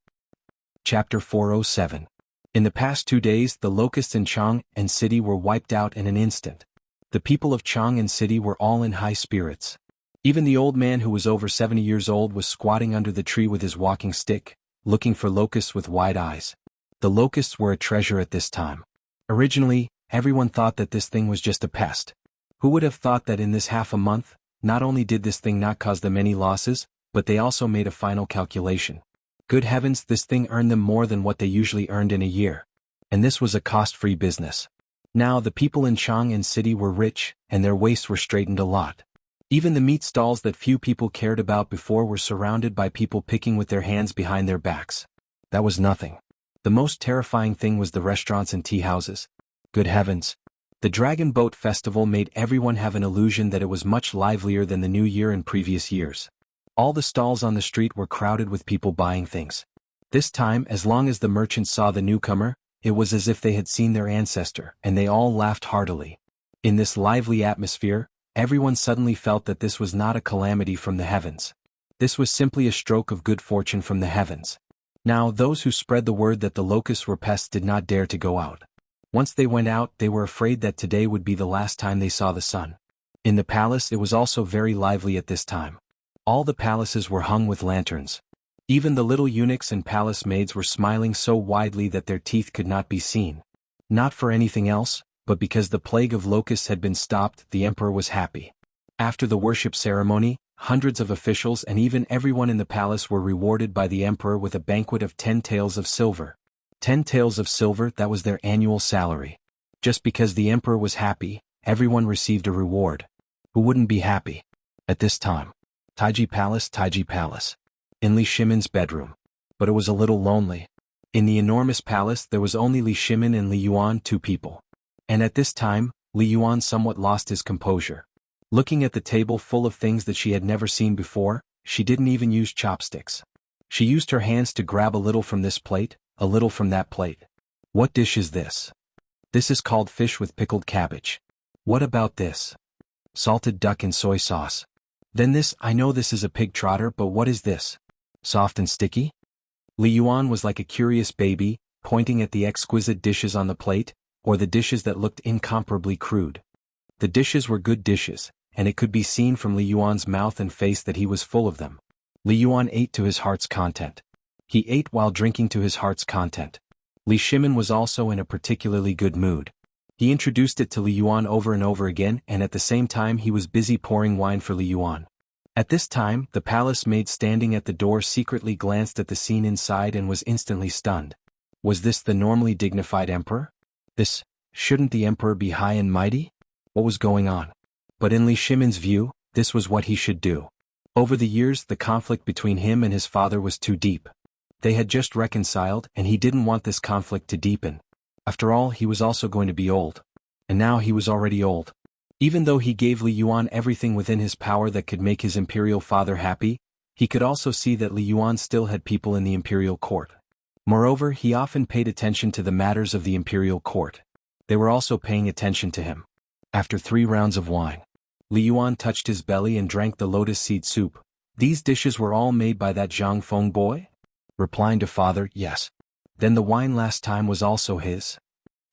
Chapter 407. In the past 2 days, the locusts in Chang'an City were wiped out in an instant. The people of Chang'an City were all in high spirits. Even the old man who was over 70 years old was squatting under the tree with his walking stick, looking for locusts with wide eyes. The locusts were a treasure at this time. Originally, everyone thought that this thing was just a pest. Who would have thought that in this half a month, not only did this thing not cause them any losses, but they also made a final calculation. Good heavens, this thing earned them more than what they usually earned in a year. And this was a cost-free business. Now the people in Chang'an City were rich, and their waists were straightened a lot. Even the meat stalls that few people cared about before were surrounded by people picking with their hands behind their backs. That was nothing. The most terrifying thing was the restaurants and tea houses. Good heavens. The Dragon Boat Festival made everyone have an illusion that it was much livelier than the New Year in previous years. All the stalls on the street were crowded with people buying things. This time, as long as the merchants saw the newcomer, it was as if they had seen their ancestor, and they all laughed heartily. In this lively atmosphere, everyone suddenly felt that this was not a calamity from the heavens. This was simply a stroke of good fortune from the heavens. Now those who spread the word that the locusts were pests did not dare to go out. Once they went out, they were afraid that today would be the last time they saw the sun. In the palace, it was also very lively at this time. All the palaces were hung with lanterns. Even the little eunuchs and palace maids were smiling so widely that their teeth could not be seen. Not for anything else, but because the plague of locusts had been stopped, the emperor was happy. After the worship ceremony, hundreds of officials and even everyone in the palace were rewarded by the emperor with a banquet of 10 taels of silver. 10 taels of silver, that was their annual salary. Just because the emperor was happy, everyone received a reward. Who wouldn't be happy? At this time. Taiji Palace. In Li Shimin's bedroom. But it was a little lonely. In the enormous palace there was only Li Shimin and Li Yuan, 2 people. And at this time, Li Yuan somewhat lost his composure. Looking at the table full of things that she had never seen before, she didn't even use chopsticks. She used her hands to grab a little from this plate, a little from that plate. What dish is this? This is called fish with pickled cabbage. What about this? Salted duck in soy sauce. Then this, I know this is a pig trotter, but what is this? Soft and sticky? Li Yuan was like a curious baby, pointing at the exquisite dishes on the plate, or the dishes that looked incomparably crude. The dishes were good dishes, and it could be seen from Li Yuan's mouth and face that he was full of them. Li Yuan ate to his heart's content. He ate while drinking to his heart's content. Li Shimin was also in a particularly good mood. He introduced it to Li Yuan over and over again, and at the same time he was busy pouring wine for Li Yuan. At this time, the palace maid standing at the door secretly glanced at the scene inside and was instantly stunned. Was this the normally dignified emperor? Shouldn't the emperor be high and mighty? What was going on? But in Li Shimin's view, this was what he should do. Over the years, the conflict between him and his father was too deep. They had just reconciled, and he didn't want this conflict to deepen. After all, he was also going to be old. And now he was already old. Even though he gave Li Yuan everything within his power that could make his imperial father happy, he could also see that Li Yuan still had people in the imperial court. Moreover, he often paid attention to the matters of the imperial court. They were also paying attention to him. After 3 rounds of wine, Li Yuan touched his belly and drank the lotus seed soup. These dishes were all made by that Zhang Feng boy? Replying to father, yes. Then the wine last time was also his?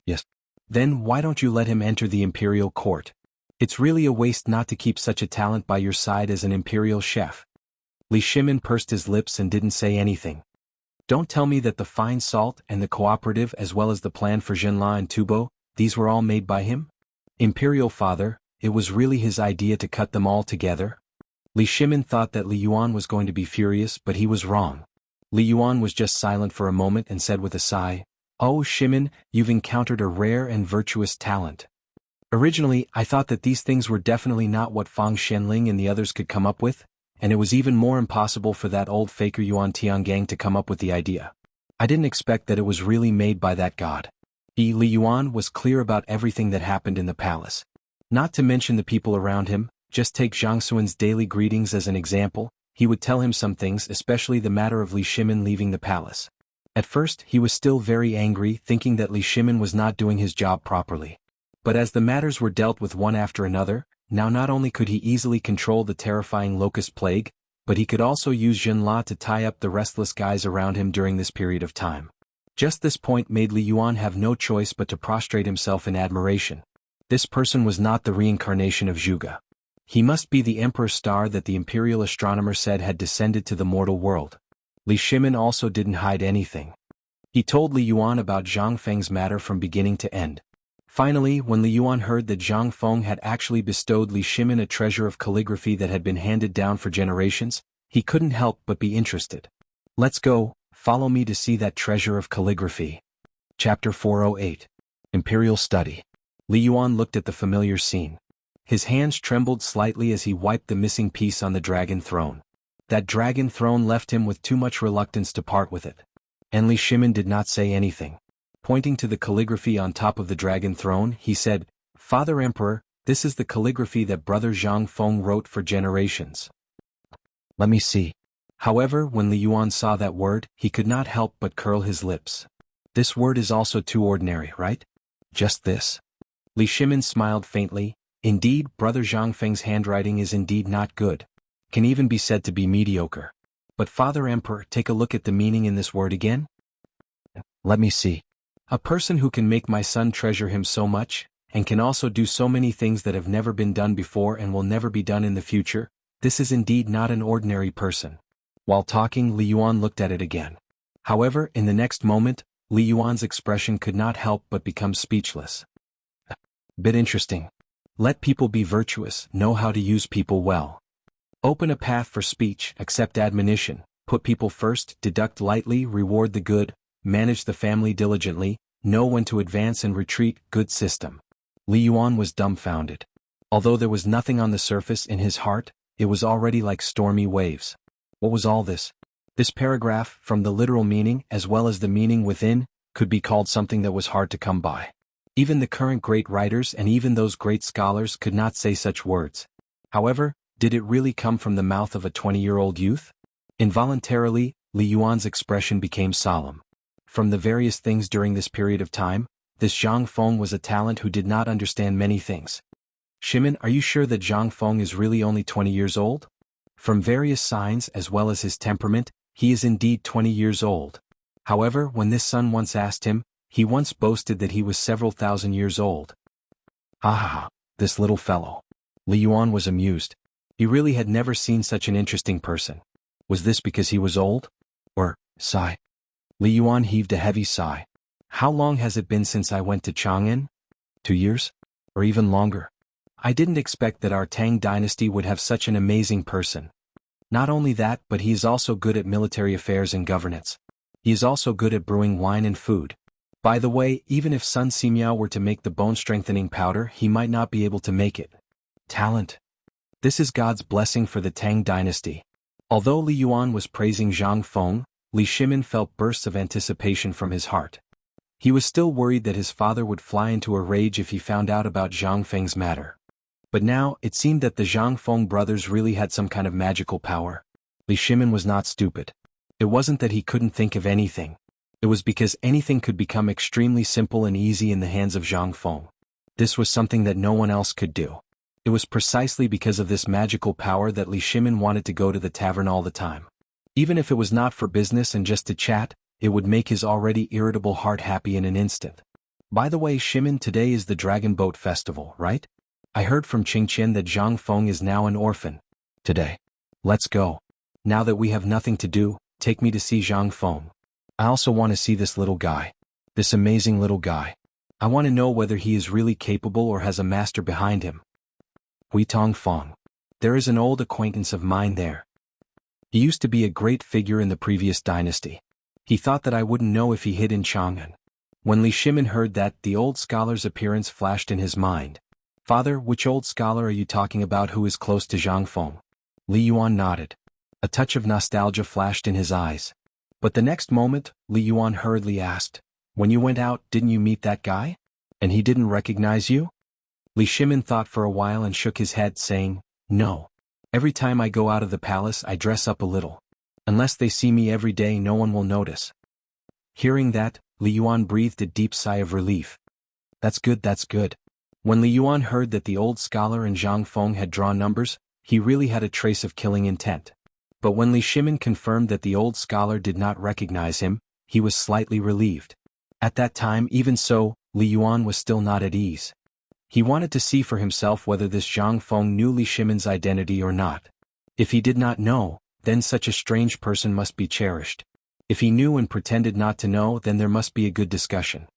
Yes. Then why don't you let him enter the imperial court? It's really a waste not to keep such a talent by your side as an imperial chef. Li Shimin pursed his lips and didn't say anything. Don't tell me that the fine salt and the cooperative as well as the plan for Zhenla and Tubo, these were all made by him? Imperial father, it was really his idea to cut them all together? Li Shimin thought that Li Yuan was going to be furious, but he was wrong. Li Yuan was just silent for a moment and said with a sigh, "Oh Shimin, you've encountered a rare and virtuous talent. Originally, I thought that these things were definitely not what Fang Shenling and the others could come up with, and it was even more impossible for that old faker Yuan Tiangang to come up with the idea. I didn't expect that it was really made by that god." Li Yuan was clear about everything that happened in the palace. Not to mention the people around him, just take Zhang Xuan's daily greetings as an example, he would tell him some things, especially the matter of Li Shimin leaving the palace. At first, he was still very angry, thinking that Li Shimin was not doing his job properly. But as the matters were dealt with one after another, now not only could he easily control the terrifying locust plague, but he could also use Zhenla to tie up the restless guys around him during this period of time. Just this point made Li Yuan have no choice but to prostrate himself in admiration. This person was not the reincarnation of Zhuge. He must be the emperor star that the imperial astronomer said had descended to the mortal world. Li Shimin also didn't hide anything. He told Li Yuan about Zhang Feng's matter from beginning to end. Finally, when Li Yuan heard that Zhang Feng had actually bestowed Li Shimin a treasure of calligraphy that had been handed down for generations, he couldn't help but be interested. "Let's go, follow me to see that treasure of calligraphy." Chapter 408. Imperial Study. Li Yuan looked at the familiar scene. His hands trembled slightly as he wiped the missing piece on the dragon throne. That dragon throne left him with too much reluctance to part with it. And Li Shimin did not say anything. Pointing to the calligraphy on top of the dragon throne, he said, "Father Emperor, this is the calligraphy that Brother Zhang Feng wrote for generations." "Let me see." However, when Li Yuan saw that word, he could not help but curl his lips. "This word is also too ordinary, right? Just this." Li Shimin smiled faintly. "Indeed, Brother Zhang Feng's handwriting is indeed not good. Can even be said to be mediocre. But Father Emperor, take a look at the meaning in this word again." "Let me see." "A person who can make my son treasure him so much, and can also do so many things that have never been done before and will never be done in the future, this is indeed not an ordinary person." While talking, Li Yuan looked at it again. However, in the next moment, Li Yuan's expression could not help but become speechless. Bit interesting. Let people be virtuous, know how to use people well. Open a path for speech, accept admonition, put people first, deduct lightly, reward the good, manage the family diligently, know when to advance and retreat, good system. Li Yuan was dumbfounded. Although there was nothing on the surface in his heart, it was already like stormy waves. What was all this? This paragraph, from the literal meaning as well as the meaning within, could be called something that was hard to come by. Even the current great writers and even those great scholars could not say such words. However, did it really come from the mouth of a 20-year-old youth? Involuntarily, Li Yuan's expression became solemn. From the various things during this period of time, this Zhang Feng was a talent who did not understand many things. "Shimin, are you sure that Zhang Feng is really only 20 years old? From various signs as well as his temperament, he is indeed 20 years old. However, when this son once asked him, he once boasted that he was several thousand years old." Ah, this little fellow. Li Yuan was amused. He really had never seen such an interesting person. Was this because he was old? Or, sigh. Li Yuan heaved a heavy sigh. "How long has it been since I went to Chang'an? 2 years? Or even longer? I didn't expect that our Tang Dynasty would have such an amazing person. Not only that, but he is also good at military affairs and governance. He is also good at brewing wine and food. By the way, even if Sun Simiao were to make the bone-strengthening powder, he might not be able to make it. Talent. This is God's blessing for the Tang Dynasty. Although Li Yuan was praising Zhang Feng, Li Shimin felt bursts of anticipation from his heart. He was still worried that his father would fly into a rage if he found out about Zhang Feng's matter. But now, it seemed that the Zhang Feng brothers really had some kind of magical power. Li Shimin was not stupid. It wasn't that he couldn't think of anything. It was because anything could become extremely simple and easy in the hands of Zhang Feng. This was something that no one else could do. It was precisely because of this magical power that Li Shimin wanted to go to the tavern all the time. Even if it was not for business and just to chat, it would make his already irritable heart happy in an instant. By the way, Shimin, today is the Dragon Boat Festival, right? I heard from Qingqian that Zhang Feng is now an orphan. Today. Let's go. Now that we have nothing to do, take me to see Zhang Feng. I also want to see this little guy. This amazing little guy. I want to know whether he is really capable or has a master behind him. Huitong Feng. There is an old acquaintance of mine there. He used to be a great figure in the previous dynasty. He thought that I wouldn't know if he hid in Chang'an. When Li Shimin heard that, the old scholar's appearance flashed in his mind. Father, which old scholar are you talking about who is close to Zhang Feng? Li Yuan nodded. A touch of nostalgia flashed in his eyes. But the next moment, Li Yuan hurriedly asked, when you went out, didn't you meet that guy? And he didn't recognize you? Li Shimin thought for a while and shook his head, saying, no. Every time I go out of the palace I dress up a little. Unless they see me every day no one will notice. Hearing that, Li Yuan breathed a deep sigh of relief. That's good, that's good. When Li Yuan heard that the old scholar and Zhang Feng had drawn numbers, he really had a trace of killing intent. But when Li Shimin confirmed that the old scholar did not recognize him, he was slightly relieved. At that time, even so, Li Yuan was still not at ease. He wanted to see for himself whether this Zhang Feng knew Li Shimin's identity or not. If he did not know, then such a strange person must be cherished. If he knew and pretended not to know, then there must be a good discussion.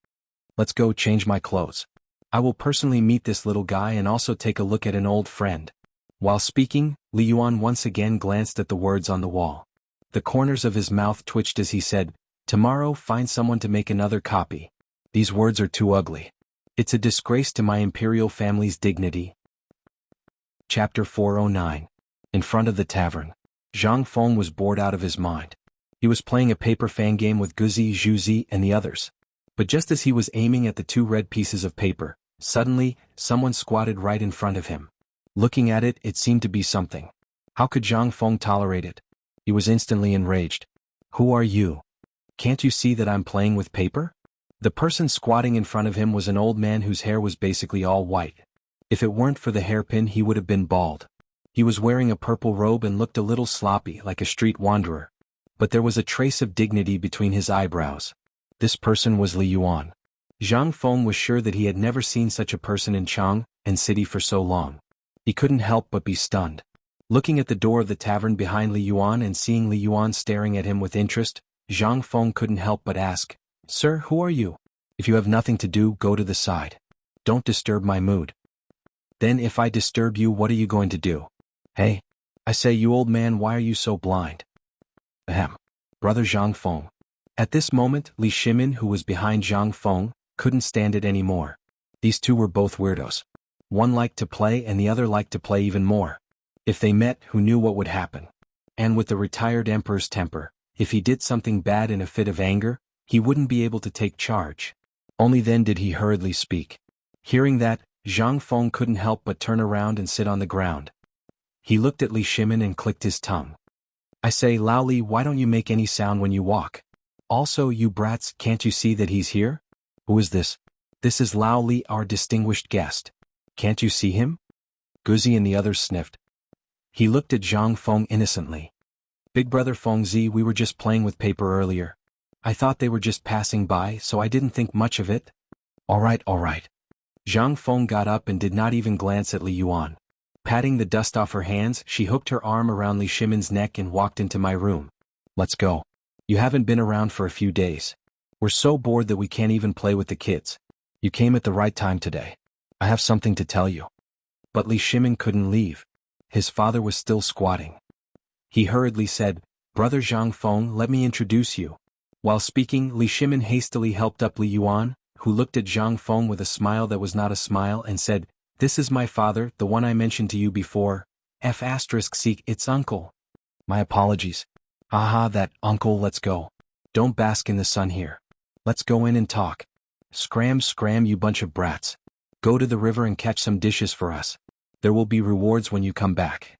Let's go change my clothes. I will personally meet this little guy and also take a look at an old friend. While speaking, Li Yuan once again glanced at the words on the wall. The corners of his mouth twitched as he said, tomorrow find someone to make another copy. These words are too ugly. It's a disgrace to my imperial family's dignity. Chapter 409. In front of the tavern. Zhang Feng was bored out of his mind. He was playing a paper fan game with Guzi, Zhuzi, and the others. But just as he was aiming at the two red pieces of paper, suddenly, someone squatted right in front of him. Looking at it, it seemed to be something. How could Zhang Feng tolerate it? He was instantly enraged. Who are you? Can't you see that I'm playing with paper? The person squatting in front of him was an old man whose hair was basically all white. If it weren't for the hairpin he would have been bald. He was wearing a purple robe and looked a little sloppy like a street wanderer. But there was a trace of dignity between his eyebrows. This person was Li Yuan. Zhang Feng was sure that he had never seen such a person in Chang'an city for so long. He couldn't help but be stunned. Looking at the door of the tavern behind Li Yuan and seeing Li Yuan staring at him with interest, Zhang Feng couldn't help but ask, Sir, who are you? If you have nothing to do, go to the side. Don't disturb my mood. Then if I disturb you, what are you going to do? Hey. I say, you old man, why are you so blind? Ahem. Brother Zhang Feng. At this moment, Li Shimin, who was behind Zhang Feng, couldn't stand it anymore. These two were both weirdos. One liked to play and the other liked to play even more. If they met, who knew what would happen? And with the retired emperor's temper, if he did something bad in a fit of anger, he wouldn't be able to take charge. Only then did he hurriedly speak. Hearing that, Zhang Feng couldn't help but turn around and sit on the ground. He looked at Li Shimin and clicked his tongue. I say, Lao Li, why don't you make any sound when you walk? Also, you brats, can't you see that he's here? Who is this? This is Lao Li, our distinguished guest. Can't you see him? Guzi and the others sniffed. He looked at Zhang Feng innocently. Big brother Fengzi, we were just playing with paper earlier. I thought they were just passing by, so I didn't think much of it. All right. Zhang Feng got up and did not even glance at Li Yuan. Patting the dust off her hands, she hooked her arm around Li Shimin's neck and walked into my room. Let's go. You haven't been around for a few days. We're so bored that we can't even play with the kids. You came at the right time today. I have something to tell you. But Li Shimin couldn't leave. His father was still squatting. He hurriedly said, Brother Zhang Feng, let me introduce you. While speaking, Li Shimin hastily helped up Li Yuan, who looked at Zhang Feng with a smile that was not a smile and said, This is my father, the one I mentioned to you before. F***, it's uncle. My apologies. Aha, that uncle, let's go. Don't bask in the sun here. Let's go in and talk. Scram, you bunch of brats. Go to the river and catch some dishes for us. There will be rewards when you come back.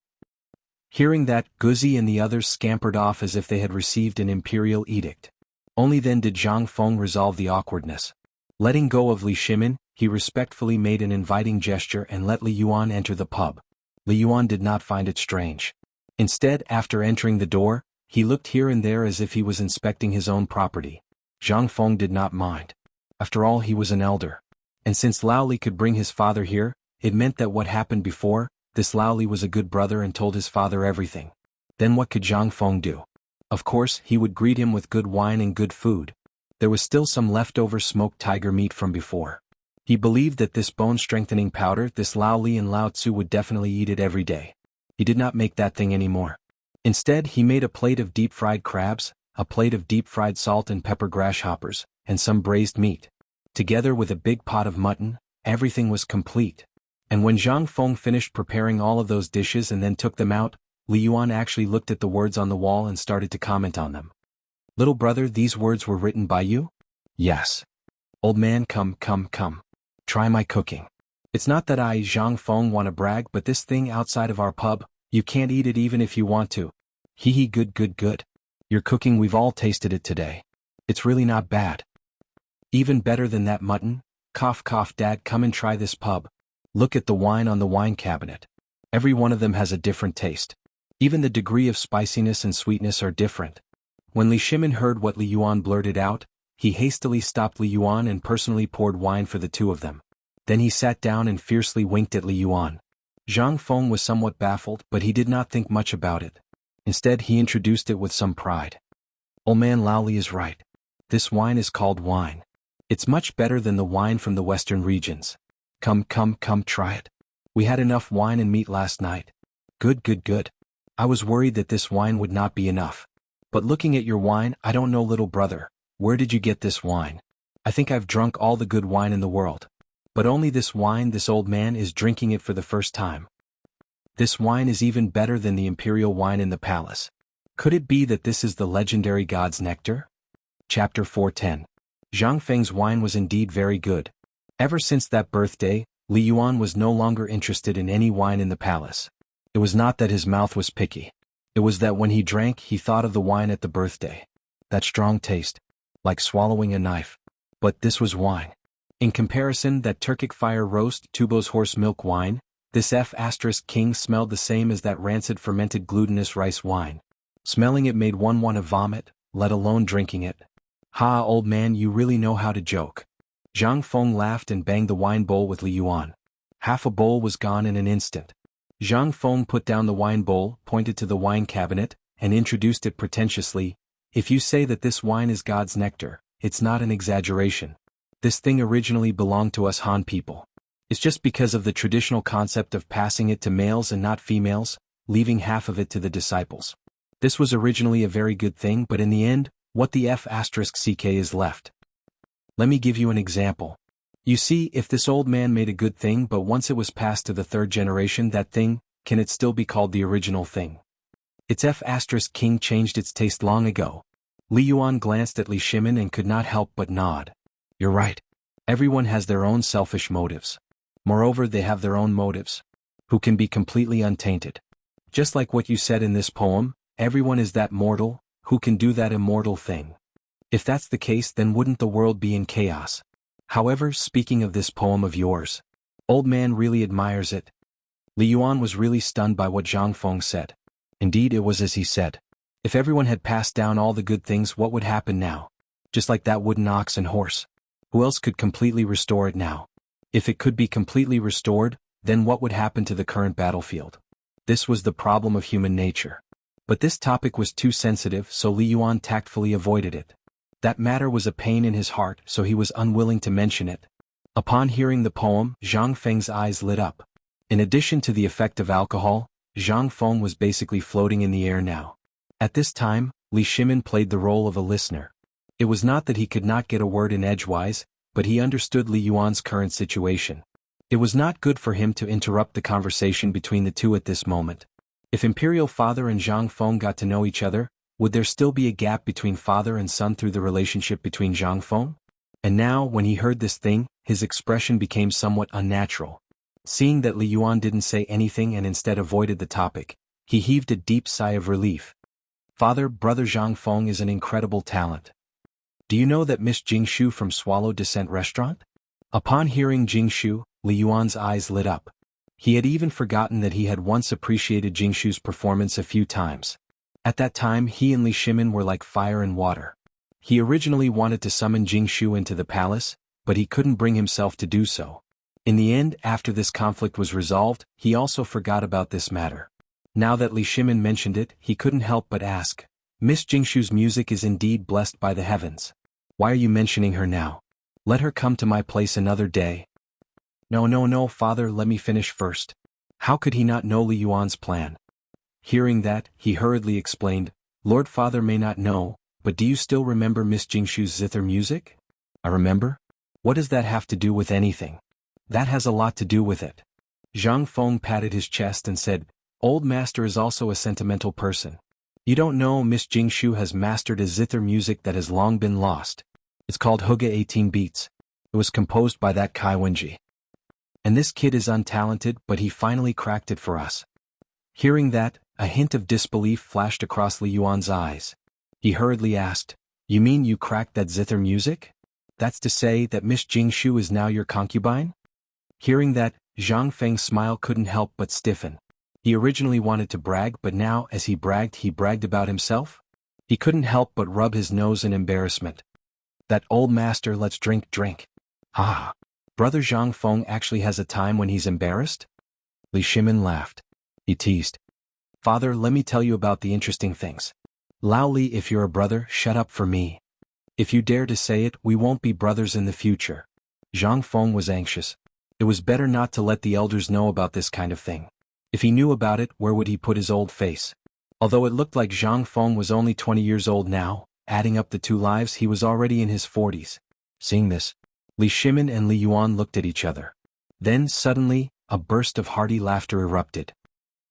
Hearing that, Guzi and the others scampered off as if they had received an imperial edict. Only then did Zhang Feng resolve the awkwardness. Letting go of Li Shimin, he respectfully made an inviting gesture and let Li Yuan enter the pub. Li Yuan did not find it strange. Instead, after entering the door, he looked here and there as if he was inspecting his own property. Zhang Feng did not mind. After all, he was an elder. And since Lao Li could bring his father here, it meant that what happened before, this Lao Li was a good brother and told his father everything. Then what could Zhang Feng do? Of course, he would greet him with good wine and good food. There was still some leftover smoked tiger meat from before. He believed that this bone-strengthening powder, this Lao Li and Lao Tzu would definitely eat it every day. He did not make that thing anymore. Instead, he made a plate of deep-fried crabs, a plate of deep-fried salt and pepper grasshoppers, and some braised meat. Together with a big pot of mutton, everything was complete. And when Zhang Feng finished preparing all of those dishes and then took them out, Li Yuan actually looked at the words on the wall and started to comment on them. Little brother, these words were written by you? Yes. Old man, come. Try my cooking. It's not that I, Zhang Feng, want to brag, but this thing outside of our pub, you can't eat it even if you want to. Hee good. Your cooking, we've all tasted it today. It's really not bad. Even better than that mutton. Cough, dad, come and try this pub. Look at the wine on the wine cabinet. Every one of them has a different taste. Even the degree of spiciness and sweetness are different. When Li Shimin heard what Li Yuan blurted out, he hastily stopped Li Yuan and personally poured wine for the two of them. Then he sat down and fiercely winked at Li Yuan. Zhang Feng was somewhat baffled, but he did not think much about it. Instead, he introduced it with some pride. Old man Lao Li is right. This wine is called wine. It's much better than the wine from the western regions. Come, try it. We had enough wine and meat last night. Good. I was worried that this wine would not be enough. But looking at your wine, I don't know, little brother. Where did you get this wine? I think I've drunk all the good wine in the world. But only this wine, this old man is drinking it for the first time. This wine is even better than the imperial wine in the palace. Could it be that this is the legendary god's nectar? Chapter 410. Zhang Feng's wine was indeed very good. Ever since that birthday, Li Yuan was no longer interested in any wine in the palace. It was not that his mouth was picky. It was that when he drank, he thought of the wine at the birthday. That strong taste. Like swallowing a knife. But this was wine. In comparison, that Turkic fire roast, Tubo's horse milk wine, this F***king smelled the same as that rancid fermented glutinous rice wine. Smelling it made one want to vomit, let alone drinking it. Ha, old man, you really know how to joke. Zhang Feng laughed and banged the wine bowl with Li Yuan. Half a bowl was gone in an instant. Zhang Feng put down the wine bowl, pointed to the wine cabinet, and introduced it pretentiously. If you say that this wine is God's nectar, it's not an exaggeration. This thing originally belonged to us Han people. It's just because of the traditional concept of passing it to males and not females, leaving half of it to the disciples. This was originally a very good thing, but in the end, what the F***ck is left. Let me give you an example. You see, if this old man made a good thing but once it was passed to the third generation, that thing, can it still be called the original thing? Its F***king changed its taste long ago. Li Yuan glanced at Li Shimin and could not help but nod. You're right. Everyone has their own selfish motives. Moreover, they have their own motives. Who can be completely untainted. Just like what you said in this poem, everyone is that mortal, who can do that immortal thing. If that's the case, then wouldn't the world be in chaos? However, speaking of this poem of yours, old man really admires it. Li Yuan was really stunned by what Zhang Feng said. Indeed, it was as he said. If everyone had passed down all the good things, what would happen now? Just like that wooden ox and horse. Who else could completely restore it now? If it could be completely restored, then what would happen to the current battlefield? This was the problem of human nature. But this topic was too sensitive, so Li Yuan tactfully avoided it. That matter was a pain in his heart, so he was unwilling to mention it. Upon hearing the poem, Zhang Feng's eyes lit up. In addition to the effect of alcohol, Zhang Feng was basically floating in the air now. At this time, Li Shimin played the role of a listener. It was not that he could not get a word in edgewise, but he understood Li Yuan's current situation. It was not good for him to interrupt the conversation between the two at this moment. If Imperial Father and Zhang Feng got to know each other, would there still be a gap between father and son through the relationship between Zhang Feng? And now, when he heard this thing, his expression became somewhat unnatural. Seeing that Li Yuan didn't say anything and instead avoided the topic, he heaved a deep sigh of relief. Father, brother Zhang Feng is an incredible talent. Do you know that Miss Jingshu from Swallow Descent Restaurant? Upon hearing Jingshu, Li Yuan's eyes lit up. He had even forgotten that he had once appreciated Jingshu's performance a few times. At that time he and Li Shimin were like fire and water. He originally wanted to summon Jingshu into the palace, but he couldn't bring himself to do so. In the end, after this conflict was resolved, he also forgot about this matter. Now that Li Shimin mentioned it, he couldn't help but ask, Miss Jingshu's music is indeed blessed by the heavens. Why are you mentioning her now? Let her come to my place another day. No, father, let me finish first. How could he not know Li Yuan's plan? Hearing that, he hurriedly explained, Lord Father may not know, but do you still remember Miss Jingshu's zither music? I remember? What does that have to do with anything? That has a lot to do with it. Zhang Feng patted his chest and said, Old Master is also a sentimental person. You don't know Miss Jingshu has mastered a zither music that has long been lost. It's called Huga 18 Beats. It was composed by that Kai Wenji. And this kid is untalented, but he finally cracked it for us. Hearing that, a hint of disbelief flashed across Li Yuan's eyes. He hurriedly asked, You mean you cracked that zither music? That's to say that Miss Jingshu is now your concubine? Hearing that, Zhang Feng's smile couldn't help but stiffen. He originally wanted to brag, but now as he bragged about himself? He couldn't help but rub his nose in embarrassment. That old master, let's drink. Ha! Brother Zhang Feng actually has a time when he's embarrassed? Li Shimin laughed. He teased. Father, let me tell you about the interesting things. Lao Li, if you're a brother, shut up for me. If you dare to say it, we won't be brothers in the future. Zhang Feng was anxious. It was better not to let the elders know about this kind of thing. If he knew about it, where would he put his old face? Although it looked like Zhang Feng was only 20 years old now, adding up the 2 lives he was already in his 40s. Seeing this, Li Shimin and Li Yuan looked at each other. Then, suddenly, a burst of hearty laughter erupted.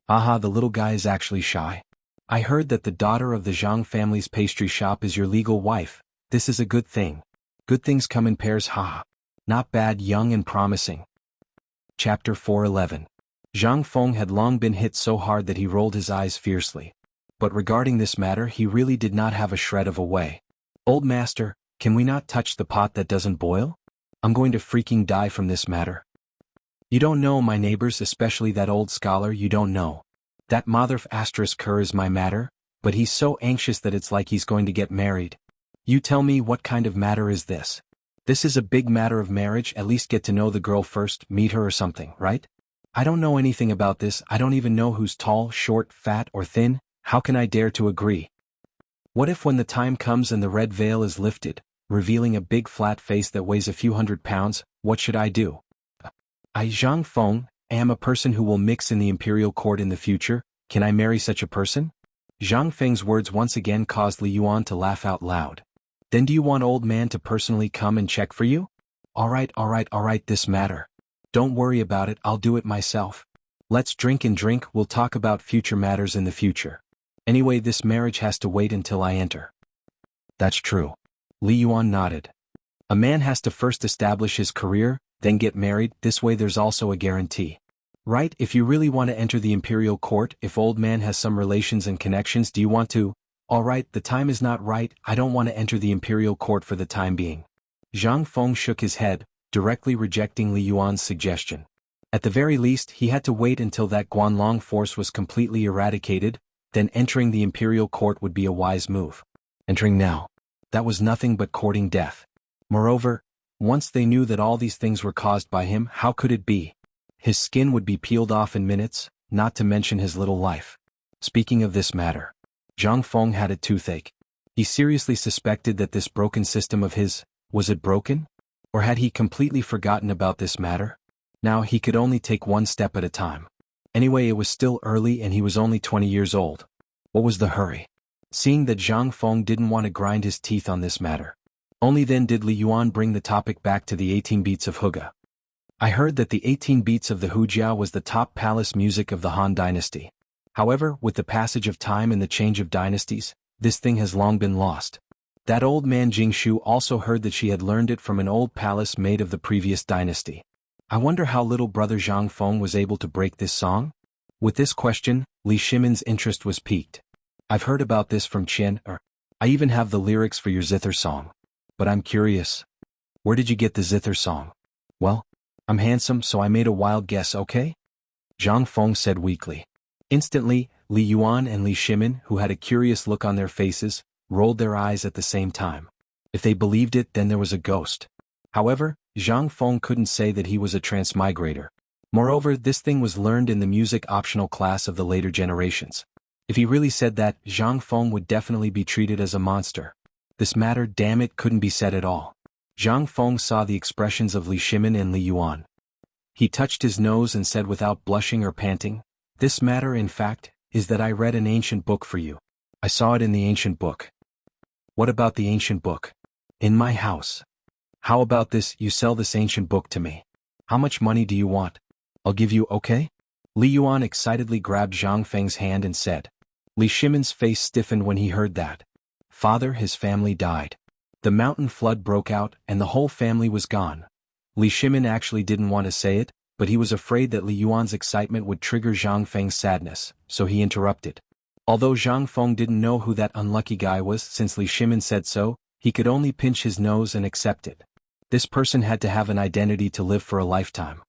Aha, the little guy is actually shy. I heard that the daughter of the Zhang family's pastry shop is your legal wife. This is a good thing. Good things come in pairs, haha. Not bad, young and promising. Chapter 411. Zhang Feng had long been hit so hard that he rolled his eyes fiercely. But regarding this matter he really did not have a shred of a way. Old master, can we not touch the pot that doesn't boil? I'm going to freaking die from this matter. You don't know my neighbors, especially that old scholar, you don't know. That mother asterisk her is my matter, but he's so anxious that it's like he's going to get married. You tell me, what kind of matter is this? This is a big matter of marriage. At least get to know the girl first, meet her or something, right? I don't know anything about this. I don't even know who's tall, short, fat, or thin. How can I dare to agree? What if when the time comes and the red veil is lifted, revealing a big flat face that weighs a few hundred pounds, what should I do? I, Zhang Feng, am a person who will mix in the imperial court in the future. Can I marry such a person? Zhang Feng's words once again caused Li Yuan to laugh out loud. Then do you want old man to personally come and check for you? Alright, this matter. Don't worry about it, I'll do it myself. Let's drink and drink, we'll talk about future matters in the future. Anyway, this marriage has to wait until I enter. That's true. Li Yuan nodded. A man has to first establish his career, then get married, this way there's also a guarantee. Right, if you really want to enter the imperial court, if old man has some relations and connections, do you want to? Alright, the time is not right, I don't want to enter the imperial court for the time being. Zhang Feng shook his head, directly rejecting Li Yuan's suggestion. At the very least, he had to wait until that Guanlong force was completely eradicated, then entering the imperial court would be a wise move. Entering now. That was nothing but courting death. Moreover, once they knew that all these things were caused by him, how could it be? His skin would be peeled off in minutes, not to mention his little life. Speaking of this matter, Zhang Feng had a toothache. He seriously suspected that this broken system of his, was it broken? Or had he completely forgotten about this matter? Now he could only take one step at a time. Anyway, it was still early and he was only 20 years old. What was the hurry? Seeing that Zhang Feng didn't want to grind his teeth on this matter. Only then did Li Yuan bring the topic back to the 18 beats of Huga. I heard that the 18 beats of the Hujiao was the top palace music of the Han Dynasty. However, with the passage of time and the change of dynasties, this thing has long been lost. That old man Jingshu also heard that she had learned it from an old palace made of the previous dynasty. I wonder how little brother Zhang Feng was able to break this song? With this question, Li Shimin's interest was piqued. I've heard about this from Qian, I even have the lyrics for your zither song. But I'm curious. Where did you get the zither song? Well, I'm handsome, so I made a wild guess, okay? Zhang Feng said weakly. Instantly, Li Yuan and Li Shimin, who had a curious look on their faces, rolled their eyes at the same time. If they believed it, then there was a ghost. However, Zhang Feng couldn't say that he was a transmigrator. Moreover, this thing was learned in the music optional class of the later generations. If he really said that, Zhang Feng would definitely be treated as a monster. This matter, damn it, couldn't be said at all. Zhang Feng saw the expressions of Li Shimin and Li Yuan. He touched his nose and said without blushing or panting, "This matter, in fact, is that I read an ancient book for you. I saw it in the ancient book." What about the ancient book? In my house. How about this, you sell this ancient book to me. How much money do you want? I'll give you, okay? Li Yuan excitedly grabbed Zhang Feng's hand and said. Li Shimin's face stiffened when he heard that. Father, his family died. The mountain flood broke out and the whole family was gone. Li Shimin actually didn't want to say it, but he was afraid that Li Yuan's excitement would trigger Zhang Feng's sadness, so he interrupted. Although Zhang Feng didn't know who that unlucky guy was since Li Shimin said so, he could only pinch his nose and accept it. This person had to have an identity to live for a lifetime.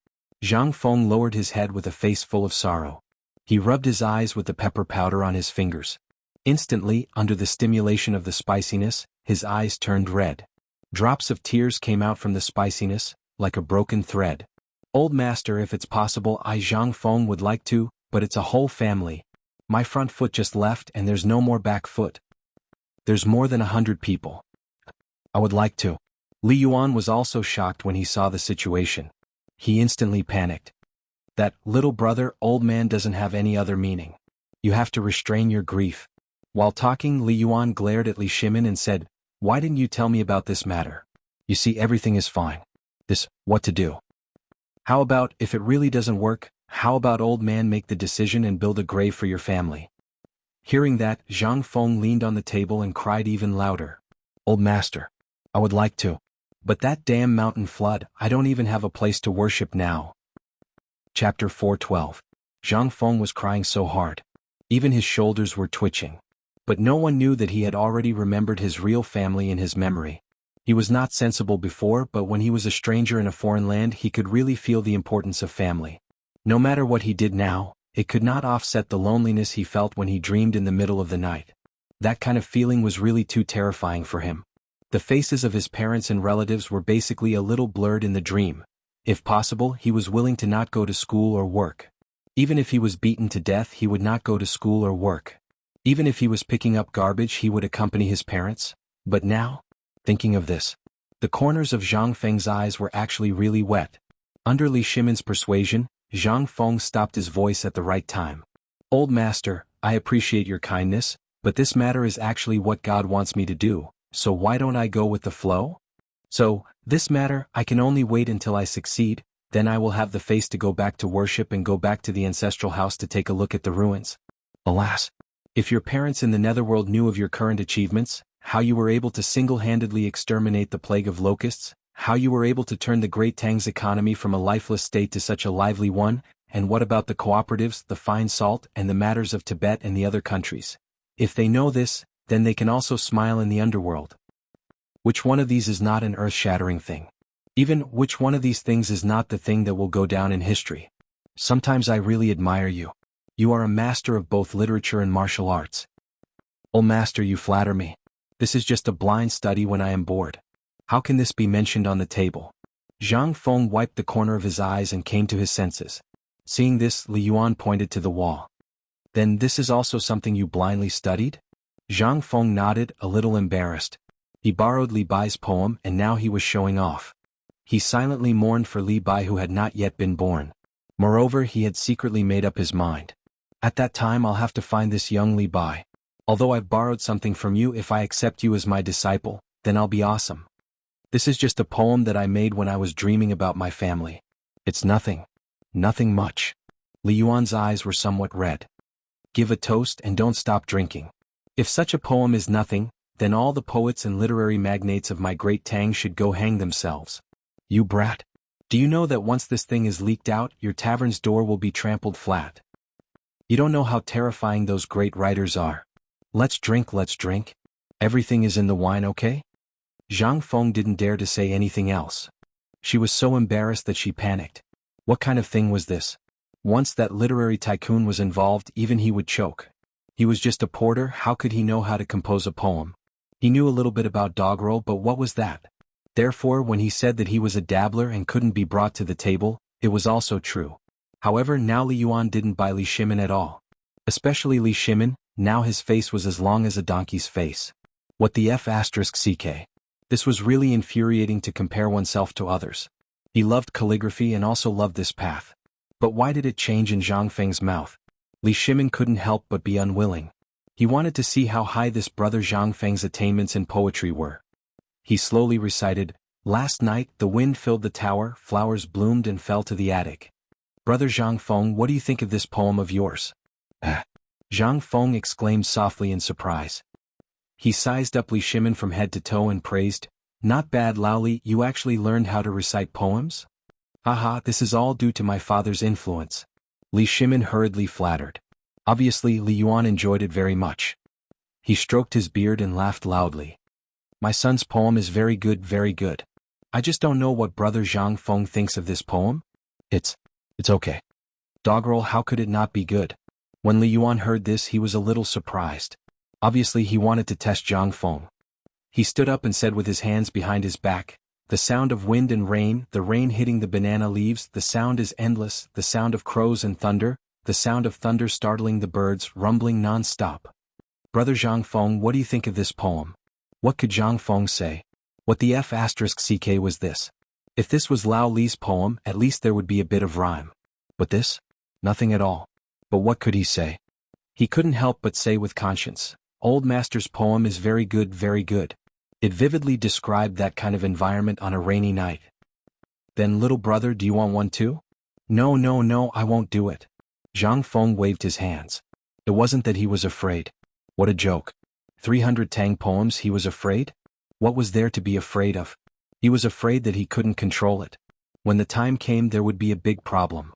Zhang Feng lowered his head with a face full of sorrow. He rubbed his eyes with the pepper powder on his fingers. Instantly, under the stimulation of the spiciness, his eyes turned red. Drops of tears came out from the spiciness, like a broken thread. Old master, if it's possible, Zhang Feng would like to, but it's a whole family. My front foot just left and there's no more back foot. There's more than 100 people. I would like to. Li Yuan was also shocked when he saw the situation. He instantly panicked. That little brother, old man doesn't have any other meaning. You have to restrain your grief. While talking, Li Yuan glared at Li Shimin and said, Why didn't you tell me about this matter? You see, everything is fine. What to do? How about, if it really doesn't work, how about old man make the decision and build a grave for your family? Hearing that, Zhang Feng leaned on the table and cried even louder. Old master. I would like to. But that damn mountain flood, I don't even have a place to worship now. Chapter 412. Zhang Feng was crying so hard. Even his shoulders were twitching. But no one knew that he had already remembered his real family in his memory. He was not sensible before, but when he was a stranger in a foreign land he could really feel the importance of family. No matter what he did now, it could not offset the loneliness he felt when he dreamed in the middle of the night. That kind of feeling was really too terrifying for him. The faces of his parents and relatives were basically a little blurred in the dream. If possible, he was willing to not go to school or work. Even if he was beaten to death, he would not go to school or work. Even if he was picking up garbage, he would accompany his parents. But now, thinking of this, the corners of Zhang Feng's eyes were actually really wet. Under Li Shimin's persuasion, Zhang Feng stopped his voice at the right time. Old master, I appreciate your kindness, but this matter is actually what God wants me to do, so why don't I go with the flow? So, this matter, I can only wait until I succeed, then I will have the face to go back to worship and go back to the ancestral house to take a look at the ruins. Alas! If your parents in the netherworld knew of your current achievements, how you were able to single-handedly exterminate the plague of locusts, how you were able to turn the great Tang's economy from a lifeless state to such a lively one, and what about the cooperatives, the fine salt, and the matters of Tibet and the other countries? If they know this, then they can also smile in the underworld. Which one of these is not an earth-shattering thing? Even which one of these things is not the thing that will go down in history? Sometimes I really admire you. You are a master of both literature and martial arts. Oh master, you flatter me. This is just a blind study when I am bored. How can this be mentioned on the table? Zhang Feng wiped the corner of his eyes and came to his senses. Seeing this, Li Yuan pointed to the wall. Then this is also something you blindly studied? Zhang Feng nodded, a little embarrassed. He borrowed Li Bai's poem and now he was showing off. He silently mourned for Li Bai who had not yet been born. Moreover, he had secretly made up his mind. At that time I'll have to find this young Li Bai. Although I've borrowed something from you, if I accept you as my disciple, then I'll be awesome. This is just a poem that I made when I was dreaming about my family. It's nothing. Nothing much. Li Yuan's eyes were somewhat red. give a toast and don't stop drinking. If such a poem is nothing, then all the poets and literary magnates of my great Tang should go hang themselves. You brat. Do you know that once this thing is leaked out, your tavern's door will be trampled flat? You don't know how terrifying those great writers are. Let's drink, let's drink. Everything is in the wine, okay? Zhang Feng didn't dare to say anything else. She was so embarrassed that she panicked. What kind of thing was this? Once that literary tycoon was involved, even he would choke. He was just a porter, how could he know how to compose a poem? He knew a little bit about doggerel, but what was that? Therefore, when he said that he was a dabbler and couldn't be brought to the table, it was also true. However, now Li Yuan didn't buy Li Shimin at all. Especially Li Shimin, now his face was as long as a donkey's face. What the f***ck? This was really infuriating to compare oneself to others. He loved calligraphy and also loved this path. But why did it change in Zhang Feng's mouth? Li Shimin couldn't help but be unwilling. He wanted to see how high this brother Zhang Feng's attainments in poetry were. He slowly recited, "Last night the wind filled the tower, flowers bloomed and fell to the attic." Brother Zhang Feng, what do you think of this poem of yours? Zhang Feng exclaimed softly in surprise. He sized up Li Shimin from head to toe and praised, "Not bad, Laoli, you actually learned how to recite poems? Haha, this is all due to my father's influence." Li Shimin hurriedly flattered. Obviously, Li Yuan enjoyed it very much. He stroked his beard and laughed loudly. "My son's poem is very good, very good. I just don't know what brother Zhang Feng thinks of this poem. It's okay. Doggerel, how could it not be good?" When Li Yuan heard this, he was a little surprised. Obviously, he wanted to test Zhang Feng. He stood up and said with his hands behind his back, "The sound of wind and rain, the rain hitting the banana leaves, the sound is endless, the sound of crows and thunder, the sound of thunder startling the birds, rumbling non-stop." Brother Zhang Feng, what do you think of this poem? What could Zhang Feng say? What the f***ck was this? If this was Lao Li's poem, at least there would be a bit of rhyme. But this? Nothing at all. But what could he say? He couldn't help but say with conscience, "Old master's poem is very good, very good." It vividly described that kind of environment on a rainy night. "Then little brother, do you want one too?" No, no, no, I won't do it." Zhang Feng waved his hands. It wasn't that he was afraid. What a joke. 300 Tang poems, he was afraid? What was there to be afraid of? He was afraid that he couldn't control it. When the time came, there would be a big problem.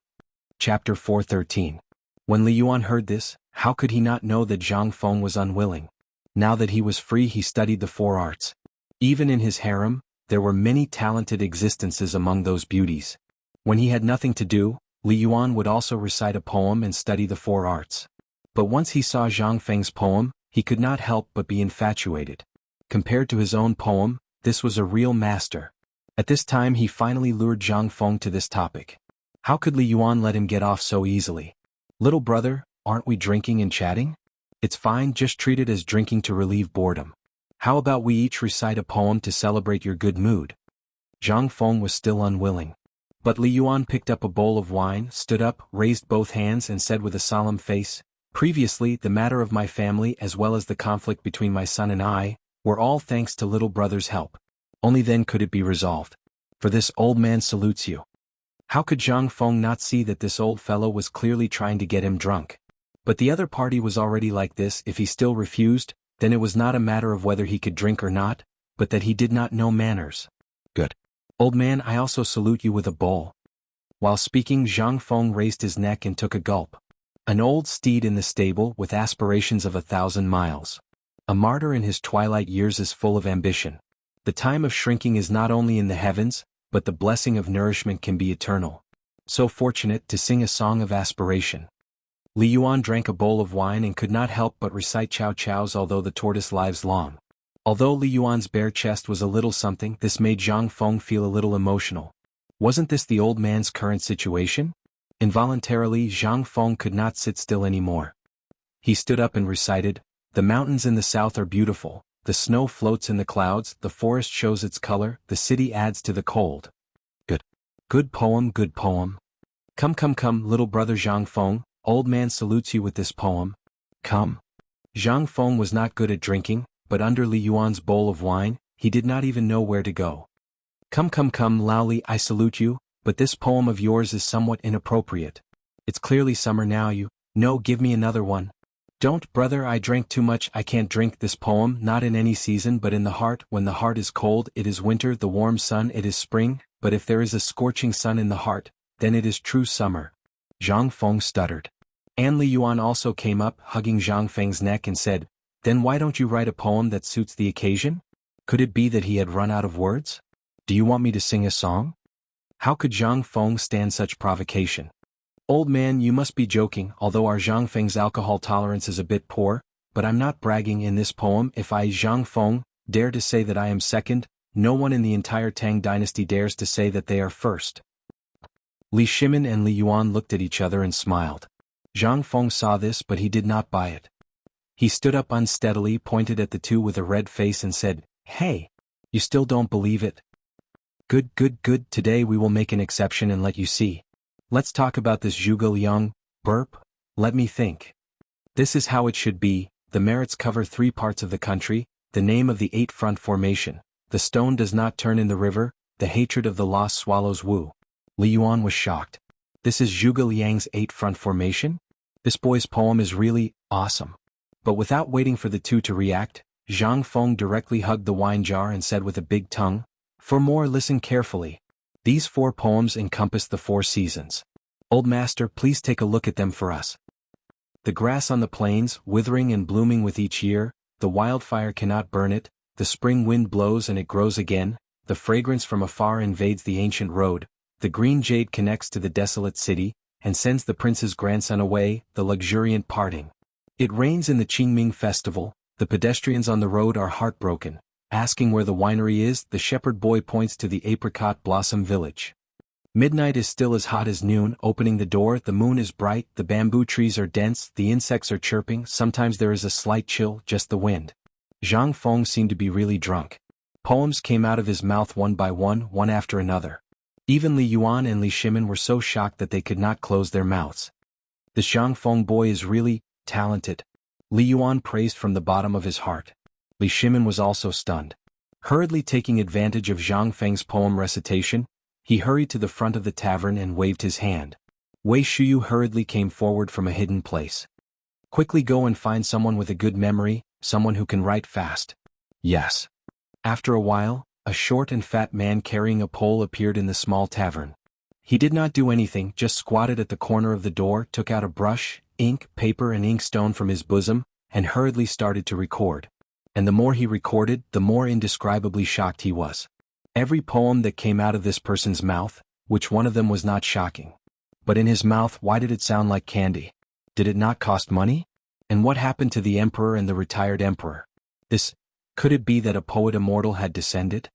Chapter 413. When Li Yuan heard this, how could he not know that Zhang Feng was unwilling? Now that he was free, he studied the 4 arts. Even in his harem, there were many talented existences among those beauties. When he had nothing to do, Li Yuan would also recite a poem and study the 4 arts. But once he saw Zhang Feng's poem, he could not help but be infatuated. Compared to his own poem, this was a real master. At this time he finally lured Zhang Feng to this topic. How could Li Yuan let him get off so easily? "Little brother, aren't we drinking and chatting? It's fine, just treat it as drinking to relieve boredom. How about we each recite a poem to celebrate your good mood?" Zhang Feng was still unwilling. But Li Yuan picked up a bowl of wine, stood up, raised both hands and said with a solemn face, "Previously, the matter of my family as well as the conflict between my son and I, were all thanks to little brother's help. Only then could it be resolved. For this old man salutes you." How could Zhang Feng not see that this old fellow was clearly trying to get him drunk? But the other party was already like this. If he still refused, then it was not a matter of whether he could drink or not, but that he did not know manners. "Good. Old man, I also salute you with a bowl." While speaking, Zhang Feng raised his neck and took a gulp. An old steed in the stable with aspirations of 1,000 miles. A martyr in his twilight years is full of ambition. The time of shrinking is not only in the heavens, but the blessing of nourishment can be eternal. So fortunate to sing a song of aspiration. Li Yuan drank a bowl of wine and could not help but recite Chow Chow's Although the Tortoise Lives Long. Although Li Yuan's bare chest was a little something, this made Zhang Feng feel a little emotional. Wasn't this the old man's current situation? Involuntarily, Zhang Feng could not sit still anymore. He stood up and recited, "The mountains in the south are beautiful, the snow floats in the clouds, the forest shows its color, the city adds to the cold." Good. Good poem, good poem. Come, come, come, little brother Zhang Feng, old man salutes you with this poem. Come. Zhang Feng was not good at drinking, but under Li Yuan's bowl of wine, he did not even know where to go. Come, come, come, Laoli, I salute you, but this poem of yours is somewhat inappropriate. It's clearly summer now, No, give me another one. Don't, brother, I drank too much, I can't drink this poem, not in any season but in the heart. When the heart is cold, it is winter, the warm sun, it is spring, but if there is a scorching sun in the heart, then it is true summer. Zhang Feng stuttered. And Li Yuan also came up, hugging Zhang Feng's neck and said, then why don't you write a poem that suits the occasion? Could it be that he had run out of words? Do you want me to sing a song? How could Zhang Feng stand such provocation? Old man, you must be joking, although our Zhang Feng's alcohol tolerance is a bit poor, but I'm not bragging in this poem. If I, Zhang Feng, dare to say that I am second, no one in the entire Tang dynasty dares to say that they are first. Li Shimin and Li Yuan looked at each other and smiled. Zhang Feng saw this, but he did not buy it. He stood up unsteadily, pointed at the two with a red face and said, hey, you still don't believe it? Good, good, good, today we will make an exception and let you see. Let's talk about this Zhuge Liang, burp, let me think. This is how it should be, the merits cover 3 parts of the country, the name of the 8-front formation, the stone does not turn in the river, the hatred of the lost swallows Wu. Li Yuan was shocked. This is Zhuge Liang's 8-front formation? This boy's poem is really awesome. But without waiting for the two to react, Zhang Feng directly hugged the wine jar and said with a big tongue, for more, listen carefully. These 4 poems encompass the 4 seasons. Old master, please take a look at them for us. The grass on the plains, withering and blooming with each year, the wildfire cannot burn it, the spring wind blows and it grows again, the fragrance from afar invades the ancient road, the green jade connects to the desolate city, and sends the prince's grandson away, the luxuriant parting. It rains in the Qingming festival, the pedestrians on the road are heartbroken. Asking where the winery is, the shepherd boy points to the apricot blossom village. Midnight is still as hot as noon, opening the door, the moon is bright, the bamboo trees are dense, the insects are chirping, sometimes there is a slight chill, just the wind. Zhang Feng seemed to be really drunk. Poems came out of his mouth one by one after another. Even Li Yuan and Li Shimin were so shocked that they could not close their mouths. This Zhang Feng boy is really talented. Li Yuan praised from the bottom of his heart. Li Shimin was also stunned. Hurriedly taking advantage of Zhang Feng's poem recitation, he hurried to the front of the tavern and waved his hand. Wei Shuyu hurriedly came forward from a hidden place. Quickly go and find someone with a good memory, someone who can write fast. Yes. After a while, a short and fat man carrying a pole appeared in the small tavern. He did not do anything, just squatted at the corner of the door, took out a brush, ink, paper and inkstone from his bosom, and hurriedly started to record. And the more he recorded, the more indescribably shocked he was. Every poem that came out of this person's mouth, which one of them was not shocking? But in his mouth, why did it sound like candy? Did it not cost money? And what happened to the emperor and the retired emperor? Could it be that a poet immortal had descended?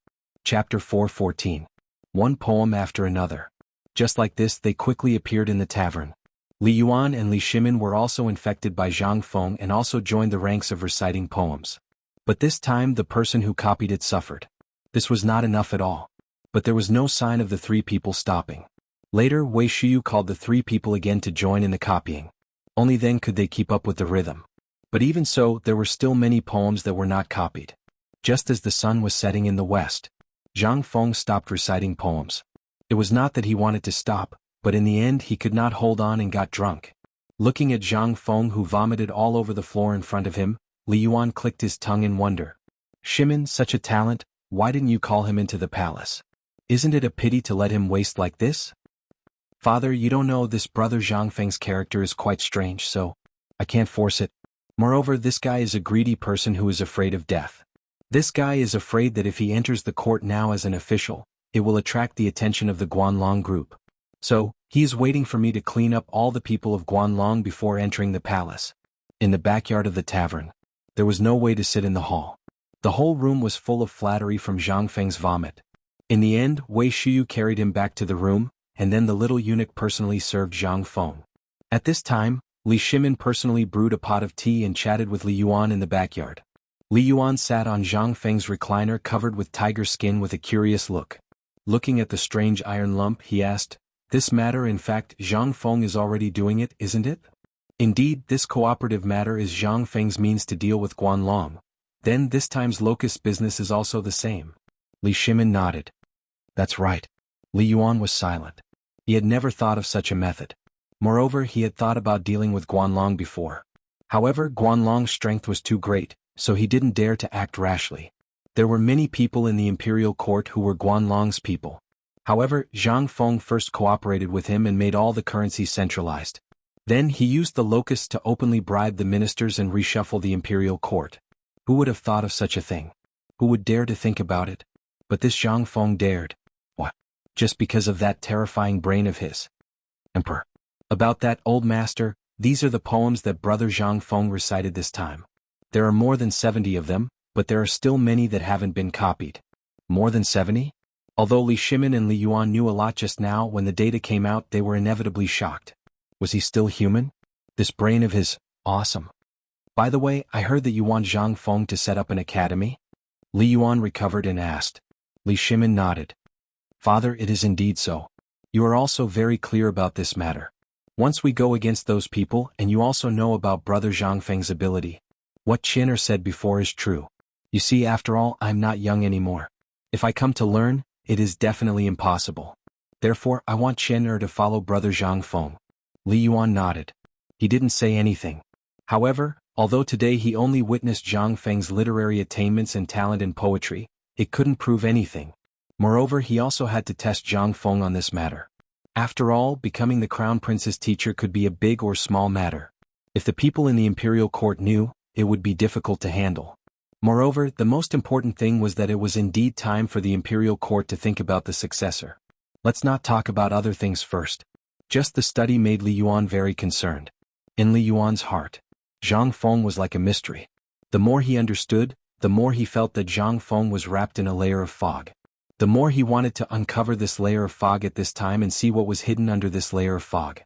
Chapter 4:14. One poem after another. Just like this, they quickly appeared in the tavern. Li Yuan and Li Shimin were also infected by Zhang Feng and also joined the ranks of reciting poems. But this time the person who copied it suffered. This was not enough at all. But there was no sign of the 3 people stopping. Later, Wei Shuyu called the 3 people again to join in the copying. Only then could they keep up with the rhythm. But even so, there were still many poems that were not copied. Just as the sun was setting in the west, Zhang Feng stopped reciting poems. It was not that he wanted to stop, but in the end he could not hold on and got drunk. Looking at Zhang Feng, who vomited all over the floor in front of him, Li Yuan clicked his tongue in wonder. Shimin, such a talent, why didn't you call him into the palace? Isn't it a pity to let him waste like this? Father, you don't know, this brother Zhang Feng's character is quite strange, so I can't force it. Moreover, this guy is a greedy person who is afraid of death. This guy is afraid that if he enters the court now as an official, it will attract the attention of the Guanlong group. So, he is waiting for me to clean up all the people of Guanlong before entering the palace. In the backyard of the tavern, there was no way to sit in the hall. The whole room was full of flattery from Zhang Feng's vomit. In the end, Wei Shuyu carried him back to the room, and then the little eunuch personally served Zhang Feng. At this time, Li Shimin personally brewed a pot of tea and chatted with Li Yuan in the backyard. Li Yuan sat on Zhang Feng's recliner covered with tiger skin with a curious look. Looking at the strange iron lump, he asked, "This matter, in fact, Zhang Feng is already doing it, isn't it?" Indeed, this cooperative matter is Zhang Feng's means to deal with Guanlong. Then this time's locust business is also the same. Li Shimin nodded. That's right. Li Yuan was silent. He had never thought of such a method. Moreover, he had thought about dealing with Guanlong before. However, Guanlong's strength was too great, so he didn't dare to act rashly. There were many people in the imperial court who were Guanlong's people. However, Zhang Feng first cooperated with him and made all the currency centralized. Then he used the locusts to openly bribe the ministers and reshuffle the imperial court. Who would have thought of such a thing? Who would dare to think about it? But this Zhang Feng dared. What? Just because of that terrifying brain of his. Emperor. About that old master, these are the poems that Brother Zhang Feng recited this time. There are more than 70 of them, but there are still many that haven't been copied. More than 70? Although Li Shimin and Li Yuan knew a lot just now, when the data came out they were inevitably shocked. Was he still human? This brain of his, awesome. By the way, I heard that you want Zhang Feng to set up an academy? Li Yuan recovered and asked. Li Shimin nodded. Father, it is indeed so. You are also very clear about this matter. Once we go against those people, and you also know about Brother Zhang Feng's ability. What Qin said before is true. You see, after all, I'm not young anymore. If I come to learn, it is definitely impossible. Therefore, I want Qin to follow Brother Zhang Feng. Li Yuan nodded. He didn't say anything. However, although today he only witnessed Zhang Feng's literary attainments and talent in poetry, it couldn't prove anything. Moreover, he also had to test Zhang Feng on this matter. After all, becoming the Crown Prince's teacher could be a big or small matter. If the people in the imperial court knew, it would be difficult to handle. Moreover, the most important thing was that it was indeed time for the imperial court to think about the successor. Let's not talk about other things first. Just the study made Li Yuan very concerned. In Li Yuan's heart, Zhang Feng was like a mystery. The more he understood, the more he felt that Zhang Feng was wrapped in a layer of fog. The more he wanted to uncover this layer of fog at this time and see what was hidden under this layer of fog.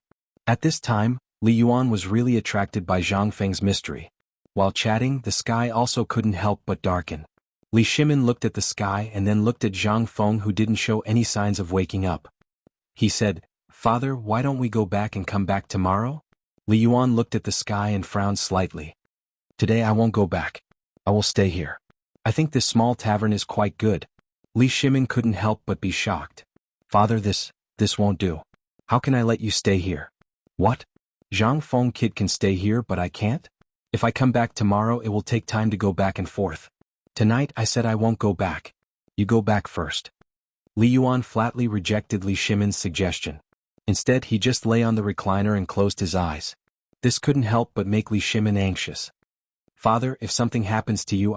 At this time, Li Yuan was really attracted by Zhang Feng's mystery. While chatting, the sky also couldn't help but darken. Li Shimin looked at the sky and then looked at Zhang Feng, who didn't show any signs of waking up. He said, Father, why don't we go back and come back tomorrow? Li Yuan looked at the sky and frowned slightly. Today I won't go back. I will stay here. I think this small tavern is quite good. Li Shimin couldn't help but be shocked. Father, this won't do. How can I let you stay here? What? Zhang Feng kid can stay here but I can't? If I come back tomorrow it will take time to go back and forth. Tonight I said I won't go back. You go back first. Li Yuan flatly rejected Li Shimin's suggestion. Instead he just lay on the recliner and closed his eyes. This couldn't help but make Li Shimin anxious. Father, if something happens to you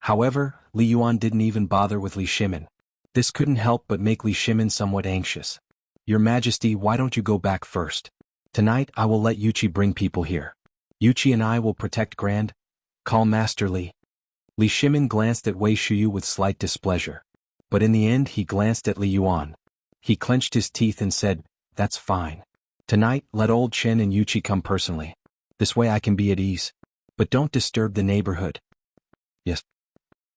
However, Li Yuan didn't even bother with Li Shimin. This couldn't help but make Li Shimin somewhat anxious. Your Majesty, why don't you go back first? Tonight I will let Yuqi bring people here. Yuqi and I will protect Grand. Call Master Li. Li Shimin glanced at Wei Shuyu with slight displeasure. But in the end he glanced at Li Yuan. He clenched his teeth and said, That's fine. Tonight let old Chen and Yuqi come personally. This way I can be at ease. But don't disturb the neighborhood. Yes.